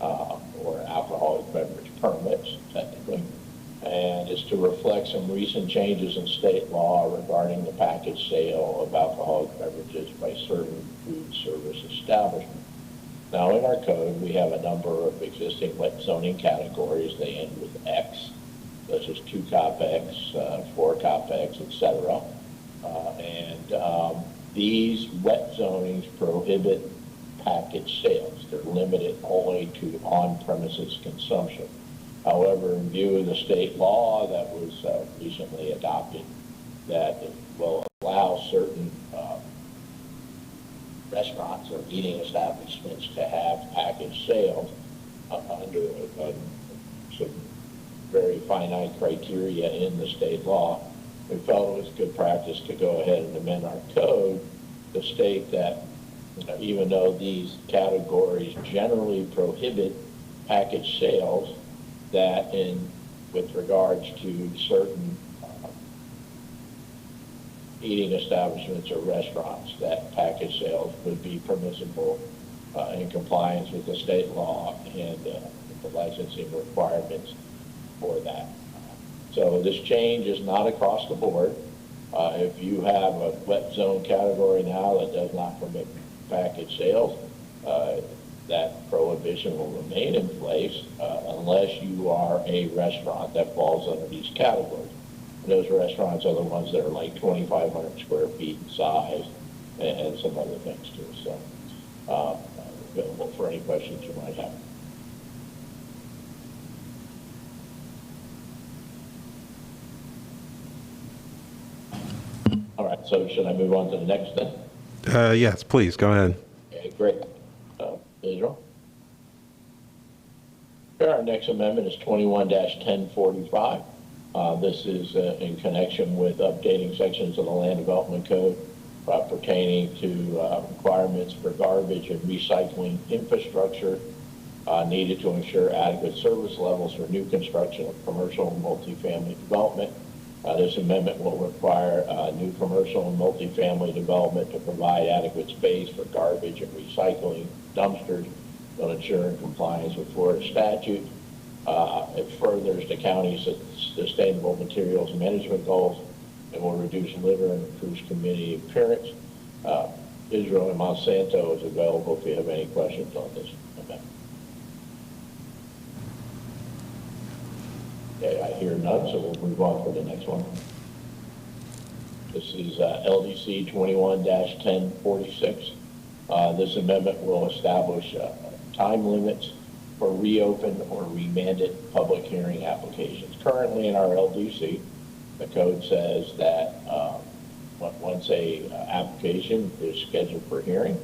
or alcoholic beverage permits, technically. And it's to reflect some recent changes in state law regarding the package sale of alcoholic beverages by certain food service establishments. Now, in our code, we have a number of existing wet zoning categories. They end with X, such as 2-COP-X, 4-COP-X, etc. These wet zonings prohibit package sales. They're limited only to on-premises consumption. However, in view of the state law that was recently adopted, that it will allow certain restaurants or eating establishments to have package sales under some very finite criteria in the state law, we felt it was good practice to go ahead and amend our code to state that even though these categories generally prohibit package sales, that with regards to certain eating establishments or restaurants, that package sales would be permissible in compliance with the state law and the licensing requirements for that. So this change is not across the board. If you have a wet zone category now that does not permit package sales, that prohibition will remain in place unless you are a restaurant that falls under these categories. And those restaurants are the ones that are like 2,500 square feet in size and some other things too. So available for any questions you might have. All right, so should I move on to the next then? Yes, please, go ahead. Okay, great. Israel? Our next amendment is 21-1045. This is in connection with updating sections of the Land Development Code pertaining to requirements for garbage and recycling infrastructure needed to ensure adequate service levels for new construction of commercial and multifamily development. This amendment will require new commercial and multifamily development to provide adequate space for garbage and recycling dumpsters to ensure in compliance with Florida statute. It furthers the county's sustainable materials management goals and will reduce litter and improve community appearance. Israel and Monsanto is available if you have any questions on this amendment. Okay, I hear none, so we'll move on to the next one. This is LDC 21-1046. This amendment will establish time limits for reopened or remanded public hearing applications. Currently in our LDC, the code says that once a application is scheduled for hearing,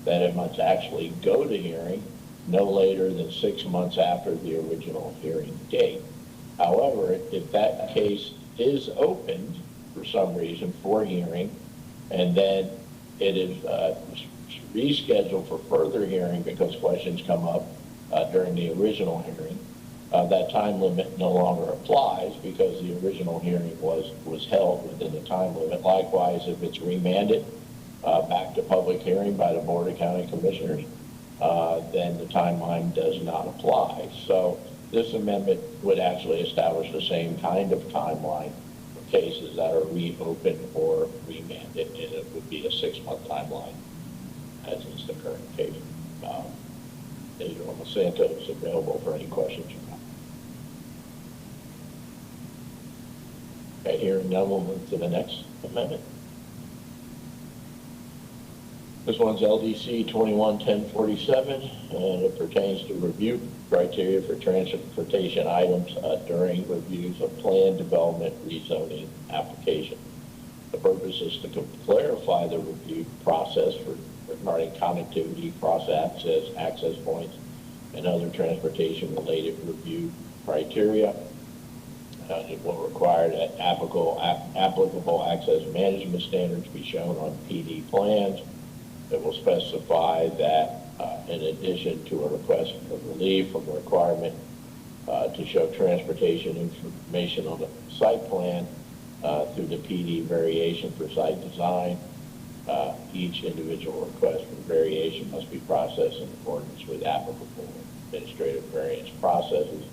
that it must actually go to hearing no later than 6 months after the original hearing date. However, if that case is opened for some reason for hearing, and then it is rescheduled for further hearing because questions come up during the original hearing, that time limit no longer applies because the original hearing was held within the time limit. Likewise, if it's remanded back to public hearing by the Board of County Commissioners, then the timeline does not apply. So this amendment would actually establish the same kind of timeline for cases that are reopened or remanded, and it would be a 6-month timeline, as is the current case. Adrian Santos is available for any questions you have. Okay, hearing none, we'll move to the next amendment. This one's LDC 211047, and it pertains to review criteria for transportation items during reviews of plan development rezoning application. The purpose is to clarify the review process regarding connectivity, cross-access, access points, and other transportation-related review criteria. It will require that applicable access management standards be shown on PD plans. It will specify that in addition to a request for relief from the requirement to show transportation information on the site plan through the PD variation for site design, each individual request for variation must be processed in accordance with applicable administrative variance processes.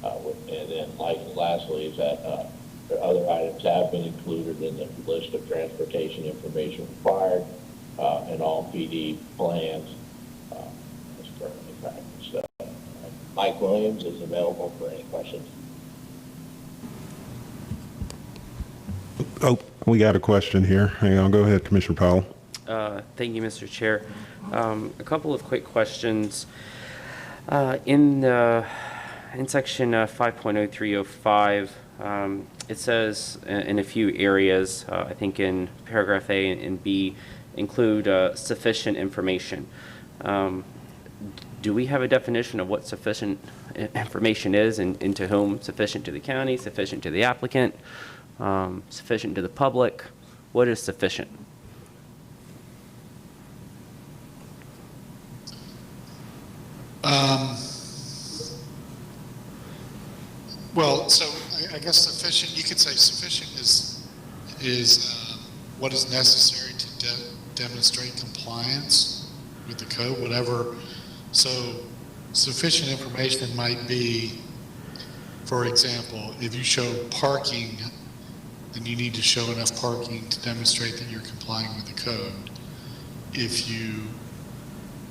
And then lastly is that other items have been included in the list of transportation information required in all PD plans as currently practiced. Mike Williams is available for any questions. Oh, we got a question here. Hang on, go ahead, Commissioner Powell. Thank you, Mr. Chair. A couple of quick questions. In section 5.0305, it says in a few areas, I think in paragraph A and B, include sufficient information. Do we have a definition of what sufficient information is, and to whom? Sufficient to the county, sufficient to the applicant, sufficient to the public? What is sufficient? Well, so I guess sufficient, you could say sufficient is what is necessary to demonstrate compliance with the code, whatever. So sufficient information might be, for example, if you show parking, then you need to show enough parking to demonstrate that you're complying with the code.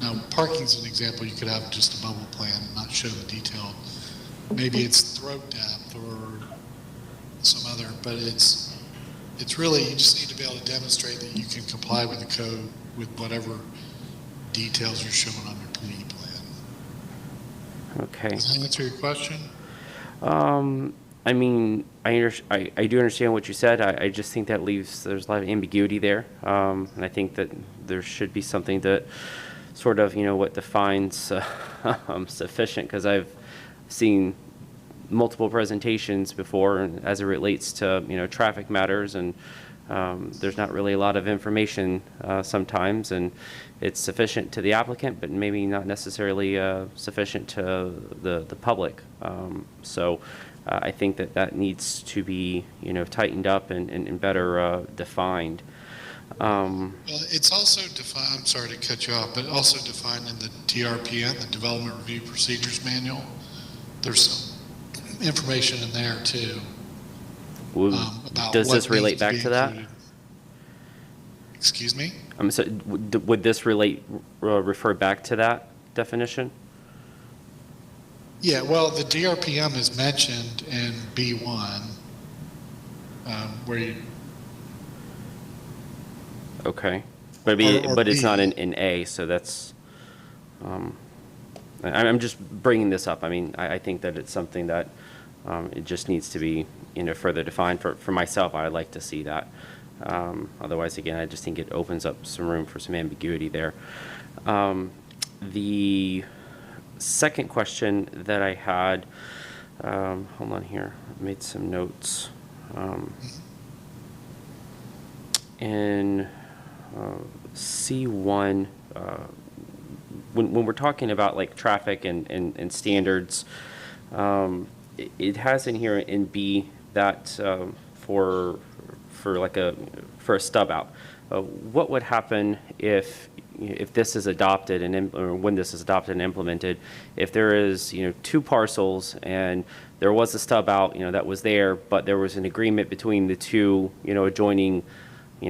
Now parking's an example, you could have just a bubble plan and not show the detail. Maybe it's throat depth or some other, but it's really, you just need to be able to demonstrate that you can comply with the code with whatever details you're showing on your PD plan. Okay. Does that answer your question? I mean, I do understand what you said. I just think that there's a lot of ambiguity there. And I think that there should be something that sort of, what defines sufficient, because I've seen multiple presentations before as it relates to, traffic matters, and there's not really a lot of information sometimes, and it's sufficient to the applicant, but maybe not necessarily sufficient to the public. So I think that needs to be, tightened up and better defined. Well, it's also defined, I'm sorry to cut you off, but also defined in the DRPN, the Development Review Procedures Manual. There's some information in there too. About does this relate back to that? Excuse me? So would this refer back to that definition? Yeah, well, the DRPM is mentioned in B1, where you... Okay. But it's not in A, so that's... I'm just bringing this up. I mean, I think that it's something that it just needs to be, further defined. For myself, I'd like to see that. Otherwise, again, I just think it opens up some room for some ambiguity there. The second question that I had, hold on here, I made some notes. In C1, when we're talking about like traffic and standards, It has in here in B that for a stub out. What would happen if this is adopted or when this is adopted and implemented? If there is two parcels and there was a stub out that was there, but there was an agreement between the two adjoining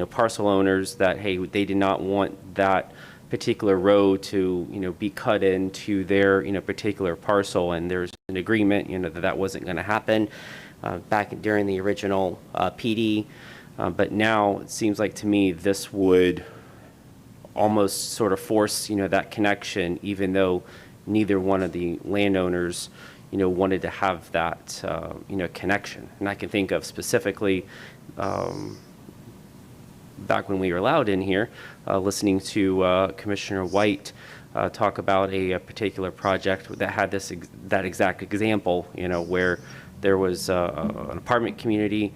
parcel owners that hey, they did not want that particular road to be cut into their particular parcel, and there's an agreement that wasn't going to happen back during the original PD, but now it seems like to me this would almost sort of force that connection, even though neither one of the landowners wanted to have that connection. And I can think of specifically back when we were allowed in here, listening to Commissioner White talk about a particular project that had that exact example, where there was an apartment community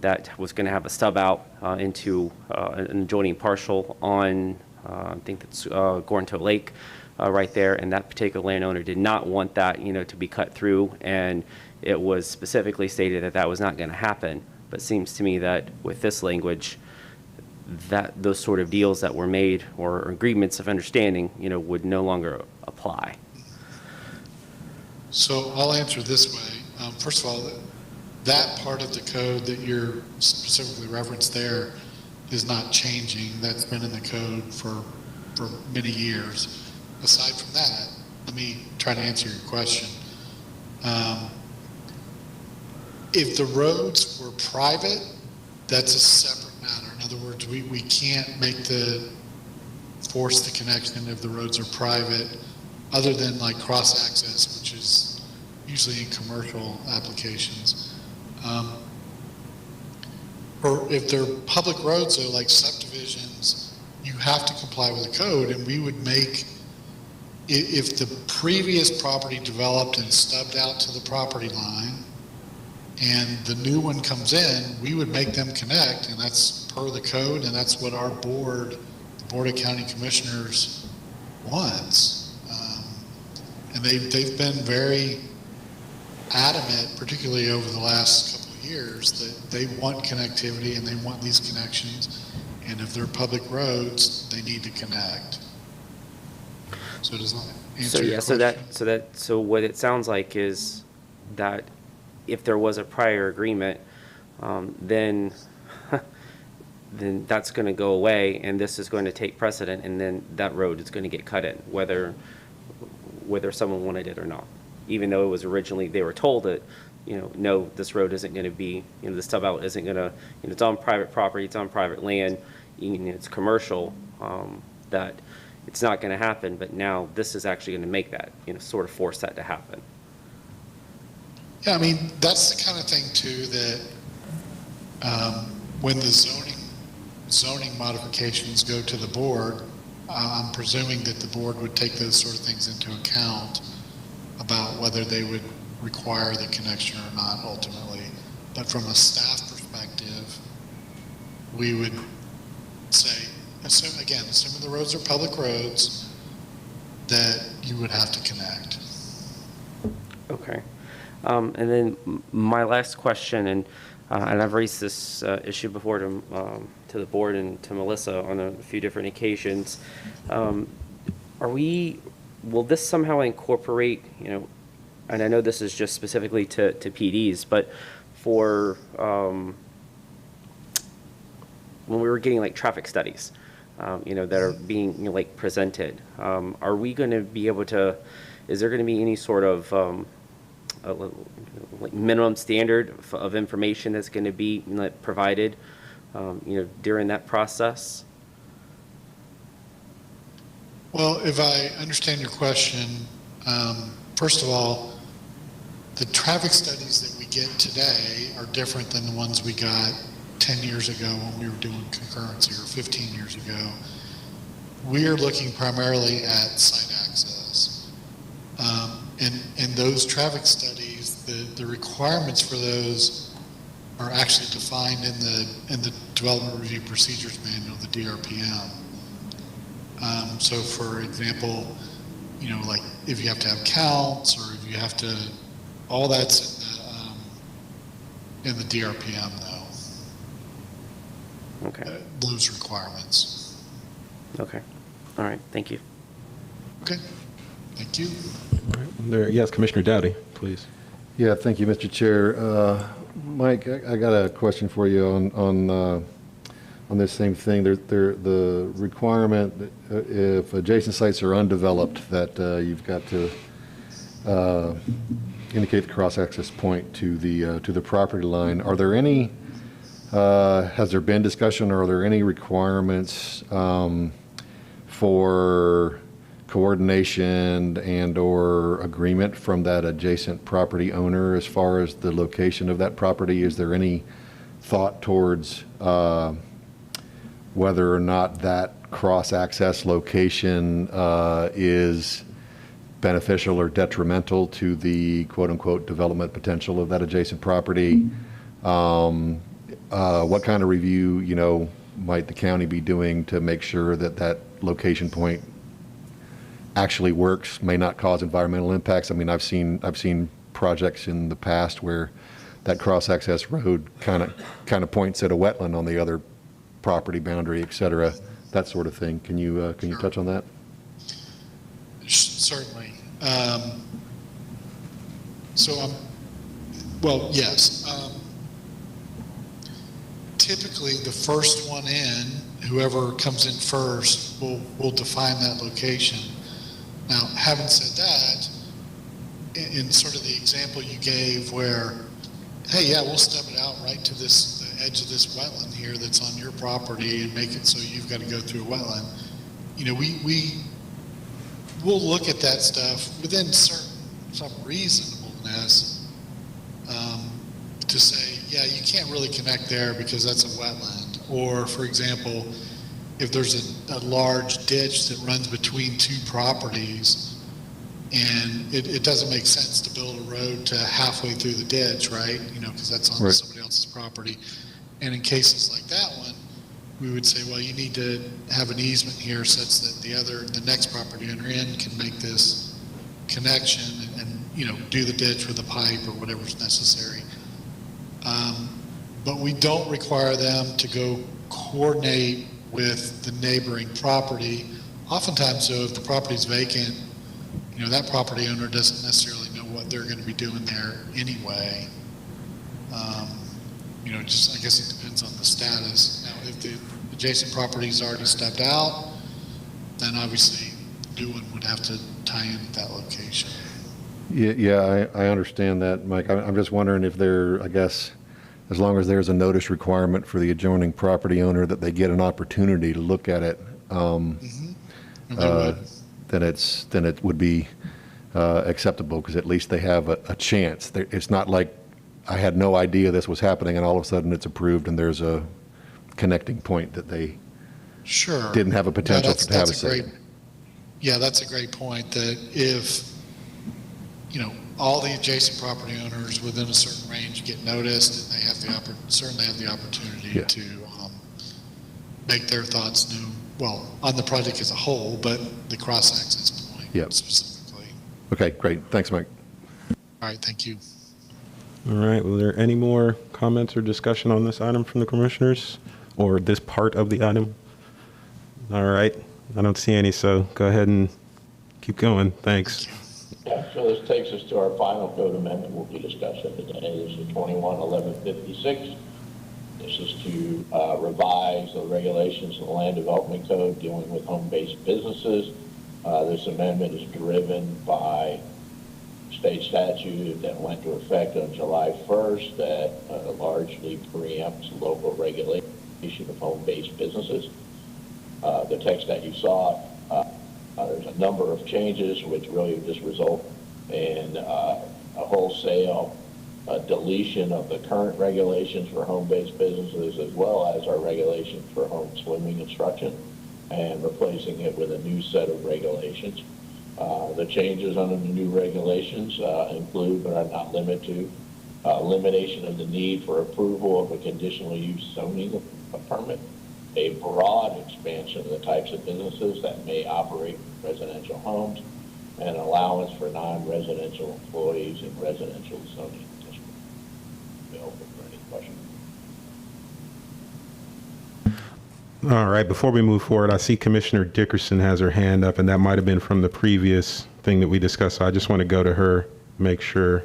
that was going to have a stub out into an adjoining parcel on, I think that's Gornto Lake right there, and that particular landowner did not want that, to be cut through, and it was specifically stated that that was not going to happen. But it seems to me that with this language, that those sort of deals that were made or agreements of understanding, would no longer apply. So I'll answer this way. First of all, that part of the code that you're specifically referenced there is not changing. That's been in the code for many years. Aside from that, let me try to answer your question. If the roads were private, that's a separate matter. In other words, we can't force the connection if the roads are private, other than like cross-access, which is usually in commercial applications. Or if they're public roads, though, like subdivisions, you have to comply with the code, and we would make, if the previous property developed and stubbed out to the property line, and the new one comes in, we would make them connect, and that's per the code, and that's what our board, the Board of County Commissioners, wants. And they've been very adamant, particularly over the last couple of years, that they want connectivity and they want these connections, and if they're public roads, they need to connect. So does that answer your question? So what it sounds like is that if there was a prior agreement, then that's going to go away, and this is going to take precedent, and then that road is going to get cut in, whether someone wanted it or not. Even though it was originally, they were told that, no, this road isn't going to be, the stub out isn't going to, it's on private property, it's on private land, it's commercial, that it's not going to happen. But now this is actually going to make that, sort of force that to happen. Yeah, I mean, that's the kind of thing too that when the zoning modifications go to the board, I'm presuming that the board would take those sort of things into account about whether they would require the connection or not ultimately. But from a staff perspective, we would say, assuming the roads are public roads, that you would have to connect. Okay. And then my last question, and I've raised this issue before to the board and to Melissa on a few different occasions. Will this somehow incorporate, and I know this is just specifically to PDs, but for when we were getting like traffic studies, that are being presented, are we going to be able to, is there going to be any sort of like minimum standard of information that's going to be provided, during that process? Well, if I understand your question, first of all, the traffic studies that we get today are different than the ones we got 10 years ago when we were doing concurrency, or 15 years ago. We are looking primarily at site access. And those traffic studies, the requirements for those are actually defined in the Development Review Procedures Manual, the DRPM. So for example, like if you have to have counts, or if you have to All that's in the DRPM though. Okay. Those requirements. Okay. All right. Thank you. Okay. Thank you. Yes, Commissioner Dowdy, please. Yeah, thank you, Mr. Chair. Mike, I got a question for you on this same thing. The requirement that if adjacent sites are undeveloped, that you've got to indicate the cross-access point to the property line. Are there any? Has there been discussion, or are there any requirements for coordination and/or agreement from that adjacent property owner as far as the location of that property? Is there any thought towards whether or not that cross-access location is beneficial or detrimental to the quote-unquote development potential of that adjacent property? What kind of review, might the county be doing to make sure that that location point actually works, may not cause environmental impacts? I mean, I've seen projects in the past where that cross-access road kind of points at a wetland on the other property boundary, et cetera, that sort of thing. Can you touch on that? Certainly. Well, yes. Typically, the first one in, whoever comes in first, will define that location. Now, having said that, in sort of the example you gave where, hey, yeah, we'll step it out right to the edge of this wetland here that's on your property and make it so you've got to go through a wetland. We'll look at that stuff within some reasonableness to say, yeah, you can't really connect there because that's a wetland. Or, for example, if there's a large ditch that runs between two properties and it doesn't make sense to build a road to halfway through the ditch, right? Because that's on somebody else's property. And in cases like that one, we would say, well, you need to have an easement here such that the next property owner in can make this connection and do the ditch with a pipe or whatever's necessary. But we don't require them to go coordinate with the neighboring property. Oftentimes, though, if the property's vacant, that property owner doesn't necessarily know what they're going to be doing there anyway. I guess it depends on the status. Now, if the adjacent property's already stepped out, then obviously new one would have to tie into that location. Yeah, I understand that, Mike. I'm just wondering if I guess, as long as there's a notice requirement for the adjoining property owner that they get an opportunity to look at it, then it would be acceptable, because at least they have a chance. It's not like I had no idea this was happening and all of a sudden it's approved and there's a connecting point that they didn't have a potential to have a say. Yeah, that's a great point, that if all the adjacent property owners within a certain range get noticed, and they have certainly have the opportunity to make their thoughts known, well, on the project as a whole, but the cross-access point specifically. Okay, great. Thanks, Mike. All right, thank you. All right, were there any more comments or discussion on this item from the commissioners, or this part of the item? All right, I don't see any, so go ahead and keep going. Thanks. Yeah, so this takes us to our final code amendment we'll be discussing today. This is 21-1156. This is to revise the regulations of the Land Development Code dealing with home-based businesses. This amendment is driven by state statute that went into effect on July 1st that largely preempts local regulation of home-based businesses. The text that you saw, there's a number of changes which really just result in a wholesale deletion of the current regulations for home-based businesses, as well as our regulations for home swimming instruction, and replacing it with a new set of regulations. The changes under the new regulations include, but are not limited to, elimination of the need for approval of a conditional use zoning permit, a broad expansion of the types of businesses that may operate residential homes, and allowance for non-residential employees in residential zoning district. Available for any questions. All right, before we move forward, I see Commissioner Dickerson has her hand up, and that might have been from the previous thing that we discussed. So I just want to go to her, make sure.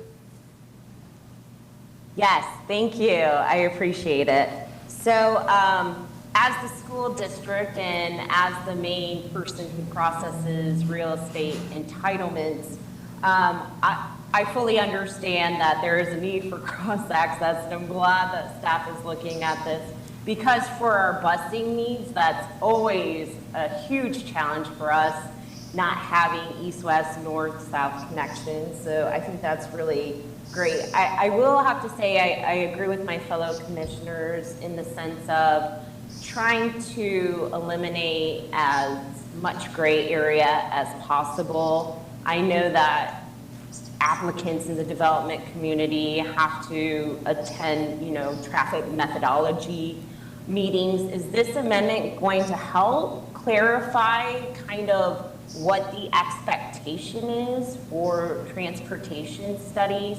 Yes, thank you. I appreciate it. So as the school district and as the main person who processes real estate entitlements, I fully understand that there is a need for cross-access, and I'm glad that staff is looking at this, because for our busing needs, that's always a huge challenge for us, not having east-west, north-south connections. So I think that's really great. I will have to say I agree with my fellow commissioners in the sense of trying to eliminate as much gray area as possible. I know that applicants in the development community have to attend, traffic methodology meetings. Is this amendment going to help clarify kind of what the expectation is for transportation studies?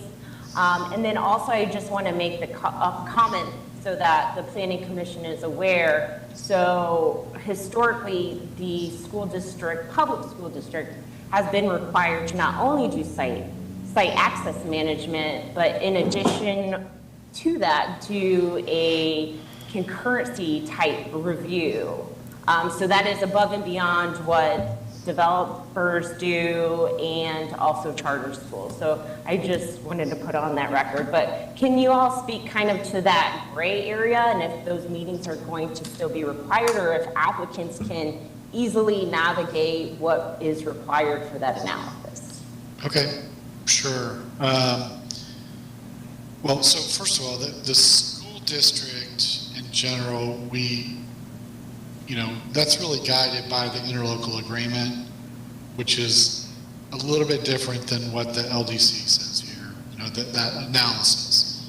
And then also I just want to make the comment so that the Planning Commission is aware. So historically, the school district, public school district, has been required to not only do site access management, but in addition to that, do a concurrency type review. So that is above and beyond what developers do and also charter schools. So I just wanted to put on that record. But can you all speak kind of to that gray area and if those meetings are going to still be required, or if applicants can easily navigate what is required for that analysis? Okay, sure. Well, so first of all, the school district in general, that's really guided by the interlocal agreement, which is a little bit different than what the LDC says here, that analysis.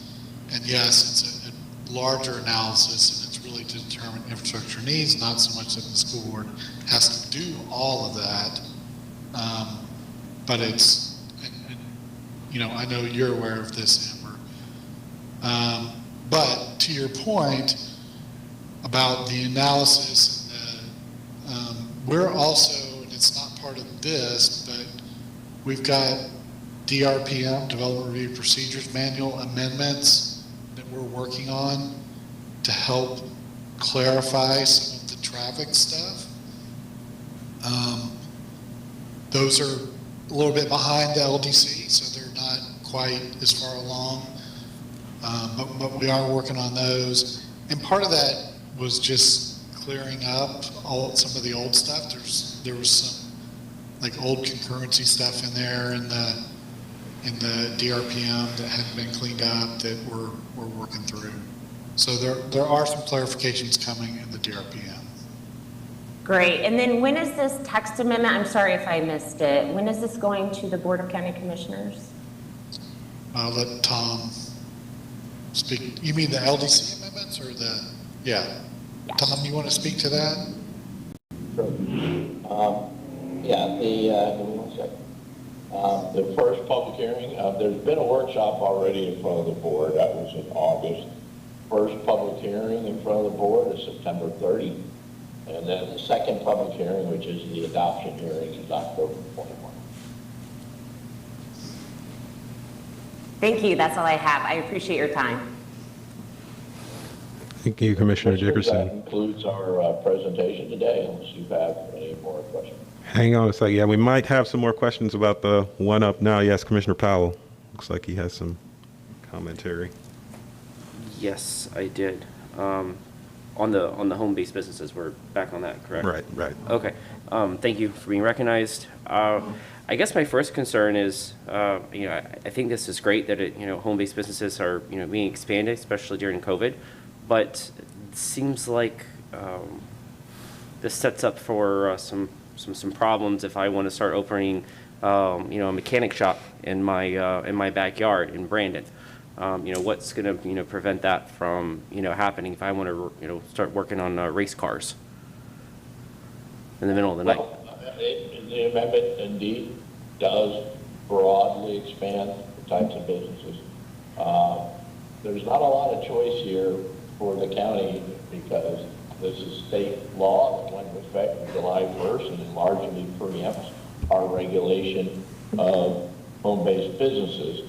And yes, it's a larger analysis, and it's really to determine infrastructure needs, not so much that the school board has to do all of that. But it's, I know you're aware of this, Amber. But to your point about the analysis, we're also, and it's not part of this, but we've got DRPM, Development Review Procedures Manual amendments that we're working on to help clarify some of the traffic stuff. Those are a little bit behind the LDC, so they're not quite as far along, but we are working on those. And part of that was just clearing up some of the old stuff. There was some like old concurrency stuff in there in the DRPM that hadn't been cleaned up that we're working through. So there are some clarifications coming in the DRPM. Great. And then when is this text amendment? I'm sorry if I missed it. When is this going to the Board of County Commissioners? I'll let Tom speak. You mean the LDC amendments or the, yeah. Tom, you want to speak to that? Sure. Give me 1 second. The first public hearing, there's been a workshop already in front of the board. That was in August. First public hearing in front of the board is September 30. And then the second public hearing, which is the adoption hearing, is October 21. Thank you. That's all I have. I appreciate your time. Thank you, Commissioner Dickerson. That concludes our presentation today, unless you have any more questions. Hang on a second. Yeah, we might have some more questions about the one up now. Yes, Commissioner Powell. Looks like he has some commentary. Yes, I did. On the home-based businesses, we're back on that, correct? Right. Okay. Thank you for being recognized. I guess my first concern is, I think this is great that home-based businesses are being expanded, especially during COVID. But it seems like this sets up for some problems if I want to start opening, a mechanic shop in my backyard in Brandon. What's going to prevent that from happening if I want to start working on race cars in the middle of the night? The amendment indeed does broadly expand the types of businesses. There's not a lot of choice here for the county because this is state law that went into effect July 1st and largely preempts our regulation of home-based businesses.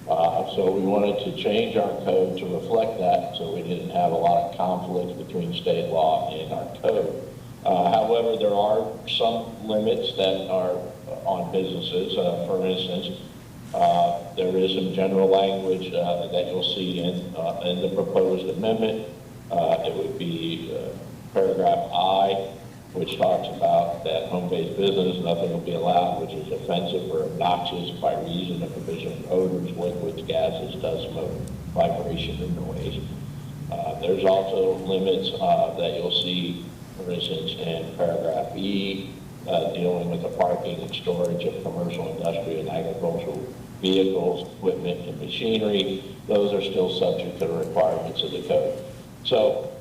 So we wanted to change our code to reflect that so we didn't have a lot of conflict between state law and our code. However, there are some limits that are on businesses. For instance, there is some general language that you'll see in the proposed amendment. It would be paragraph I, which talks about that home-based business, nothing will be allowed which is offensive or obnoxious by reason of provision of odors, liquids, gases, dust, smoke, vibration, or noise. There's also limits that you'll see, for instance, in paragraph E, dealing with the parking and storage of commercial, industrial, and agricultural vehicles, equipment, and machinery. Those are still subject to the requirements of the code. So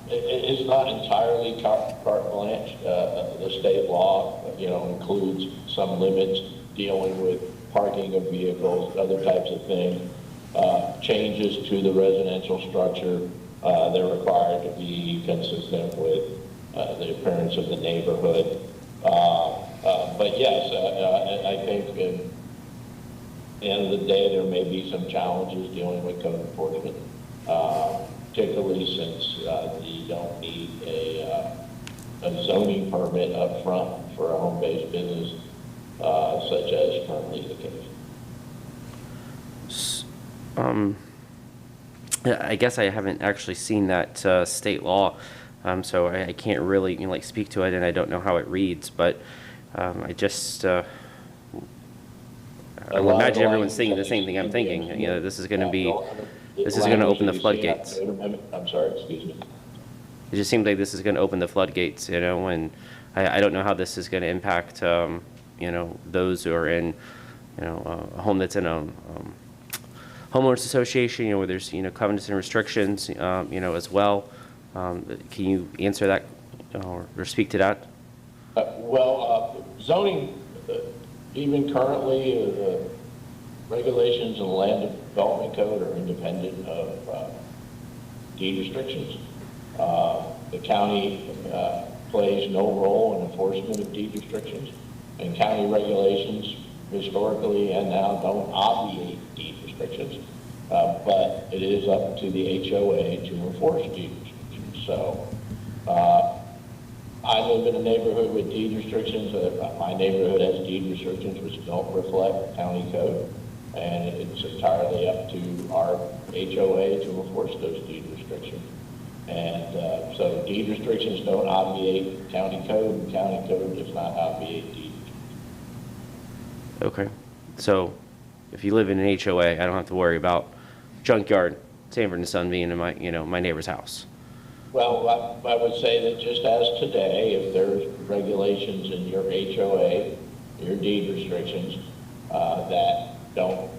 it is not entirely carte blanche. The state law, includes some limits dealing with parking of vehicles, other types of things. Changes to the residential structure, they're required to be consistent with the appearance of the neighborhood. But yes, I think at the end of the day, there may be some challenges dealing with code enforcement, particularly since you don't need a zoning permit up front for a home-based business, such as currently the case. I guess I haven't actually seen that state law, so I can't really speak to it, and I don't know how it reads. But I just I would imagine everyone's thinking the same thing I'm thinking. This is going to be going to open the floodgates. I'm sorry, excuse me. It just seems like this is going to open the floodgates, and I don't know how this is going to impact those who are in a home that's in a homeowners association, where there's covenants and restrictions, as well. Can you answer that or speak to that? Zoning, even currently, regulations in the land development code are independent of deed restrictions. The county plays no role in enforcement of deed restrictions, and county regulations historically and now don't obviate deed restrictions, but it is up to the HOA to enforce deed restrictions. So I live in a neighborhood with deed restrictions. My neighborhood has deed restrictions which don't reflect county code, and it's entirely up to our HOA to enforce those deed restrictions. And so deed restrictions don't obviate county code, and county code does not obviate deed restrictions. Okay, so if you live in an HOA, I don't have to worry about junkyard, Sanford and Son being in my my neighbor's house. Well, I would say that just as today, if there's regulations in your HOA, your deed restrictions, that don't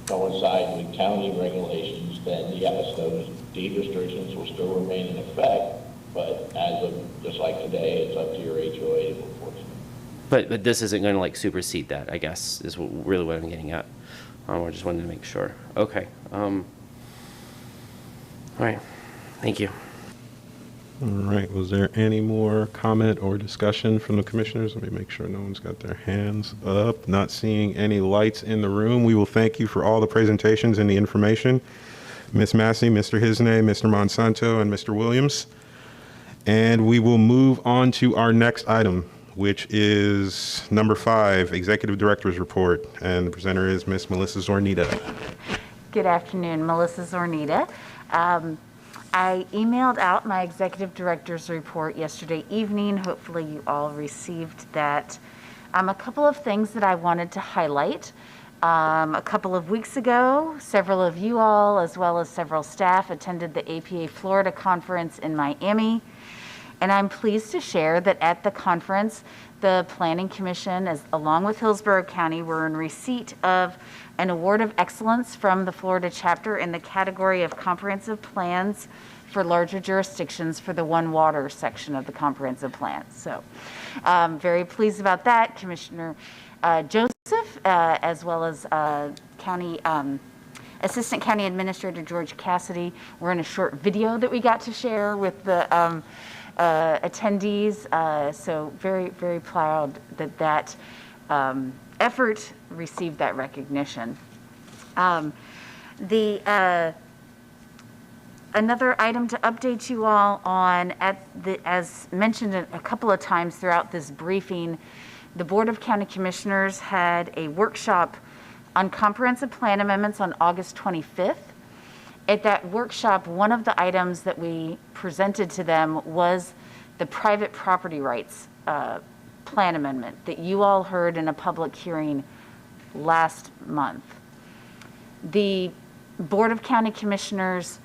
coincide with county regulations, then yes, those deed restrictions will still remain in effect, but as of just like today, it's up to your HOA to enforce them. But this isn't going to supersede that, I guess, is really what I'm getting at. I just wanted to make sure. Okay. All right. Thank you. All right. Was there any more comment or discussion from the commissioners? Let me make sure no one's got their hands up. Not seeing any lights in the room. We will thank you for all the presentations and the information. Ms. Massey, Mr. Hisney, Mr. Monsanto, and Mr. Williams. And we will move on to our next item, which is number 5, Executive Director's Report. And the presenter is Ms. Melissa Zornita. Good afternoon, Melissa Zornita. I emailed out my Executive Director's Report yesterday evening. Hopefully you all received that. A couple of things that I wanted to highlight. A couple of weeks ago, several of you all, as well as several staff, attended the APA Florida conference in Miami. And I'm pleased to share that at the conference, the Planning Commission, along with Hillsborough County, were in receipt of an award of excellence from the Florida chapter in the category of comprehensive plans for larger jurisdictions for the One Water section of the comprehensive plan. So very pleased about that. Commissioner Joseph, as well as Assistant County Administrator George Cassidy. We're in a short video that we got to share with the attendees. So very, very proud that effort received that recognition. Another item to update you all on, as mentioned a couple of times throughout this briefing, the Board of County Commissioners had a workshop on comprehensive plan amendments on August 25th. At that workshop, one of the items that we presented to them was the private property rights plan amendment that you all heard in a public hearing last month. The Board of County Commissioners,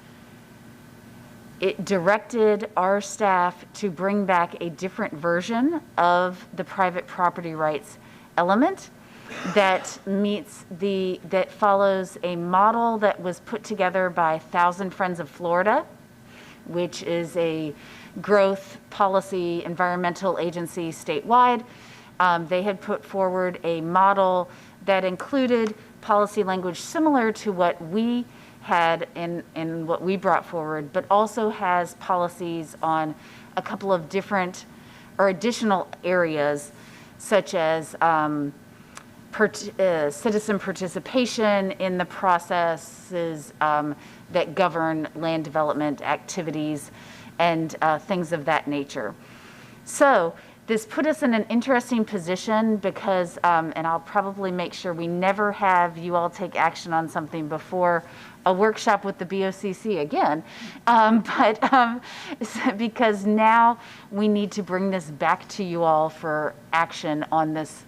it directed our staff to bring back a different version of the private property rights element that follows a model that was put together by Thousand Friends of Florida, which is a growth policy environmental agency statewide. They had put forward a model that included policy language similar to what we had in what we brought forward, but also has policies on a couple of different or additional areas, such as citizen participation in the processes that govern land development activities and things of that nature. So this put us in an interesting position because, and I'll probably make sure we never have you all take action on something before a workshop with the BOCC again, because now we need to bring this back to you all for action on this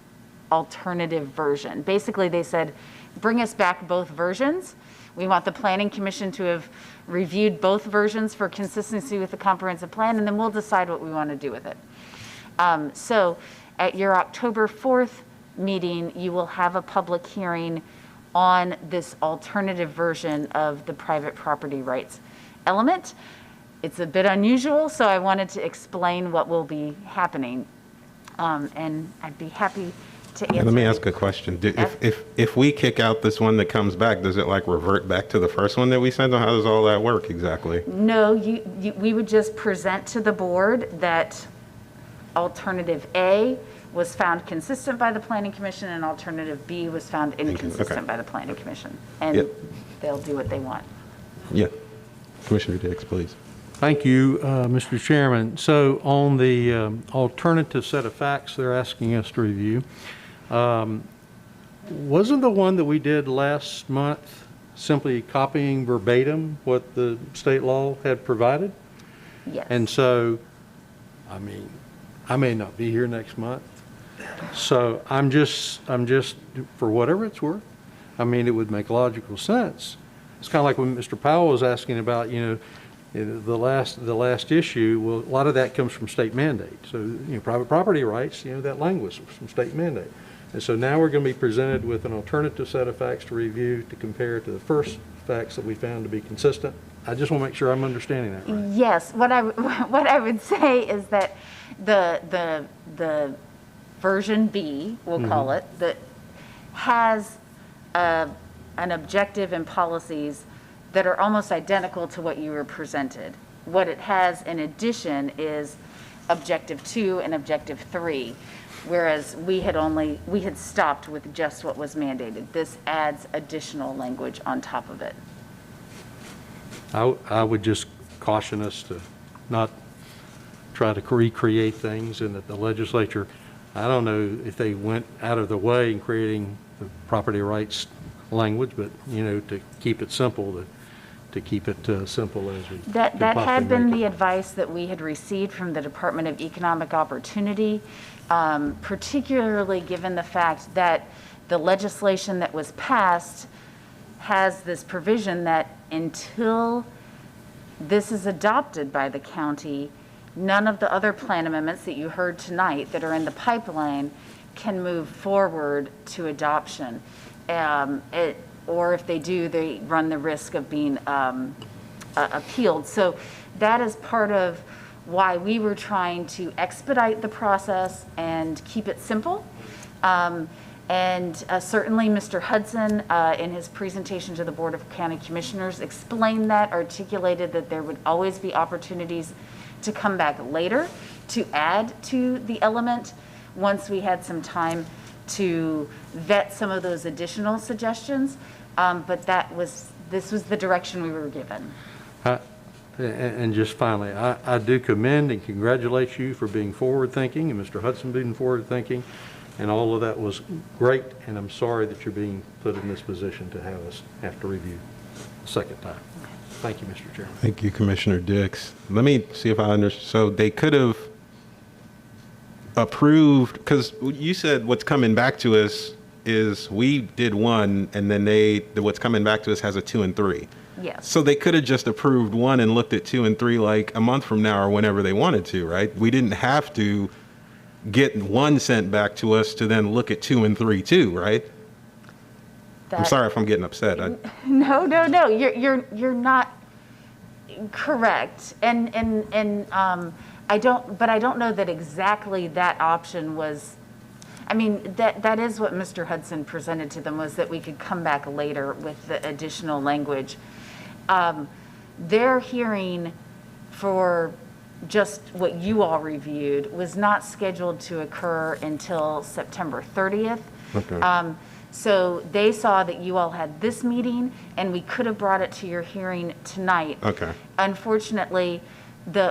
alternative version. Basically, they said, bring us back both versions. We want the Planning Commission to have reviewed both versions for consistency with the comprehensive plan, and then we'll decide what we want to do with it. So at your October 4th meeting, you will have a public hearing on this alternative version of the private property rights element. It's a bit unusual, so I wanted to explain what will be happening. And I'd be happy to answer. Let me ask a question. If we kick out this one that comes back, does it like revert back to the first one that we sent, or how does all that work exactly? No, we would just present to the board that alternative A was found consistent by the Planning Commission and alternative B was found inconsistent by the Planning Commission. And they'll do what they want. Yeah. Commissioner Dix, please. Thank you, Mr. Chairman. So on the alternative set of facts they're asking us to review, wasn't the one that we did last month simply copying verbatim what the state law had provided? Yes. And so, I mean, I may not be here next month. So I'm just, for whatever it's worth, I mean, it would make logical sense. It's kind of like when Mr. Powell was asking about, the last issue. Well, a lot of that comes from state mandate. So, private property rights, that language was from state mandate. And so now we're going to be presented with an alternative set of facts to review to compare to the first facts that we found to be consistent. I just want to make sure I'm understanding that right. Yes, what I would say is that the version B, we'll call it, that has an objective and policies that are almost identical to what you were presented. What it has in addition is objective 2 and objective 3, whereas we had stopped with just what was mandated. This adds additional language on top of it. I would just caution us to not try to recreate things, and that the legislature, I don't know if they went out of the way in creating the property rights language, but to keep it simple, to keep it simple as we that had been the advice that we had received from the Department of Economic Opportunity, particularly given the fact that the legislation that was passed has this provision that until this is adopted by the county, none of the other plan amendments that you heard tonight that are in the pipeline can move forward to adoption. Or if they do, they run the risk of being appealed. So that is part of why we were trying to expedite the process and keep it simple. And certainly Mr. Hudson, in his presentation to the Board of County Commissioners, explained that, articulated that there would always be opportunities to come back later to add to the element once we had some time to vet some of those additional suggestions. But this was the direction we were given. And just finally, I do commend and congratulate you for being forward-thinking, and Mr. Hudson being forward-thinking, and all of that was great, and I'm sorry that you're being put in this position to have us have to review a second time. Thank you, Mr. Chairman. Thank you, Commissioner Dix. Let me see if I understand. So they could have approved, because you said what's coming back to us is we did one, and then what's coming back to us has a 2 and 3. Yes. So they could have just approved 1 and looked at 2 and 3 like a month from now or whenever they wanted to, right? We didn't have to get 1 sent back to us to then look at 2 and 3 too, right? I'm sorry if I'm getting upset. No, you're not correct. And I don't know that exactly that option was. I mean, that is what Mr. Hudson presented to them, was that we could come back later with the additional language. Their hearing for just what you all reviewed was not scheduled to occur until September 30th. Okay. So they saw that you all had this meeting, and we could have brought it to your hearing tonight. Okay. Unfortunately,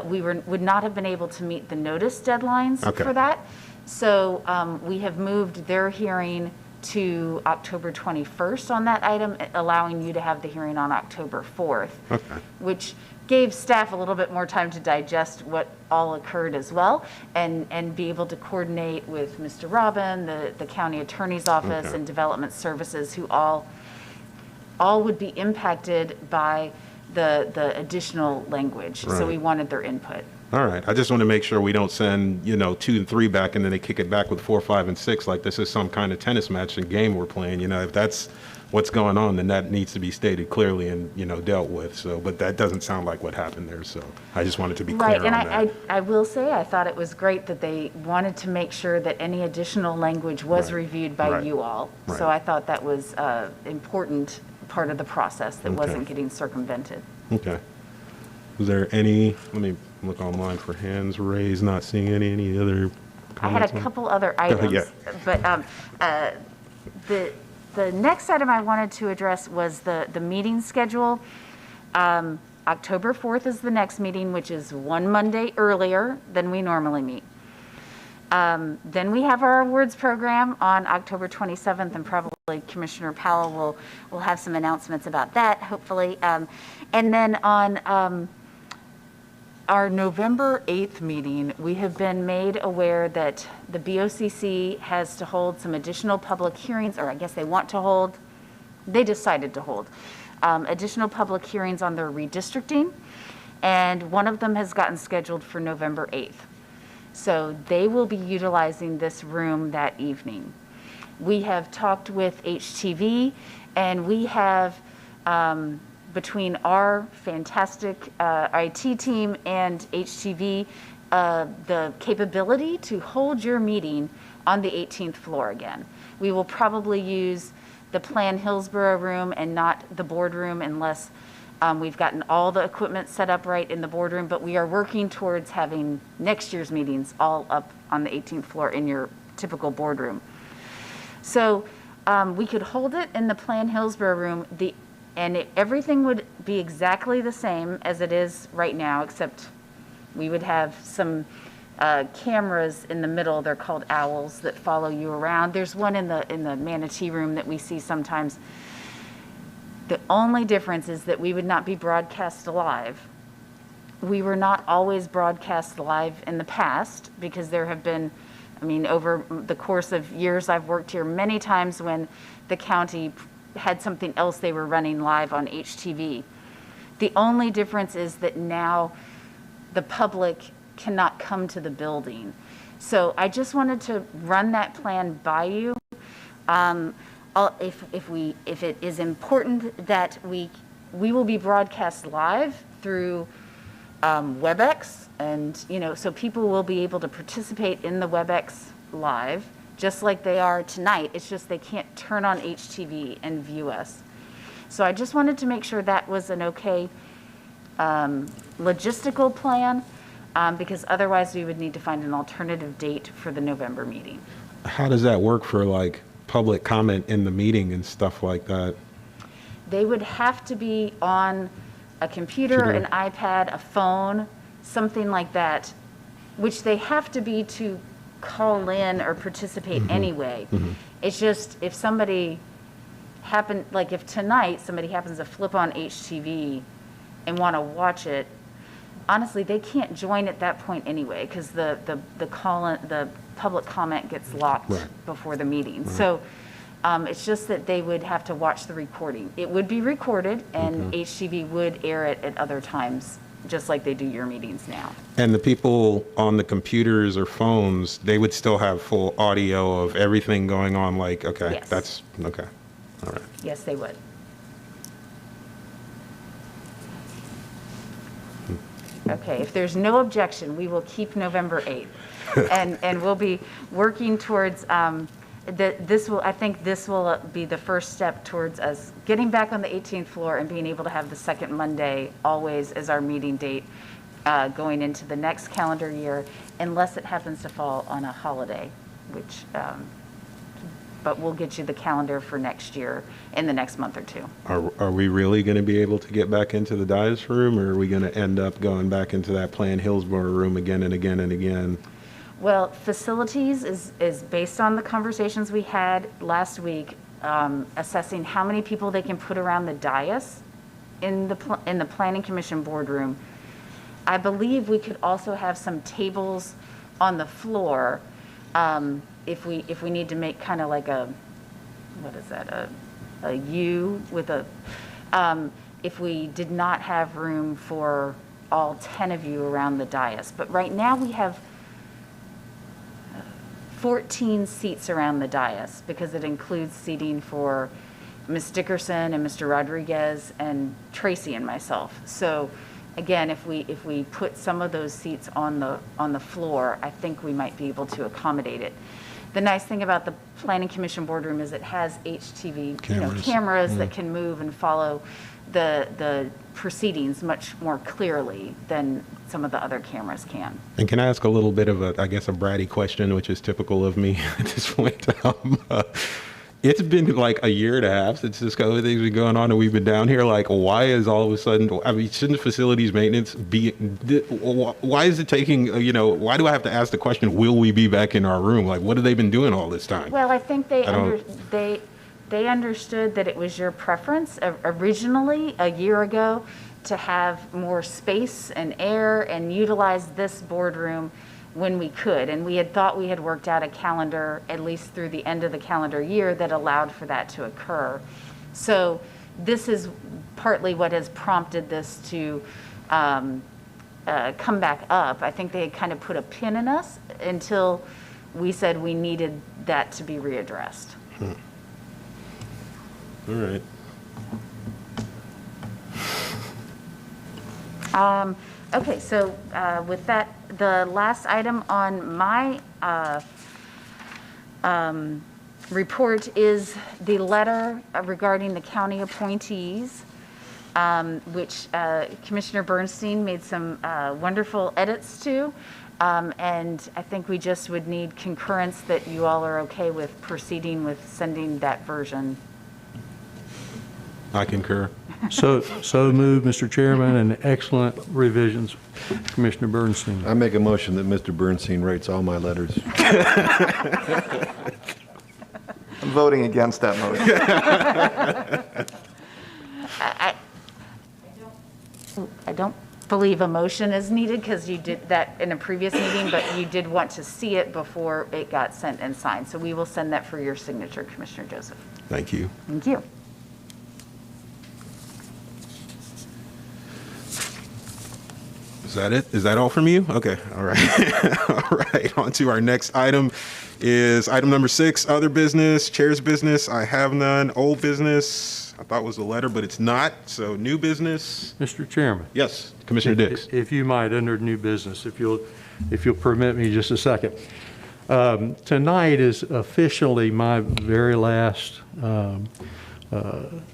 we would not have been able to meet the notice deadlines Okay. for that. So we have moved their hearing to October 21st on that item, allowing you to have the hearing on October 4th, Okay. which gave staff a little bit more time to digest what all occurred as well, and be able to coordinate with Mr. Robin, the county attorney's office, Okay. and development services, who all would be impacted by the additional language. So Right. we wanted their input. All right. I just want to make sure we don't send, 2 and 3 back and then they kick it back with 4, 5, and 6 like this is some kind of tennis match and game we're playing. If that's what's going on, then that needs to be stated clearly and, dealt with. So, but that doesn't sound like what happened there. So I just wanted to be clear Right, on and that. I will say, I thought it was great that they wanted to make sure that any additional language was Right. reviewed by Right. you all. Right. So I thought that was an important part of the process that Okay. wasn't getting circumvented. Okay. Was there any, let me look online for hands raised, not seeing any other I had comments? a couple other items, Yeah. but the next item I wanted to address was the meeting schedule. October 4th is the next meeting, which is one Monday earlier than we normally meet. Then we have our awards program on October 27th, and probably Commissioner Powell will have some announcements about that, hopefully. And then on our November 8th meeting, we have been made aware that the BOCC has to hold some additional public hearings, or I guess they decided to hold additional public hearings on their redistricting, and one of them has gotten scheduled for November 8th. So they will be utilizing this room that evening. We have talked with HTV, and we have, between our fantastic IT team and HTV, the capability to hold your meeting on the 18th floor again. We will probably use the Plan Hillsborough room and not the boardroom unless we've gotten all the equipment set up right in the boardroom, but we are working towards having next year's meetings all up on the 18th floor in your typical boardroom. So we could hold it in the Plan Hillsborough room, everything would be exactly the same as it is right now, except we would have some cameras in the middle. They're called owls that follow you around. There's one in the manatee room that we see sometimes. The only difference is that we would not be broadcast live. We were not always broadcast live in the past, because there have been, over the course of years I've worked here, many times when the county had something else they were running live on HTV. The only difference is that now the public cannot come to the building. So I just wanted to run that plan by you. If it is important that we will be broadcast live through WebEx, and so people will be able to participate in the WebEx live just like they are tonight. It's just they can't turn on HTV and view us. So I just wanted to make sure that was an okay logistical plan, because otherwise we would need to find an alternative date for the November meeting. How does that work for like public comment in the meeting and stuff like that? They would have to be on a computer, an iPad, a phone, something like that, which they have to be to call in or participate anyway. It's just if somebody like if tonight somebody happens to flip on HTV and want to watch it, honestly, they can't join at that point anyway, because the public comment gets locked before the meeting. So it's just that they would have to watch the recording. It would be recorded, and HTV would air it at other times, just like they do your meetings now. And the people on the computers or phones, they would still have full audio of everything going on, like, okay, Yes. that's, okay, all right. Yes, they would. Okay, if there's no objection, we will keep November 8th. And we'll be working towards, I think this will be the first step towards us getting back on the 18th floor and being able to have the second Monday always as our meeting date going into the next calendar year, unless it happens to fall on a holiday, which, but we'll get you the calendar for next year in the next month or two. Are we really going to be able to get back into the dais room, or are we going to end up going back into that planned Hillsborough room again and again and again? Well, facilities is based on the conversations we had last week, assessing how many people they can put around the dais in the Planning Commission boardroom. I believe we could also have some tables on the floor if we need to make kind of like a, what is that, a U with a, if we did not have room for all 10 of you around the dais. But right now we have 14 seats around the dais, because it includes seating for Ms. Dickerson and Mr. Rodriguez and Tracy and myself. So again, if we put some of those seats on the floor, I think we might be able to accommodate it. The nice thing about the Planning Commission boardroom is it has HTV cameras that can move and follow the proceedings much more clearly than some of the other cameras can. And can I ask a little bit of a bratty question, which is typical of me at this point? It's been like a year and a half since this COVID thing's been going on, and we've been down here. Like, why is all of a sudden, I mean, shouldn't facilities maintenance be, why is it taking, why do I have to ask the question, will we be back in our room? Like, what have they been doing all this time? Well, I think they understood that it was your preference originally a year ago to have more space and air and utilize this boardroom when we could. And we had thought we had worked out a calendar, at least through the end of the calendar year, that allowed for that to occur. So this is partly what has prompted this to come back up. I think they had kind of put a pin in us until we said we needed that to be readdressed. All right. Okay, so with that, the last item on my report is the letter regarding the county appointees, which Commissioner Bernstein made some wonderful edits to. And I think we just would need concurrence that you all are okay with proceeding with sending that version. I concur. So moved, Mr. Chairman, and excellent revisions, Commissioner Bernstein. I make a motion that Mr. Bernstein rates all my letters. I'm voting against that motion. I don't believe a motion is needed, because you did that in a previous meeting, but you did want to see it before it got sent and signed. So we will send that for your signature, Commissioner Joseph. Thank you. Thank you. Is that it? Is that all from you? Okay. All right. All right. On to our next item is item number 6, other business, chair's business. I have none. Old business, I thought was a letter, but it's not. So new business. Mr. Chairman. Yes, Commissioner Dix. If you might, under new business, if you'll permit me just a second. Tonight is officially my very last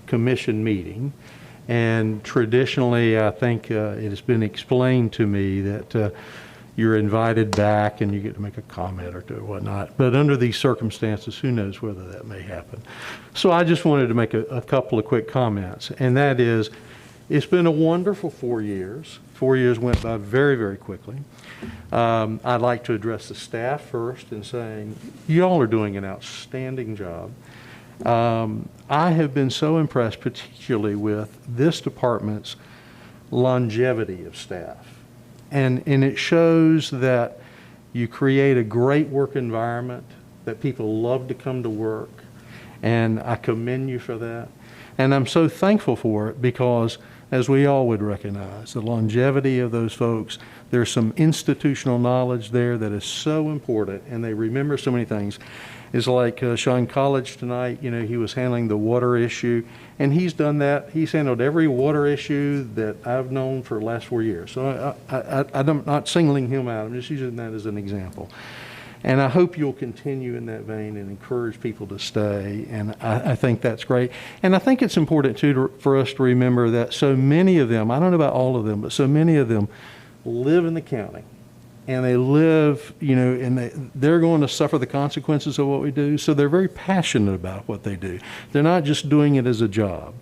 commission meeting. And traditionally, I think it has been explained to me that you're invited back and you get to make a comment or two or whatnot. But under these circumstances, who knows whether that may happen. So I just wanted to make a couple of quick comments. And that is, it's been a wonderful 4 years. 4 years went by very, very quickly. I'd like to address the staff first in saying, you all are doing an outstanding job. I have been so impressed, particularly with this department's longevity of staff. And it shows that you create a great work environment, that people love to come to work, and I commend you for that. And I'm so thankful for it because, as we all would recognize, the longevity of those folks, there's some institutional knowledge there that is so important, and they remember so many things. It's like Shawn College tonight, you know, he was handling the water issue, and he's done that. He's handled every water issue that I've known for the last 4 years. So I'm not singling him out. I'm just using that as an example. And I hope you'll continue in that vein and encourage people to stay. And I think that's great. And I think it's important, too, for us to remember that so many of them, I don't know about all of them, but so many of them live in the county. And they live, you know, and they're going to suffer the consequences of what we do. So they're very passionate about what they do. They're not just doing it as a job.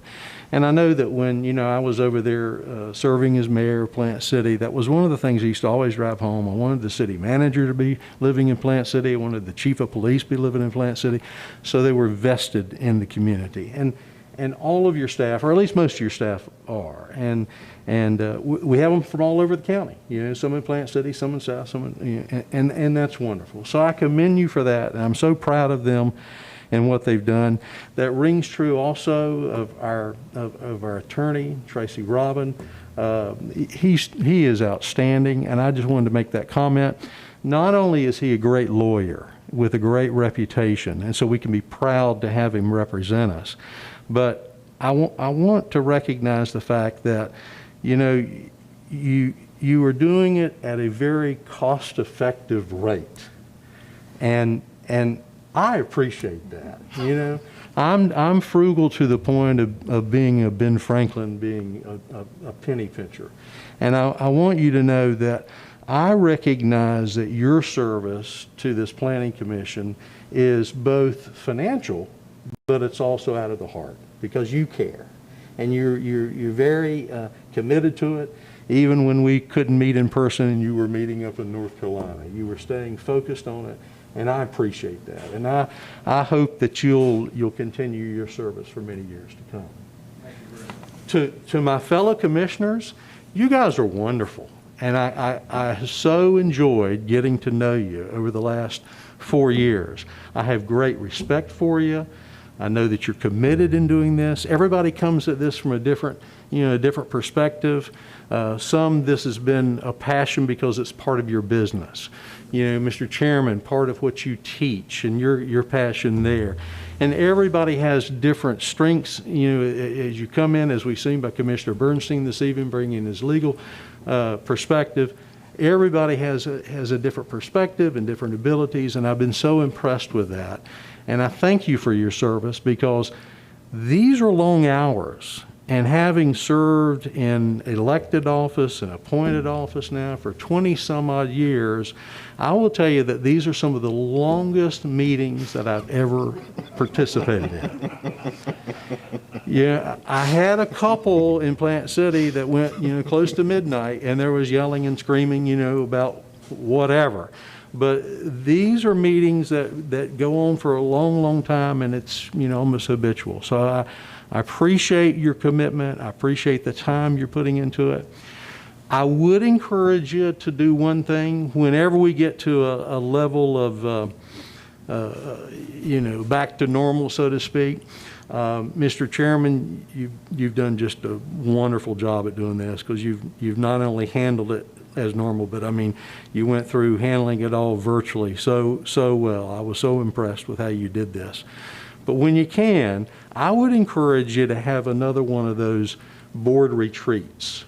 And I know that when, you know, I was over there serving as mayor of Plant City, that was one of the things I used to always drive home. I wanted the city manager to be living in Plant City. I wanted the chief of police to be living in Plant City. So they were vested in the community. And all of your staff, or at least most of your staff, are. And we have them from all over the county. You know, some in Plant City, some in South, some in, you know, and that's wonderful. So I commend you for that, and I'm so proud of them and what they've done. That rings true also of our attorney, Tracy Robin. He is outstanding, and I just wanted to make that comment. Not only is he a great lawyer with a great reputation, and so we can be proud to have him represent us, but I want to recognize the fact that, you know, you are doing it at a very cost-effective rate, and I appreciate that. You know, I'm frugal to the point of being a Ben Franklin, being a penny pincher, and I want you to know that I recognize that your service to this planning commission is both financial, but it's also out of the heart because you care, and you're very committed to it. Even when we couldn't meet in person and you were meeting up in North Carolina, you were staying focused on it, and I appreciate that. And I hope that you'll continue your service for many years to come. To my fellow commissioners, you guys are wonderful, and I so enjoyed getting to know you over the last 4 years. I have great respect for you. I know that you're committed in doing this. Everybody comes at this from a different perspective. Some, this has been a passion because it's part of your business. You know, Mr. Chairman, part of what you teach and your passion there. And everybody has different strengths. You know, as you come in, as we've seen by Commissioner Bernstein this evening, bringing his legal perspective, everybody has a different perspective and different abilities, and I've been so impressed with that. And I thank you for your service because these are long hours. And having served in elected office and appointed office now for 20 some odd years, I will tell you that these are some of the longest meetings that I've ever participated in. Yeah, I had a couple in Plant City that went, you know, close to midnight, and there was yelling and screaming, you know, about whatever. But these are meetings that go on for a long, long time, and it's, you know, almost habitual. So I appreciate your commitment. I appreciate the time you're putting into it. I would encourage you to do one thing. Whenever we get to a level of, you know, back to normal, so to speak, Mr. Chairman, you've done just a wonderful job at doing this because you've not only handled it as normal, but I mean, you went through handling it all virtually so well. I was so impressed with how you did this. But when you can, I would encourage you to have another one of those board retreats.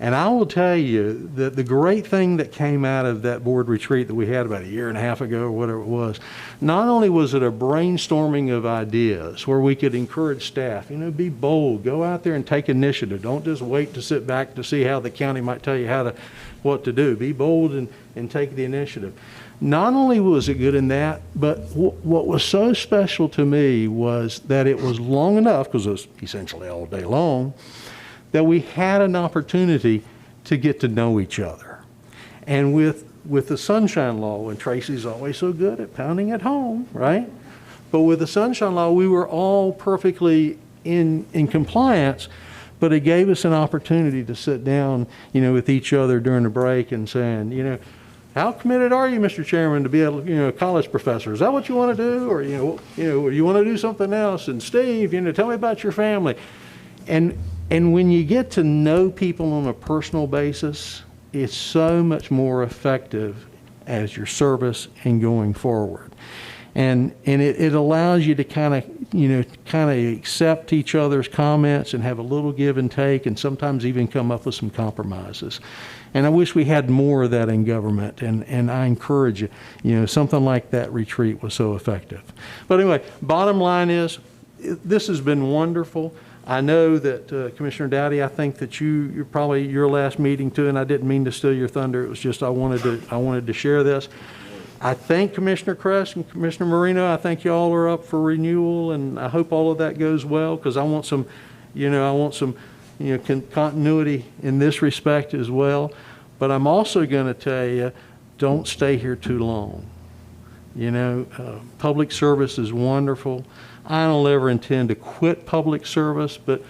And I will tell you that the great thing that came out of that board retreat that we had about a year and a half ago or whatever it was, not only was it a brainstorming of ideas where we could encourage staff, be bold, go out there and take initiative. Don't just wait to sit back to see how the county might tell you what to do. Be bold and take the initiative. Not only was it good in that, but what was so special to me was that it was long enough, because it was essentially all day long, that we had an opportunity to get to know each other. And with the Sunshine Law, and Tracy's always so good at pounding it home, right? But with the Sunshine Law, we were all perfectly in compliance, but it gave us an opportunity to sit down, with each other during the break and saying, how committed are you, Mr. Chairman, to be a college professor? Is that what you want to do? Or, you want to do something else? And Steve, tell me about your family. And when you get to know people on a personal basis, it's so much more effective as your service and going forward. And it allows you to kind of accept each other's comments and have a little give and take, and sometimes even come up with some compromises. And I wish we had more of that in government, and I encourage you, something like that retreat was so effective. But anyway, bottom line is, this has been wonderful. I know that Commissioner Dowdy, I think that you're probably your last meeting too, and I didn't mean to steal your thunder. It was just I wanted to share this. I thank Commissioner Kress and Commissioner Marino. I think y'all are up for renewal, and I hope all of that goes well, because I want some continuity in this respect as well. But I'm also going to tell you, don't stay here too long. Public service is wonderful. I don't ever intend to quit public service, but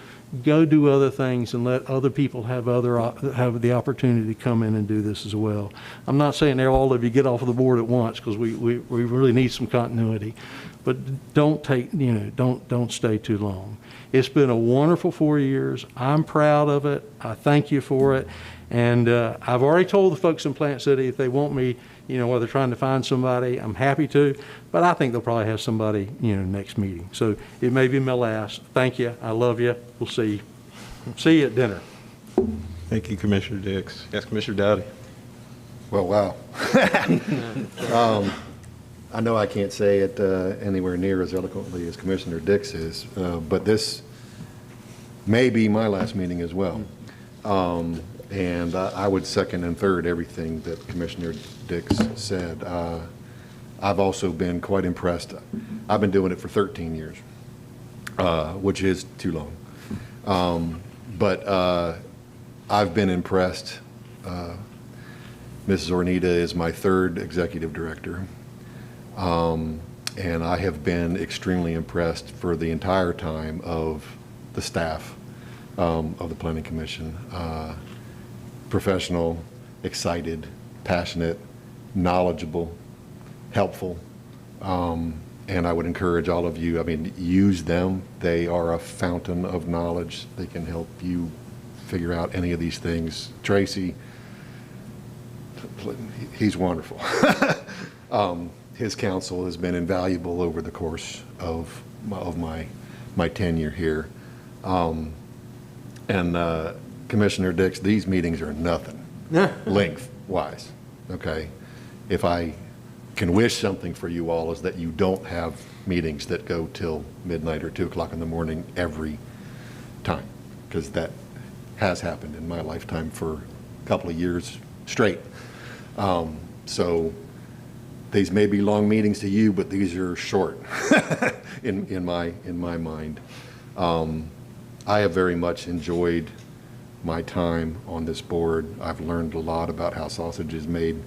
go do other things and let other people have the opportunity to come in and do this as well. I'm not saying all of you get off of the board at once, because we really need some continuity, but don't stay too long. It's been a wonderful 4 years. I'm proud of it. I thank you for it. And I've already told the folks in Plant City, if they want me, while they're trying to find somebody, I'm happy to, but I think they'll probably have somebody, next meeting. So it may be my last. Thank you. I love you. We'll see you at dinner. Thank you, Commissioner Dix. Yes, Commissioner Dowdy. Well, wow. I know I can't say it anywhere near as eloquently as Commissioner Dix is, but this may be my last meeting as well. And I would second and third everything that Commissioner Dix said. I've also been quite impressed. I've been doing it for 13 years, which is too long. But I've been impressed. Mrs. Ornita is my third executive director. And I have been extremely impressed for the entire time of the staff of the Planning Commission. Professional, excited, passionate, knowledgeable, helpful, and I would encourage all of you, use them. They are a fountain of knowledge. They can help you figure out any of these things. Tracy, he's wonderful. His counsel has been invaluable over the course of my tenure here. Commissioner Dix, these meetings are nothing length-wise, okay? If I can wish something for you all, is that you don't have meetings that go till midnight or 2 o'clock in the morning every time, because that has happened in my lifetime for a couple of years straight. So these may be long meetings to you, but these are short in my mind. I have very much enjoyed my time on this board. I've learned a lot about how sausage is made,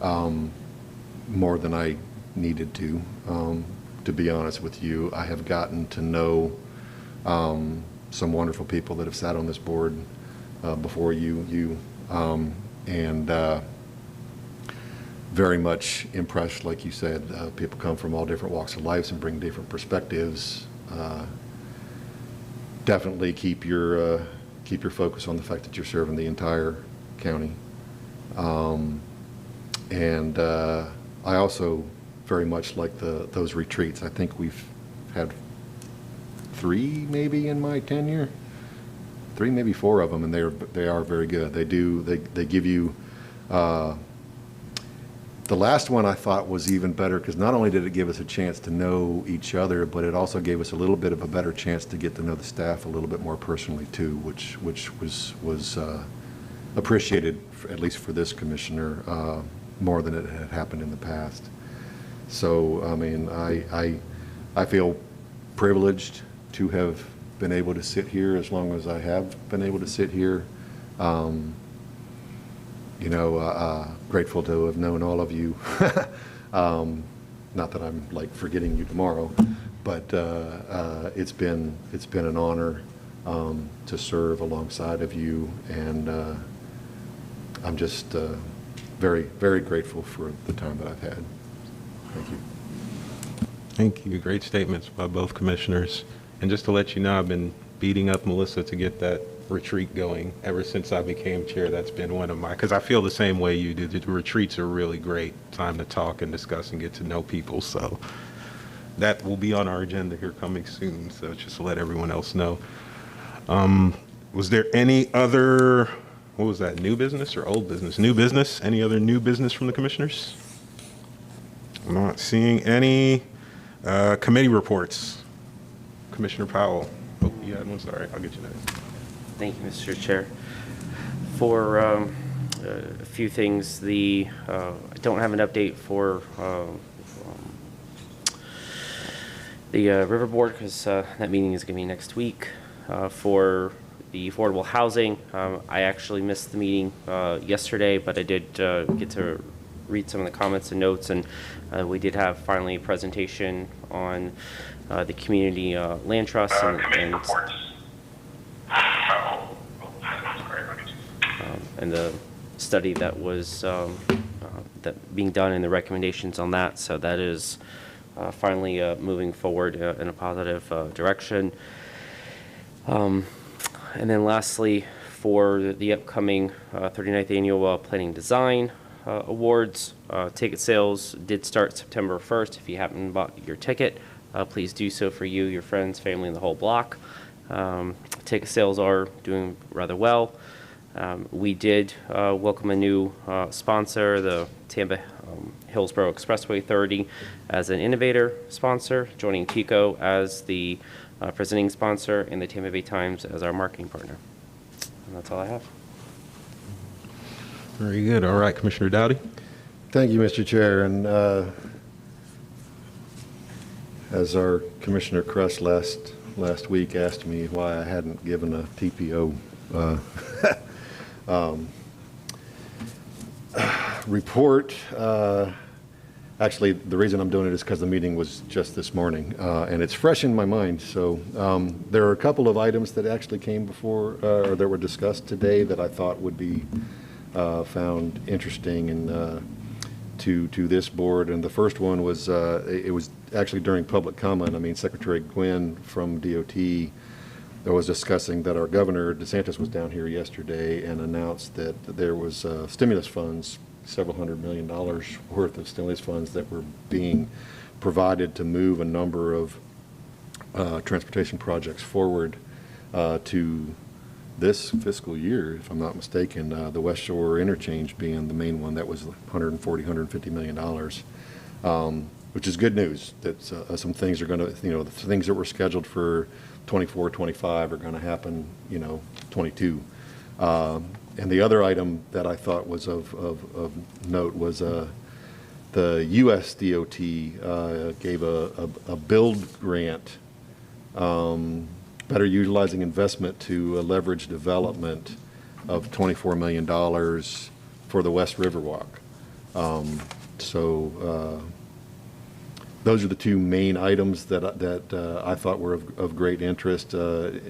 more than I needed to be honest with you. I have gotten to know some wonderful people that have sat on this board before you, and very much impressed, like you said. People come from all different walks of life and bring different perspectives. Definitely keep your focus on the fact that you're serving the entire county. And I also very much like those retreats. I think we've had 3 maybe in my tenure, three, maybe four of them, and they are very good. They give you, the last one I thought was even better, because not only did it give us a chance to know each other, but it also gave us a little bit of a better chance to get to know the staff a little bit more personally too, which was appreciated, at least for this commissioner, more than it had happened in the past. So, I mean, I feel privileged to have been able to sit here as long as I have been able to sit here. Grateful to have known all of you. Not that I'm like forgetting you tomorrow, but it's been an honor to serve alongside of you, and I'm just very, very grateful for the time that I've had. Thank you. Thank you. Great statements by both commissioners. And just to let you know, I've been beating up Melissa to get that retreat going ever since I became chair. That's been one of my, because I feel the same way you do. The retreats are really great time to talk and discuss and get to know people. So that will be on our agenda here coming soon. So just to let everyone else know. Was there any other, what was that, new business or old business? New business? Any other new business from the commissioners? I'm not seeing any. Committee reports. Commissioner Powell. Oh, you had one. Sorry, I'll get you next. Thank you, Mr. Chair. For a few things, I don't have an update for the River Board, because that meeting is going to be next week. For the affordable housing, I actually missed the meeting yesterday, but I did get to read some of the comments and notes, and we did have finally a presentation on the community land trust and the study that was that being done and the recommendations on that. So that is finally moving forward in a positive direction. And then lastly, for the upcoming 39th Annual Planning Design Awards, ticket sales did start September 1st. If you haven't bought your ticket, please do so for you, your friends, family, and the whole block. Ticket sales are doing rather well. We did welcome a new sponsor, the Tampa Hillsborough Expressway 30, as an innovator sponsor, joining TICO as the presenting sponsor and the Tampa Bay Times as our marketing partner. And that's all I have. Very good. All right, Commissioner Dowdy. Thank you, Mr. Chair. And as our Commissioner Kress last week asked me why I hadn't given a TPO report, actually, the reason I'm doing it is because the meeting was just this morning, and it's fresh in my mind. So there are a couple of items that actually came before, or that were discussed today, that I thought would be found interesting and to this board. And the first one was, it was actually during public comment. I mean, Secretary Gwynn from DOT was discussing that our Governor DeSantis was down here yesterday and announced that there was stimulus funds, several $100 million worth of stimulus funds that were being provided to move a number of transportation projects forward to this fiscal year, if I'm not mistaken. The West Shore interchange being the main one, that was $150 million, which is good news. That some things are going to, the things that were scheduled for 24, 25 are going to happen, 22. And the other item that I thought was of note was the U.S. DOT gave a build grant, better utilizing investment to leverage development of $24 million for the West Riverwalk. Those are the two main items that I thought were of great interest.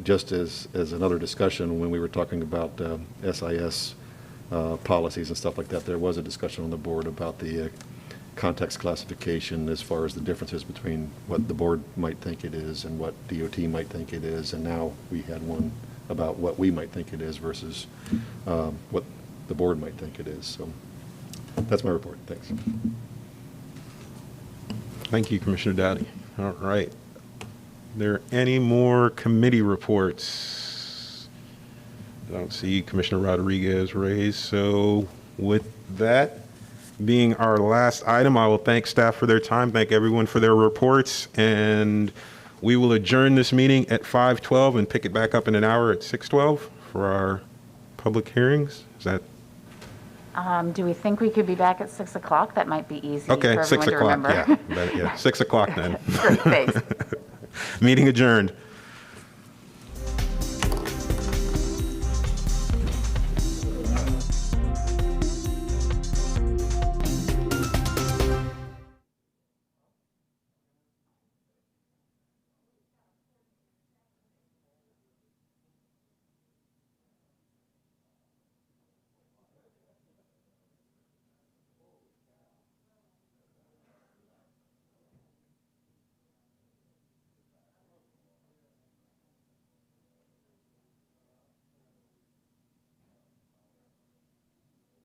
Just as another discussion, when we were talking about SIS policies and stuff like that, there was a discussion on the board about the context classification as far as the differences between what the board might think it is and what DOT might think it is. And now we had one about what we might think it is versus what the board might think it is. So that's my report. Thanks. Thank you, Commissioner Dowdy. All right. Are there any more committee reports? I don't see Commissioner Rodriguez raised. So with that being our last item, I will thank staff for their time, thank everyone for their reports, and we will adjourn this meeting at 5:12 and pick it back up in an hour at 6:12 for our public hearings. Is that Do we think we could be back at 6 o'clock? That might be easy for okay? everyone 6 to o'clock, remember. yeah, 6 o'clock then. Great, thanks. Meeting adjourned.